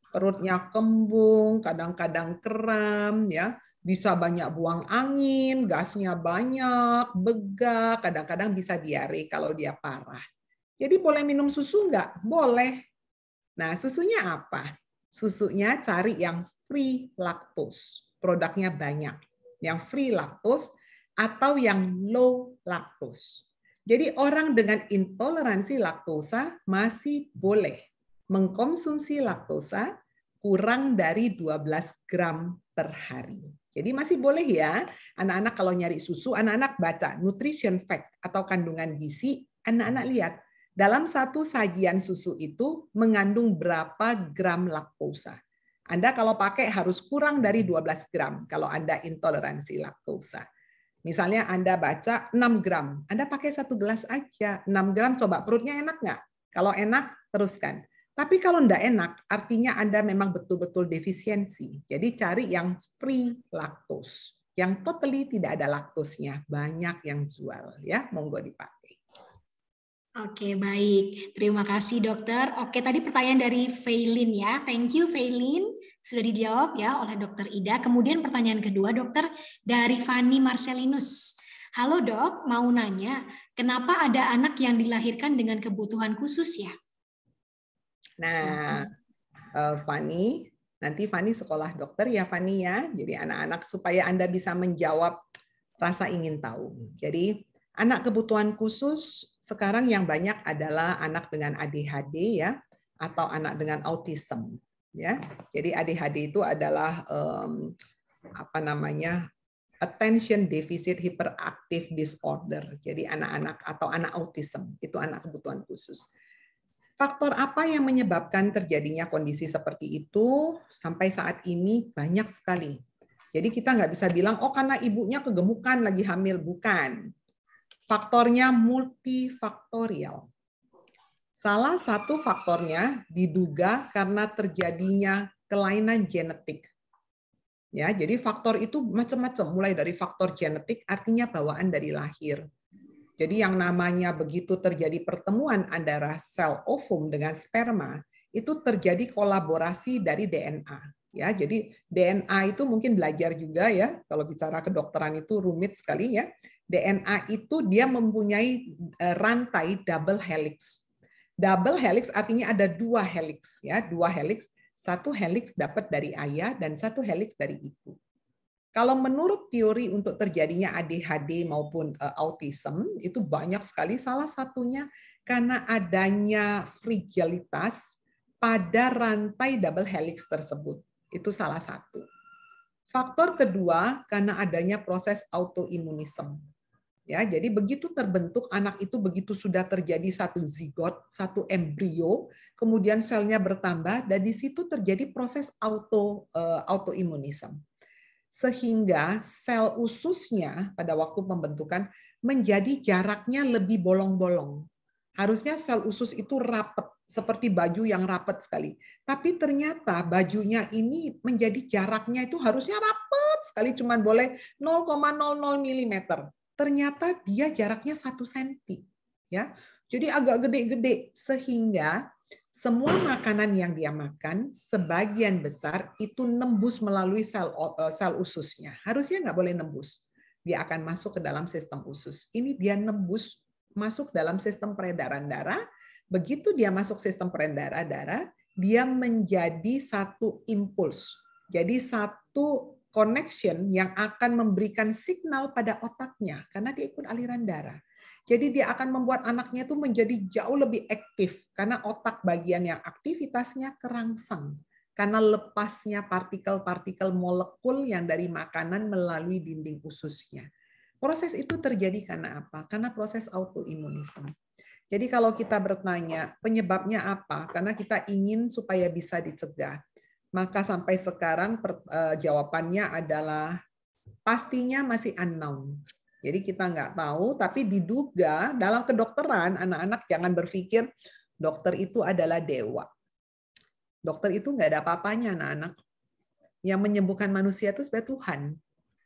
Perutnya kembung, kadang-kadang kram, ya, bisa banyak buang angin, gasnya banyak, begah, kadang-kadang bisa diare kalau dia parah. Jadi boleh minum susu nggak? Boleh. Nah, susunya apa? Susunya cari yang free lactose. Produknya banyak. Yang free lactose atau yang low lactose. Jadi orang dengan intoleransi laktosa masih boleh mengkonsumsi laktosa kurang dari 12 gram per hari. Jadi masih boleh ya, anak-anak kalau nyari susu, anak-anak baca nutrition fact atau kandungan gizi, anak-anak lihat dalam satu sajian susu itu mengandung berapa gram laktosa. Anda kalau pakai harus kurang dari 12 gram kalau Anda intoleransi laktosa. Misalnya Anda baca 6 gram, Anda pakai 1 gelas aja. 6 gram coba perutnya enak nggak? Kalau enak, teruskan. Tapi kalau enggak enak, artinya Anda memang betul-betul defisiensi. Jadi cari yang free lactose, yang totally tidak ada laktosnya. Banyak yang jual, ya, monggo dipakai. Oke, baik. Terima kasih, dokter. Oke, tadi pertanyaan dari Failin ya. Thank you, Failin. Sudah dijawab ya oleh dokter Ida. Kemudian pertanyaan kedua, dokter, dari Fani Marcelinus. Halo dok, mau nanya, kenapa ada anak yang dilahirkan dengan kebutuhan khusus ya? Nah, Fani, Nanti Fani sekolah dokter ya Fani ya. Jadi anak-anak supaya Anda bisa menjawab rasa ingin tahu. Jadi anak kebutuhan khusus sekarang yang banyak adalah anak dengan ADHD ya, atau anak dengan autism ya. Jadi ADHD itu adalah attention deficit hyperactive disorder. Jadi anak-anak atau anak autism itu anak kebutuhan khusus. Faktor apa yang menyebabkan terjadinya kondisi seperti itu? Sampai saat ini banyak sekali. Jadi kita nggak bisa bilang, oh karena ibunya kegemukan lagi hamil. Bukan. Faktornya multifaktorial. Salah satu faktornya diduga karena terjadinya kelainan genetik. Ya, jadi faktor itu macam-macam, mulai dari faktor genetik artinya bawaan dari lahir. Jadi yang namanya begitu terjadi pertemuan antara sel ovum dengan sperma, itu terjadi kolaborasi dari DNA. Ya, jadi DNA itu mungkin belajar juga ya, kalau bicara kedokteran itu rumit sekali ya. DNA itu dia mempunyai rantai double helix. Double helix artinya ada dua helix ya, dua helix, satu helix dapat dari ayah dan satu helix dari ibu. Kalau menurut teori untuk terjadinya ADHD maupun autism, itu banyak sekali. Salah satunya karena adanya fragilitas pada rantai double helix tersebut. Itu salah satu. Faktor kedua, karena adanya proses autoimunisme. Ya, jadi begitu terbentuk anak itu, begitu sudah terjadi satu zigot, satu embrio, kemudian selnya bertambah, dan di situ terjadi proses autoimunisme. Sehingga sel ususnya pada waktu pembentukan menjadi jaraknya lebih bolong-bolong. Harusnya sel usus itu rapat, seperti baju yang rapat sekali. Tapi ternyata bajunya ini menjadi jaraknya itu harusnya rapat sekali, cuma boleh 0,00 mm. Ternyata dia jaraknya 1 cm. Ya. Jadi agak gede-gede, sehingga semua makanan yang dia makan, sebagian besar itu nembus melalui sel ususnya. Harusnya nggak boleh nembus. Dia akan masuk ke dalam sistem usus. Ini dia nembus masuk dalam sistem peredaran darah. Begitu dia masuk sistem peredaran darah, dia menjadi satu impuls. Jadi satu connection yang akan memberikan signal pada otaknya, karena dia ikut aliran darah. Jadi dia akan membuat anaknya itu menjadi jauh lebih aktif karena otak bagian yang aktivitasnya kerangsang karena lepasnya partikel-partikel molekul yang dari makanan melalui dinding ususnya. Proses itu terjadi karena apa? Karena proses autoimunisme. Jadi kalau kita bertanya penyebabnya apa? Karena kita ingin supaya bisa dicegah. Maka sampai sekarang jawabannya adalah pastinya masih unknown. Jadi kita nggak tahu, tapi diduga dalam kedokteran, anak-anak jangan berpikir dokter itu adalah dewa. Dokter itu nggak ada apa-apanya, anak-anak. Yang menyembuhkan manusia itu sebagai Tuhan.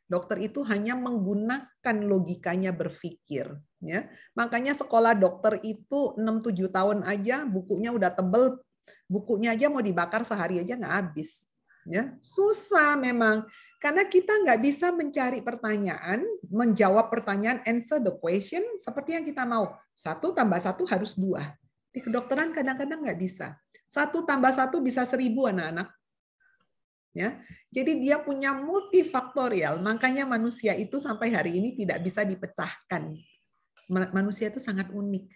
Dokter itu hanya menggunakan logikanya berpikir. Ya. Makanya sekolah dokter itu 6-7 tahun aja, bukunya udah tebel, bukunya aja mau dibakar sehari aja nggak habis. Ya, susah memang. Karena kita nggak bisa mencari pertanyaan, menjawab pertanyaan, answer the question seperti yang kita mau. 1 + 1 harus 2. Di kedokteran kadang-kadang nggak bisa. 1 + 1 bisa 1000 anak-anak. Ya, jadi dia punya multifaktorial. Makanya manusia itu sampai hari ini tidak bisa dipecahkan. Manusia itu sangat unik.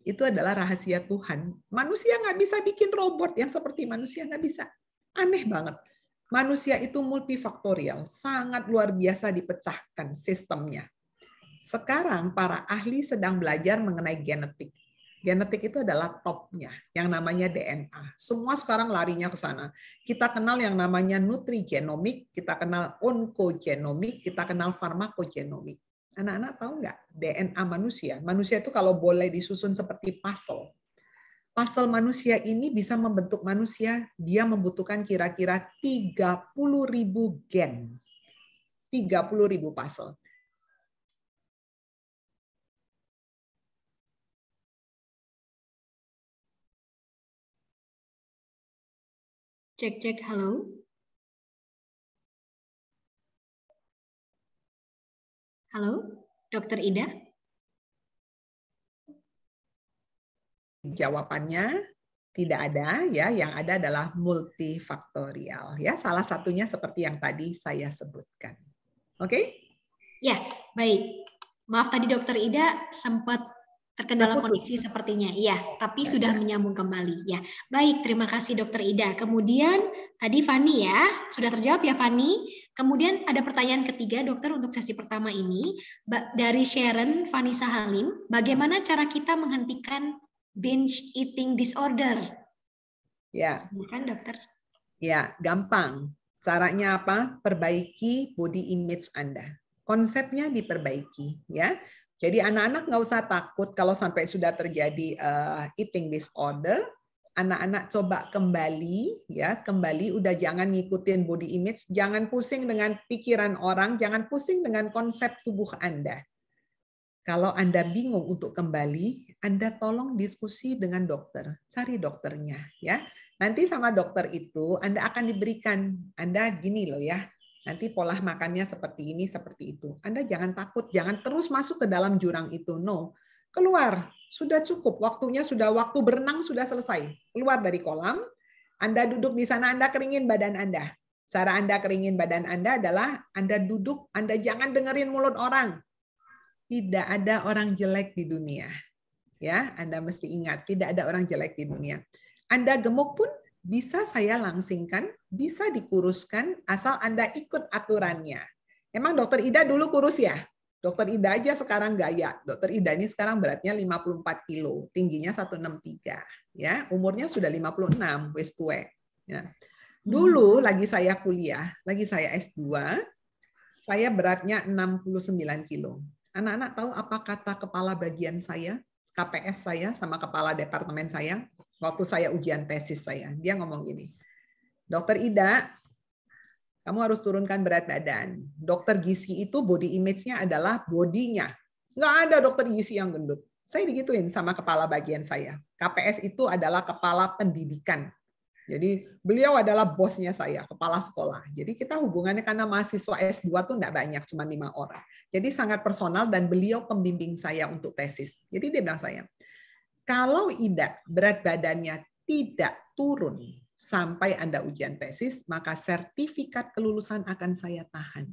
Itu adalah rahasia Tuhan. Manusia nggak bisa bikin robot yang seperti manusia, nggak bisa. Aneh banget. Manusia itu multifaktorial, sangat luar biasa dipecahkan sistemnya. Sekarang para ahli sedang belajar mengenai genetik. Genetik itu adalah topnya, yang namanya DNA. Semua sekarang larinya ke sana. Kita kenal yang namanya nutrigenomik, kita kenal onkogenomik, kita kenal farmakogenomik. Anak-anak tahu nggak DNA manusia? Manusia itu kalau boleh disusun seperti puzzle. Puzzle manusia ini bisa membentuk manusia, dia membutuhkan kira-kira 30.000 gen. 30.000 puzzle. Cek, halo. Halo, Dokter Ida? Jawabannya Tidak ada ya, yang ada adalah multifaktorial ya. Salah satunya seperti yang tadi saya sebutkan. Oke? Ya, baik. Maaf tadi Dokter Ida sempat terkendala Terputus. koneksi sepertinya. Iya, tapi sudah menyambung kembali ya. Baik, terima kasih Dokter Ida. Kemudian tadi Fani ya, sudah terjawab ya Fani. Kemudian ada pertanyaan ketiga Dokter untuk sesi pertama ini dari Sharon Vanessa Halim, bagaimana cara kita menghentikan binge eating disorder? Ya. Silakan Dokter. Ya, gampang. Caranya apa? Perbaiki body image Anda. Konsepnya diperbaiki, ya. Jadi anak-anak nggak usah takut kalau sampai sudah terjadi eating disorder. Anak-anak coba kembali, ya, kembali. Udah jangan ngikutin body image, jangan pusing dengan pikiran orang, jangan pusing dengan konsep tubuh Anda. Kalau Anda bingung untuk kembali, Anda tolong diskusi dengan dokter, cari dokternya, ya. Nanti sama dokter itu Anda akan diberikan, Anda gini loh ya, nanti pola makannya seperti ini, seperti itu. Anda jangan takut, jangan terus masuk ke dalam jurang itu, no. Keluar, sudah cukup, waktunya sudah, waktu berenang sudah selesai. Keluar dari kolam, Anda duduk di sana, Anda keringin badan Anda. Cara Anda keringin badan Anda adalah Anda duduk, Anda jangan dengerin mulut orang. Tidak ada orang jelek di dunia. Ya, Anda mesti ingat, tidak ada orang jelek di dunia. Anda gemuk pun bisa saya langsingkan, bisa dikuruskan asal Anda ikut aturannya. Emang Dokter Ida dulu kurus ya? Dokter Ida aja sekarang gaya. Dokter Ida ini sekarang beratnya 54 kilo, tingginya 163. Ya, umurnya sudah 56, wis tuwek. Ya. Dulu lagi saya kuliah, lagi saya S2, saya beratnya 69 kilo. Anak-anak tahu apa kata kepala bagian saya, KPS saya sama kepala departemen saya waktu saya ujian tesis saya. Dia ngomong gini, Dokter Ida, kamu harus turunkan berat badan. Dokter gizi itu body image-nya adalah bodinya. Nggak ada dokter gizi yang gendut. Saya digituin sama kepala bagian saya. KPS itu adalah kepala pendidikan. Jadi beliau adalah bosnya saya, kepala sekolah. Jadi kita hubungannya karena mahasiswa S2 tuh enggak banyak, cuma 5 orang. Jadi sangat personal dan beliau pembimbing saya untuk tesis. Jadi dia bilang saya, kalau Ida berat badannya tidak turun sampai Anda ujian tesis, maka sertifikat kelulusan akan saya tahan.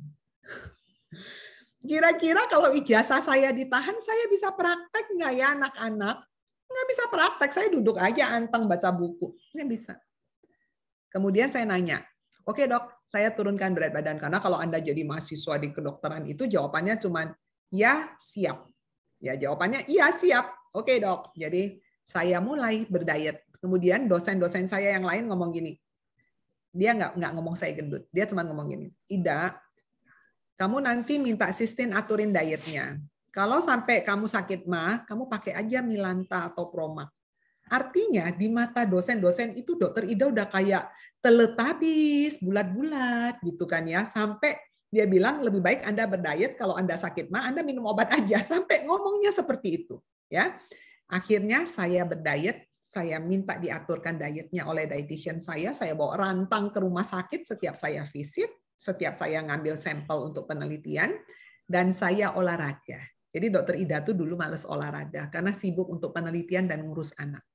Kira-kira kalau ijazah saya ditahan, saya bisa praktek nggak ya anak-anak? Nggak bisa praktek, saya duduk aja anteng baca buku. Nggak bisa. Kemudian saya nanya, oke dok, saya turunkan berat badan. Karena kalau Anda jadi mahasiswa di kedokteran itu jawabannya cuma, ya siap. Ya jawabannya, iya siap. Oke dok, jadi saya mulai berdiet. Kemudian dosen-dosen saya yang lain ngomong gini, dia nggak ngomong saya gendut, dia cuma ngomong gini, Ida, kamu nanti minta Sistine aturin dietnya. Kalau sampai kamu sakit mah, kamu pakai aja Milanta atau Promax. Artinya di mata dosen-dosen itu Dokter Ida udah kayak Teletubbies, bulat-bulat gitu kan ya. Sampai dia bilang lebih baik Anda berdiet, kalau Anda sakit mah Anda minum obat aja. Sampai ngomongnya seperti itu ya. Akhirnya saya berdiet, saya minta diaturkan dietnya oleh dietitian saya bawa rantang ke rumah sakit setiap saya visit, setiap saya ngambil sampel untuk penelitian, dan saya olahraga. Jadi Dokter Ida tuh dulu males olahraga karena sibuk untuk penelitian dan ngurus anak.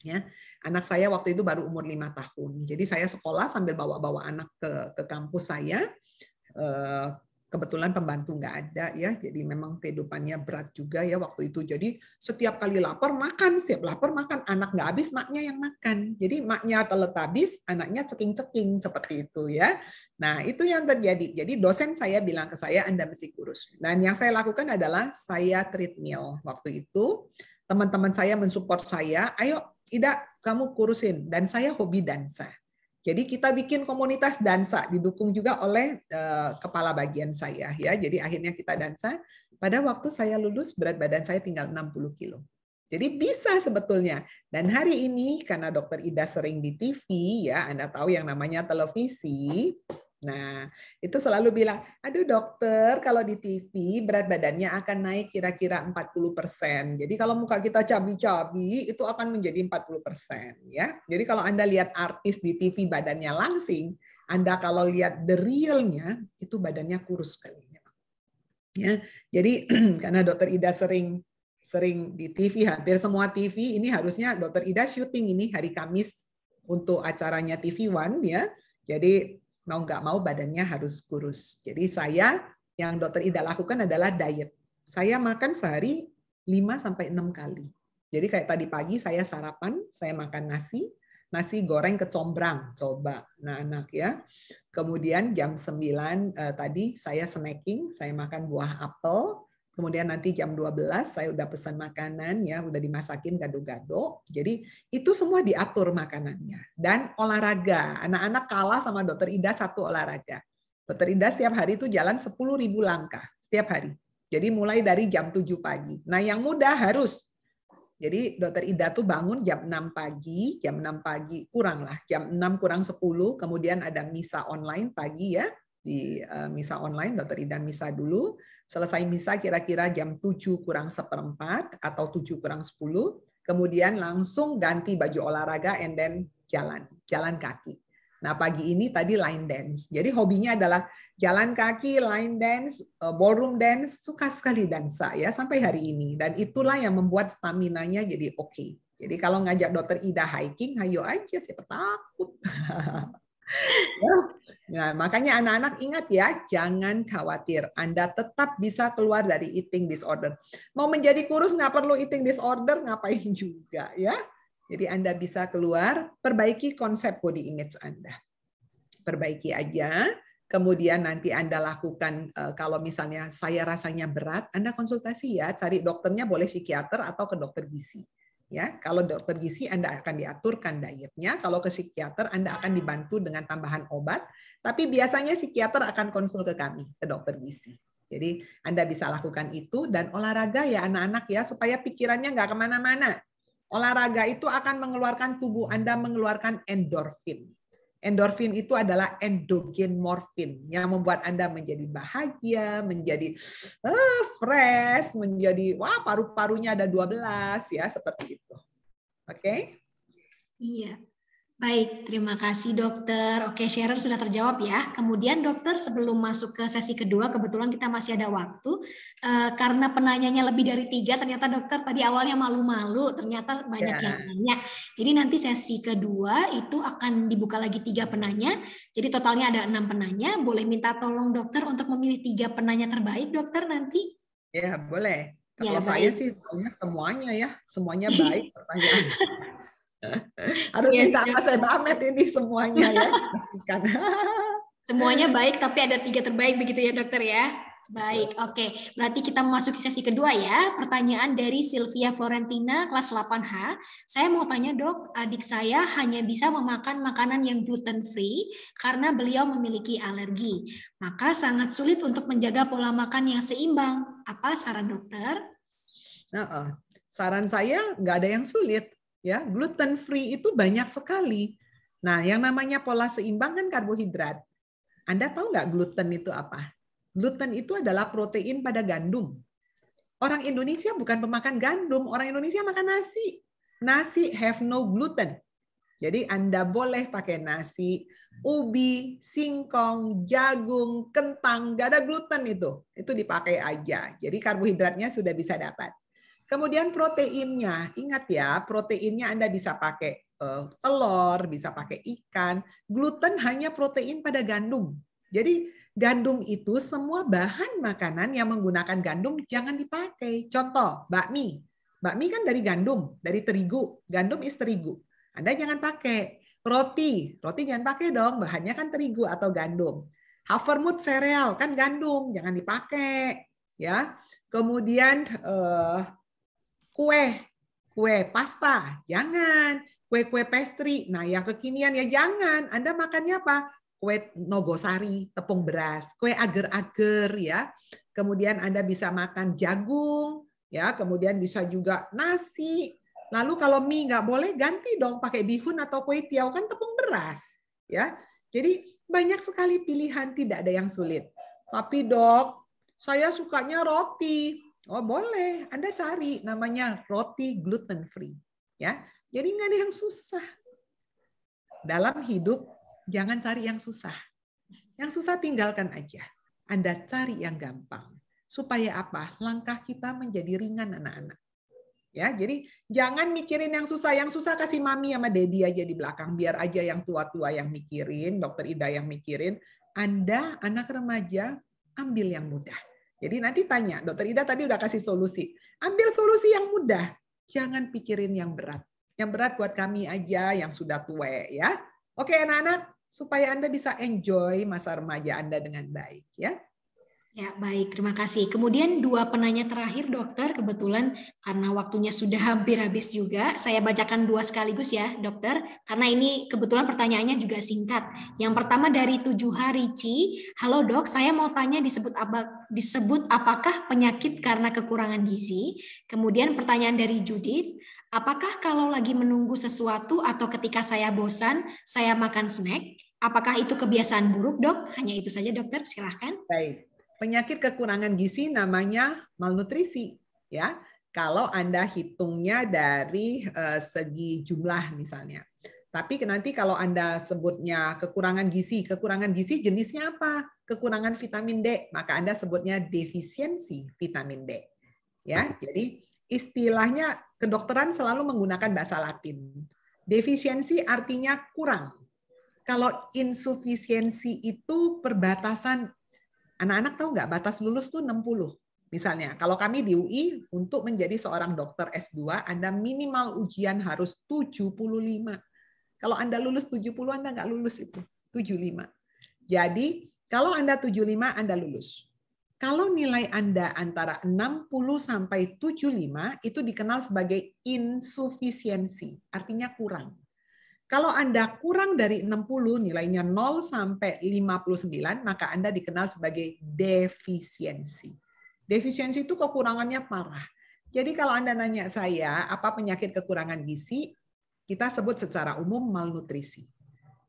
Ya, anak saya waktu itu baru umur 5 tahun. Jadi saya sekolah sambil bawa-bawa anak ke kampus saya. Kebetulan pembantu nggak ada ya, jadi memang kehidupannya berat juga ya waktu itu. Jadi setiap kali lapar makan, setiap lapar makan, anak nggak habis, maknya yang makan. Jadi maknya Teletubbies, anaknya ceking-ceking seperti itu ya. Nah itu yang terjadi. Jadi dosen saya bilang ke saya, Anda mesti kurus. Dan yang saya lakukan adalah saya treadmill waktu itu. Teman-teman saya mensupport saya, ayo Ida, kamu kurusin. Dan saya hobi dansa. Jadi kita bikin komunitas dansa, didukung juga oleh kepala bagian saya. Ya, jadi akhirnya kita dansa. Pada waktu saya lulus, berat badan saya tinggal 60 kilo. Jadi bisa sebetulnya. Dan hari ini, karena Dokter Ida sering di TV, ya Anda tahu yang namanya televisi. Nah, itu selalu bilang, aduh dokter, kalau di TV berat badannya akan naik kira-kira 40%. Jadi kalau muka kita cabi-cabi, itu akan menjadi 40%. Ya. Jadi kalau Anda lihat artis di TV badannya langsing, Anda kalau lihat the real-nya, itu badannya kurus sekali. Ya. Jadi karena Dokter Ida sering sering di TV, hampir semua TV ini harusnya Dokter Ida syuting ini hari Kamis untuk acaranya TV One ya. Jadi mau nggak mau badannya harus kurus. Jadi yang Dokter Ida lakukan adalah diet. Saya makan sehari 5-6 kali. Jadi kayak tadi pagi saya sarapan, saya makan nasi goreng kecombrang, coba. Nah, anak ya. Kemudian jam 9 tadi saya snacking, saya makan buah apel. Kemudian nanti jam 12 saya udah pesan makanan ya, udah dimasakin gado-gado. Jadi itu semua diatur makanannya. Dan olahraga, anak-anak kalah sama Dokter Ida satu olahraga. Dokter Ida setiap hari itu jalan 10.000 langkah setiap hari. Jadi mulai dari jam 7 pagi. Nah, yang muda harus. Jadi Dokter Ida tuh bangun jam 6 pagi, kurang lah, jam 6 kurang 10, kemudian ada misa online pagi ya, di misa online Dokter Ida misa dulu. Selesai misa kira-kira jam 7 kurang 1/4 atau 7 kurang 10, kemudian langsung ganti baju olahraga and then jalan kaki. Nah, pagi ini tadi line dance. Jadi hobinya adalah jalan kaki, line dance, ballroom dance, suka sekali dansa ya sampai hari ini. Dan itulah yang membuat stamina-nya jadi oke. Jadi kalau ngajak Dokter Ida hiking, ayo aja, siapa takut. Nah, makanya anak-anak ingat ya, jangan khawatir. Anda tetap bisa keluar dari eating disorder. Mau menjadi kurus nggak perlu eating disorder, ngapain juga ya. Jadi Anda bisa keluar, perbaiki konsep body image Anda. Perbaiki aja, kemudian nanti Anda lakukan, kalau misalnya saya rasanya berat, Anda konsultasi ya, cari dokternya boleh psikiater atau ke dokter gizi. Ya, kalau dokter gizi Anda akan diaturkan dietnya, kalau ke psikiater Anda akan dibantu dengan tambahan obat, tapi biasanya psikiater akan konsul ke kami, ke dokter gizi. Jadi Anda bisa lakukan itu, dan olahraga ya anak-anak ya, supaya pikirannya nggak kemana-mana. Olahraga itu akan mengeluarkan tubuh Anda mengeluarkan endorfin. Endorfin itu adalah endogen morfin yang membuat Anda menjadi bahagia, menjadi fresh, menjadi wah paru-parunya ada 12 ya, seperti itu. Oke? Iya. Baik, terima kasih dokter. Oke, Sharon sudah terjawab ya. Kemudian dokter, sebelum masuk ke sesi kedua, kebetulan kita masih ada waktu. Karena penanyanya lebih dari 3, ternyata dokter tadi awalnya malu-malu, ternyata banyak yang nanya. Jadi nanti sesi kedua itu akan dibuka lagi 3 penanya. Jadi totalnya ada 6 penanya. Boleh minta tolong dokter untuk memilih 3 penanya terbaik, dokter nanti? Ya, boleh. Kalau Ya, saya sih maunya semuanya ya. Semuanya baik pertanyaan. Harus minta apa saya Ahmed ini semuanya ya. Semuanya baik tapi ada 3 terbaik begitu ya dokter ya. Baik, oke. Berarti kita memasuki sesi kedua ya. Pertanyaan dari Sylvia Florentina kelas 8H. Saya mau tanya dok, adik saya hanya bisa memakan makanan yang gluten free karena beliau memiliki alergi. Maka sangat sulit untuk menjaga pola makan yang seimbang. Apa saran dokter? Saran saya nggak ada yang sulit. Ya, gluten free itu banyak sekali. Nah, yang namanya pola seimbang kan karbohidrat. Anda tahu nggak gluten itu apa? Gluten itu adalah protein pada gandum. Orang Indonesia bukan pemakan gandum, orang Indonesia makan nasi. Nasi have no gluten. Jadi Anda boleh pakai nasi, ubi, singkong, jagung, kentang, nggak ada gluten itu. Itu dipakai aja. Jadi karbohidratnya sudah bisa dapat. Kemudian proteinnya, ingat ya, proteinnya Anda bisa pakai telur, bisa pakai ikan. Gluten hanya protein pada gandum. Jadi gandum itu semua bahan makanan yang menggunakan gandum jangan dipakai. Contoh, bakmi. Bakmi kan dari gandum, dari terigu. Gandum is terigu. Anda jangan pakai. Roti jangan pakai dong, bahannya kan terigu atau gandum. Havermut sereal kan gandum, jangan dipakai. Ya. Kemudian kue pasta, jangan. Kue pastry, nah yang kekinian ya jangan. Anda makannya apa? Kue nogosari, tepung beras, kue agar-agar ya. Kemudian Anda bisa makan jagung, ya. Kemudian bisa juga nasi. Lalu kalau mie nggak boleh, ganti dong pakai bihun atau kue tiaw kan tepung beras, ya. Jadi banyak sekali pilihan, tidak ada yang sulit. Tapi dok, saya sukanya roti. Oh boleh, Anda cari namanya roti gluten free, ya. Jadi nggak ada yang susah. Dalam hidup jangan cari yang susah. Yang susah tinggalkan aja. Anda cari yang gampang. Supaya apa? Langkah kita menjadi ringan anak-anak. Ya, jadi jangan mikirin yang susah kasih mami sama daddy aja di belakang, biar aja yang tua-tua yang mikirin, dokter Ida yang mikirin. Anda anak remaja, ambil yang mudah. Jadi nanti tanya, dokter Ida tadi udah kasih solusi. Ambil solusi yang mudah, jangan pikirin yang berat. Yang berat buat kami aja yang sudah tua ya. Oke anak-anak, supaya Anda bisa enjoy masa remaja Anda dengan baik ya. Ya, baik. Terima kasih. Kemudian 2 penanya terakhir, dokter. Kebetulan karena waktunya sudah hampir habis juga, saya bacakan 2 sekaligus ya, dokter. Karena ini kebetulan pertanyaannya juga singkat. Yang pertama dari 7 Rici. Halo dok, saya mau tanya disebut apakah penyakit karena kekurangan gizi? Kemudian pertanyaan dari Judith. Apakah kalau lagi menunggu sesuatu atau ketika saya bosan, saya makan snack? Apakah itu kebiasaan buruk, dok? Hanya itu saja, dokter. Silahkan. Baik. Penyakit kekurangan gizi namanya malnutrisi ya. Kalau Anda hitungnya dari segi jumlah misalnya. Tapi nanti kalau Anda sebutnya kekurangan gizi jenisnya apa? Kekurangan vitamin D, maka Anda sebutnya defisiensi vitamin D. Ya, jadi istilahnya kedokteran selalu menggunakan bahasa Latin. Defisiensi artinya kurang. Kalau insufisiensi itu perbatasan. Anak-anak tahu nggak batas lulus tuh 60. Misalnya, kalau kami di UI, untuk menjadi seorang dokter S2, Anda minimal ujian harus 75. Kalau Anda lulus 70, Anda nggak lulus itu. 75. Jadi, kalau Anda 75, Anda lulus. Kalau nilai Anda antara 60 sampai 75, itu dikenal sebagai insufisiensi, artinya kurang. Kalau Anda kurang dari 60, nilainya 0 sampai 59, maka Anda dikenal sebagai defisiensi. Defisiensi itu kekurangannya parah. Jadi kalau Anda nanya saya, apa penyakit kekurangan gizi? Kita sebut secara umum malnutrisi.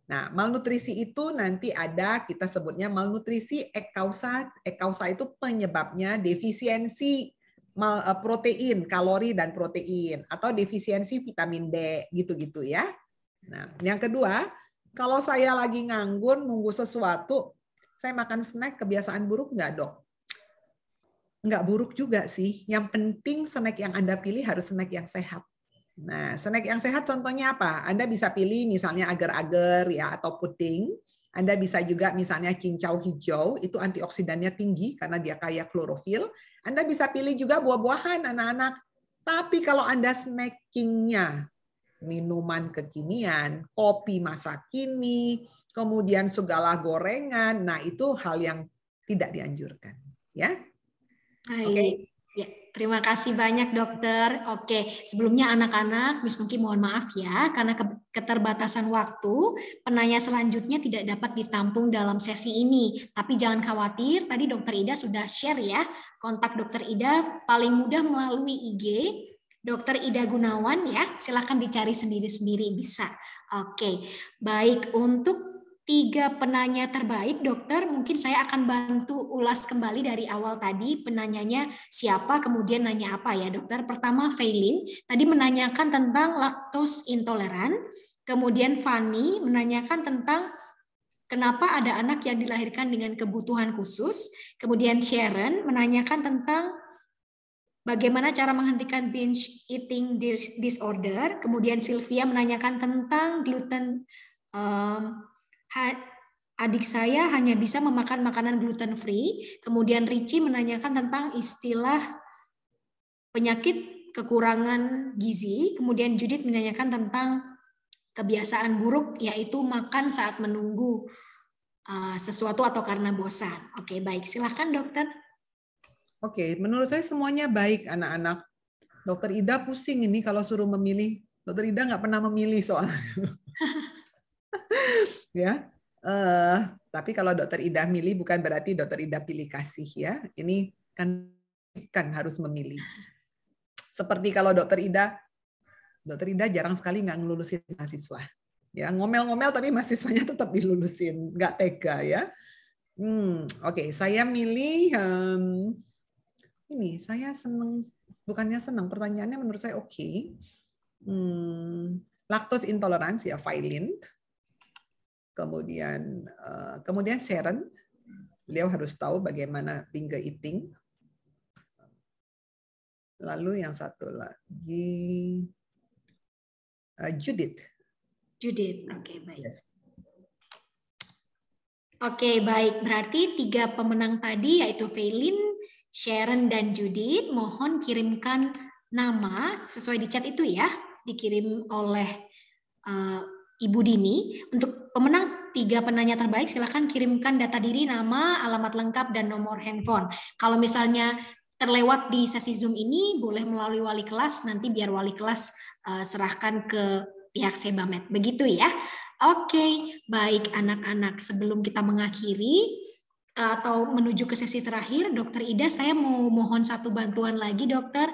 Nah, malnutrisi itu nanti ada, kita sebutnya malnutrisi ekausa. Ekausa itu penyebabnya defisiensi protein, kalori dan protein. Atau defisiensi vitamin D, gitu-gitu ya. Nah, yang kedua, kalau saya lagi nganggur nunggu sesuatu, saya makan snack, kebiasaan buruk nggak dok? Nggak buruk juga sih. Yang penting snack yang Anda pilih harus snack yang sehat. Nah, snack yang sehat contohnya apa? Anda bisa pilih misalnya agar-agar ya atau puding. Anda bisa juga misalnya cincau hijau, itu antioksidannya tinggi karena dia kaya klorofil. Anda bisa pilih juga buah-buahan anak-anak. Tapi kalau Anda snackingnya minuman kekinian, kopi masa kini, kemudian segala gorengan, nah itu hal yang tidak dianjurkan, ya. Oke. Ya, terima kasih banyak dokter. Oke, sebelumnya anak-anak, Miss Nuki mohon maaf ya, karena keterbatasan waktu, penanya selanjutnya tidak dapat ditampung dalam sesi ini. Tapi jangan khawatir, tadi dokter Ida sudah share ya, kontak dokter Ida paling mudah melalui IG, Dokter Ida Gunawan ya, silakan dicari sendiri-sendiri bisa. Oke, baik untuk 3 penanya terbaik, dokter, mungkin saya akan bantu ulas kembali dari awal tadi penanyanya siapa, kemudian nanya apa ya dokter. Pertama Failin, tadi menanyakan tentang laktos intoleran, kemudian Fanny menanyakan tentang kenapa ada anak yang dilahirkan dengan kebutuhan khusus, kemudian Sharon menanyakan tentang bagaimana cara menghentikan binge eating disorder. Kemudian Sylvia menanyakan tentang gluten. Adik saya hanya bisa memakan makanan gluten free. Kemudian Richie menanyakan tentang istilah penyakit kekurangan gizi. Kemudian Judith menanyakan tentang kebiasaan buruk, yaitu makan saat menunggu sesuatu atau karena bosan. Oke, baik. Silahkan dokter. Oke, menurut saya semuanya baik anak-anak. Dokter Ida pusing ini kalau suruh memilih. Dokter Ida nggak pernah memilih soalnya. Ya, tapi kalau dokter Ida milih bukan berarti dokter Ida pilih kasih ya. Ini kan harus memilih. Seperti kalau dokter Ida jarang sekali nggak ngelulusin mahasiswa. Ya, ngomel-ngomel tapi mahasiswanya tetap dilulusin, nggak tega ya. Oke, saya milih ini. Saya senang, bukannya senang, pertanyaannya menurut saya oke. Laktos intoleransi ya, Failin. Kemudian Sharon, beliau harus tahu bagaimana binge eating. Lalu yang satu lagi Judith. Judith, oke, baik. Yes. Oke, baik. Berarti 3 pemenang tadi yaitu Feilin, Sharon, dan Judith. Mohon kirimkan nama sesuai di chat itu ya, dikirim oleh Ibu Dini. Untuk pemenang 3 penanya terbaik, silakan kirimkan data diri, nama, alamat lengkap, dan nomor handphone. Kalau misalnya terlewat di sesi Zoom ini, boleh melalui wali kelas, nanti biar wali kelas serahkan ke pihak Sebamed. Begitu ya. Oke, baik anak-anak. Sebelum kita mengakhiri atau menuju ke sesi terakhir, Dokter Ida, saya mau mohon satu bantuan lagi, Dokter.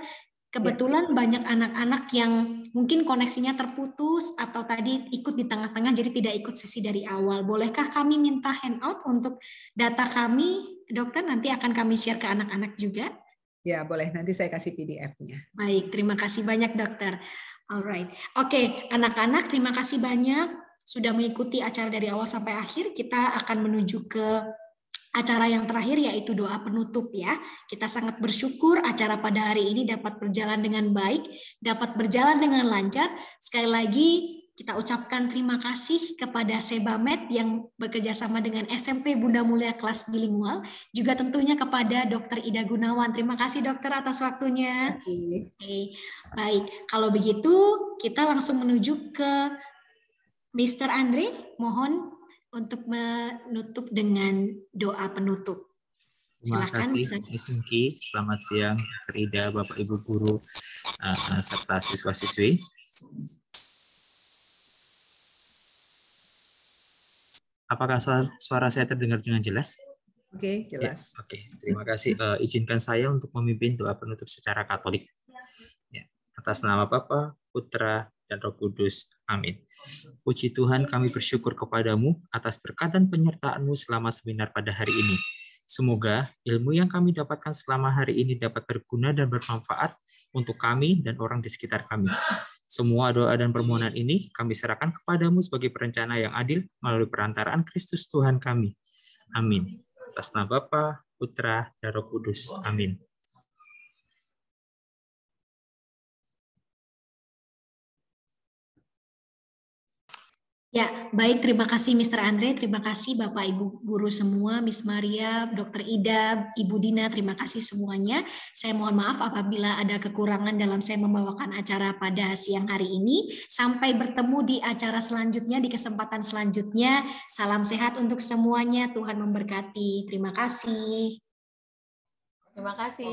Kebetulan banyak anak-anak yang mungkin koneksinya terputus atau tadi ikut di tengah-tengah jadi tidak ikut sesi dari awal. Bolehkah kami minta handout untuk data kami, Dokter? Nanti akan kami share ke anak-anak juga. Ya, boleh. Nanti saya kasih PDF-nya. Baik, terima kasih banyak, Dokter. Alright. Oke, anak-anak, terima kasih banyak sudah mengikuti acara dari awal sampai akhir. Kita akan menuju ke acara yang terakhir, yaitu doa penutup ya. Kita sangat bersyukur acara pada hari ini dapat berjalan dengan baik, dapat berjalan dengan lancar. Sekali lagi kita ucapkan terima kasih kepada Sebamed yang bekerja sama dengan SMP Bunda Mulia kelas bilingual, juga tentunya kepada Dr. Ida Gunawan. Terima kasih dokter atas waktunya. Oke, baik. Kalau begitu kita langsung menuju ke Mr. Andre, mohon untuk menutup dengan doa penutup. Terima kasih, Ms. Nungki. Selamat siang, Dr. Ida, Bapak Ibu Guru, serta siswa-siswi. Apakah suara saya terdengar dengan jelas? Oke, jelas. Ya, oke, terima kasih. Izinkan saya untuk memimpin doa penutup secara Katolik. Ya, atas nama Bapa, Putra, dan Roh Kudus. Amin. Puji Tuhan, kami bersyukur kepadamu atas berkat dan penyertaan-Mu selama seminar pada hari ini. Semoga ilmu yang kami dapatkan selama hari ini dapat berguna dan bermanfaat untuk kami dan orang di sekitar kami. Semua doa dan permohonan ini kami serahkan kepadamu sebagai perencana yang adil melalui perantaraan Kristus Tuhan kami. Amin. Atas nama Bapa, Putra, dan Roh Kudus. Amin. Ya, baik. Terima kasih Mr. Andre, terima kasih Bapak Ibu Guru semua, Miss Maria, Dr. Ida, Ibu Dina, terima kasih semuanya. Saya mohon maaf apabila ada kekurangan dalam saya membawakan acara pada siang hari ini. Sampai bertemu di acara selanjutnya, di kesempatan selanjutnya. Salam sehat untuk semuanya, Tuhan memberkati. Terima kasih. Terima kasih.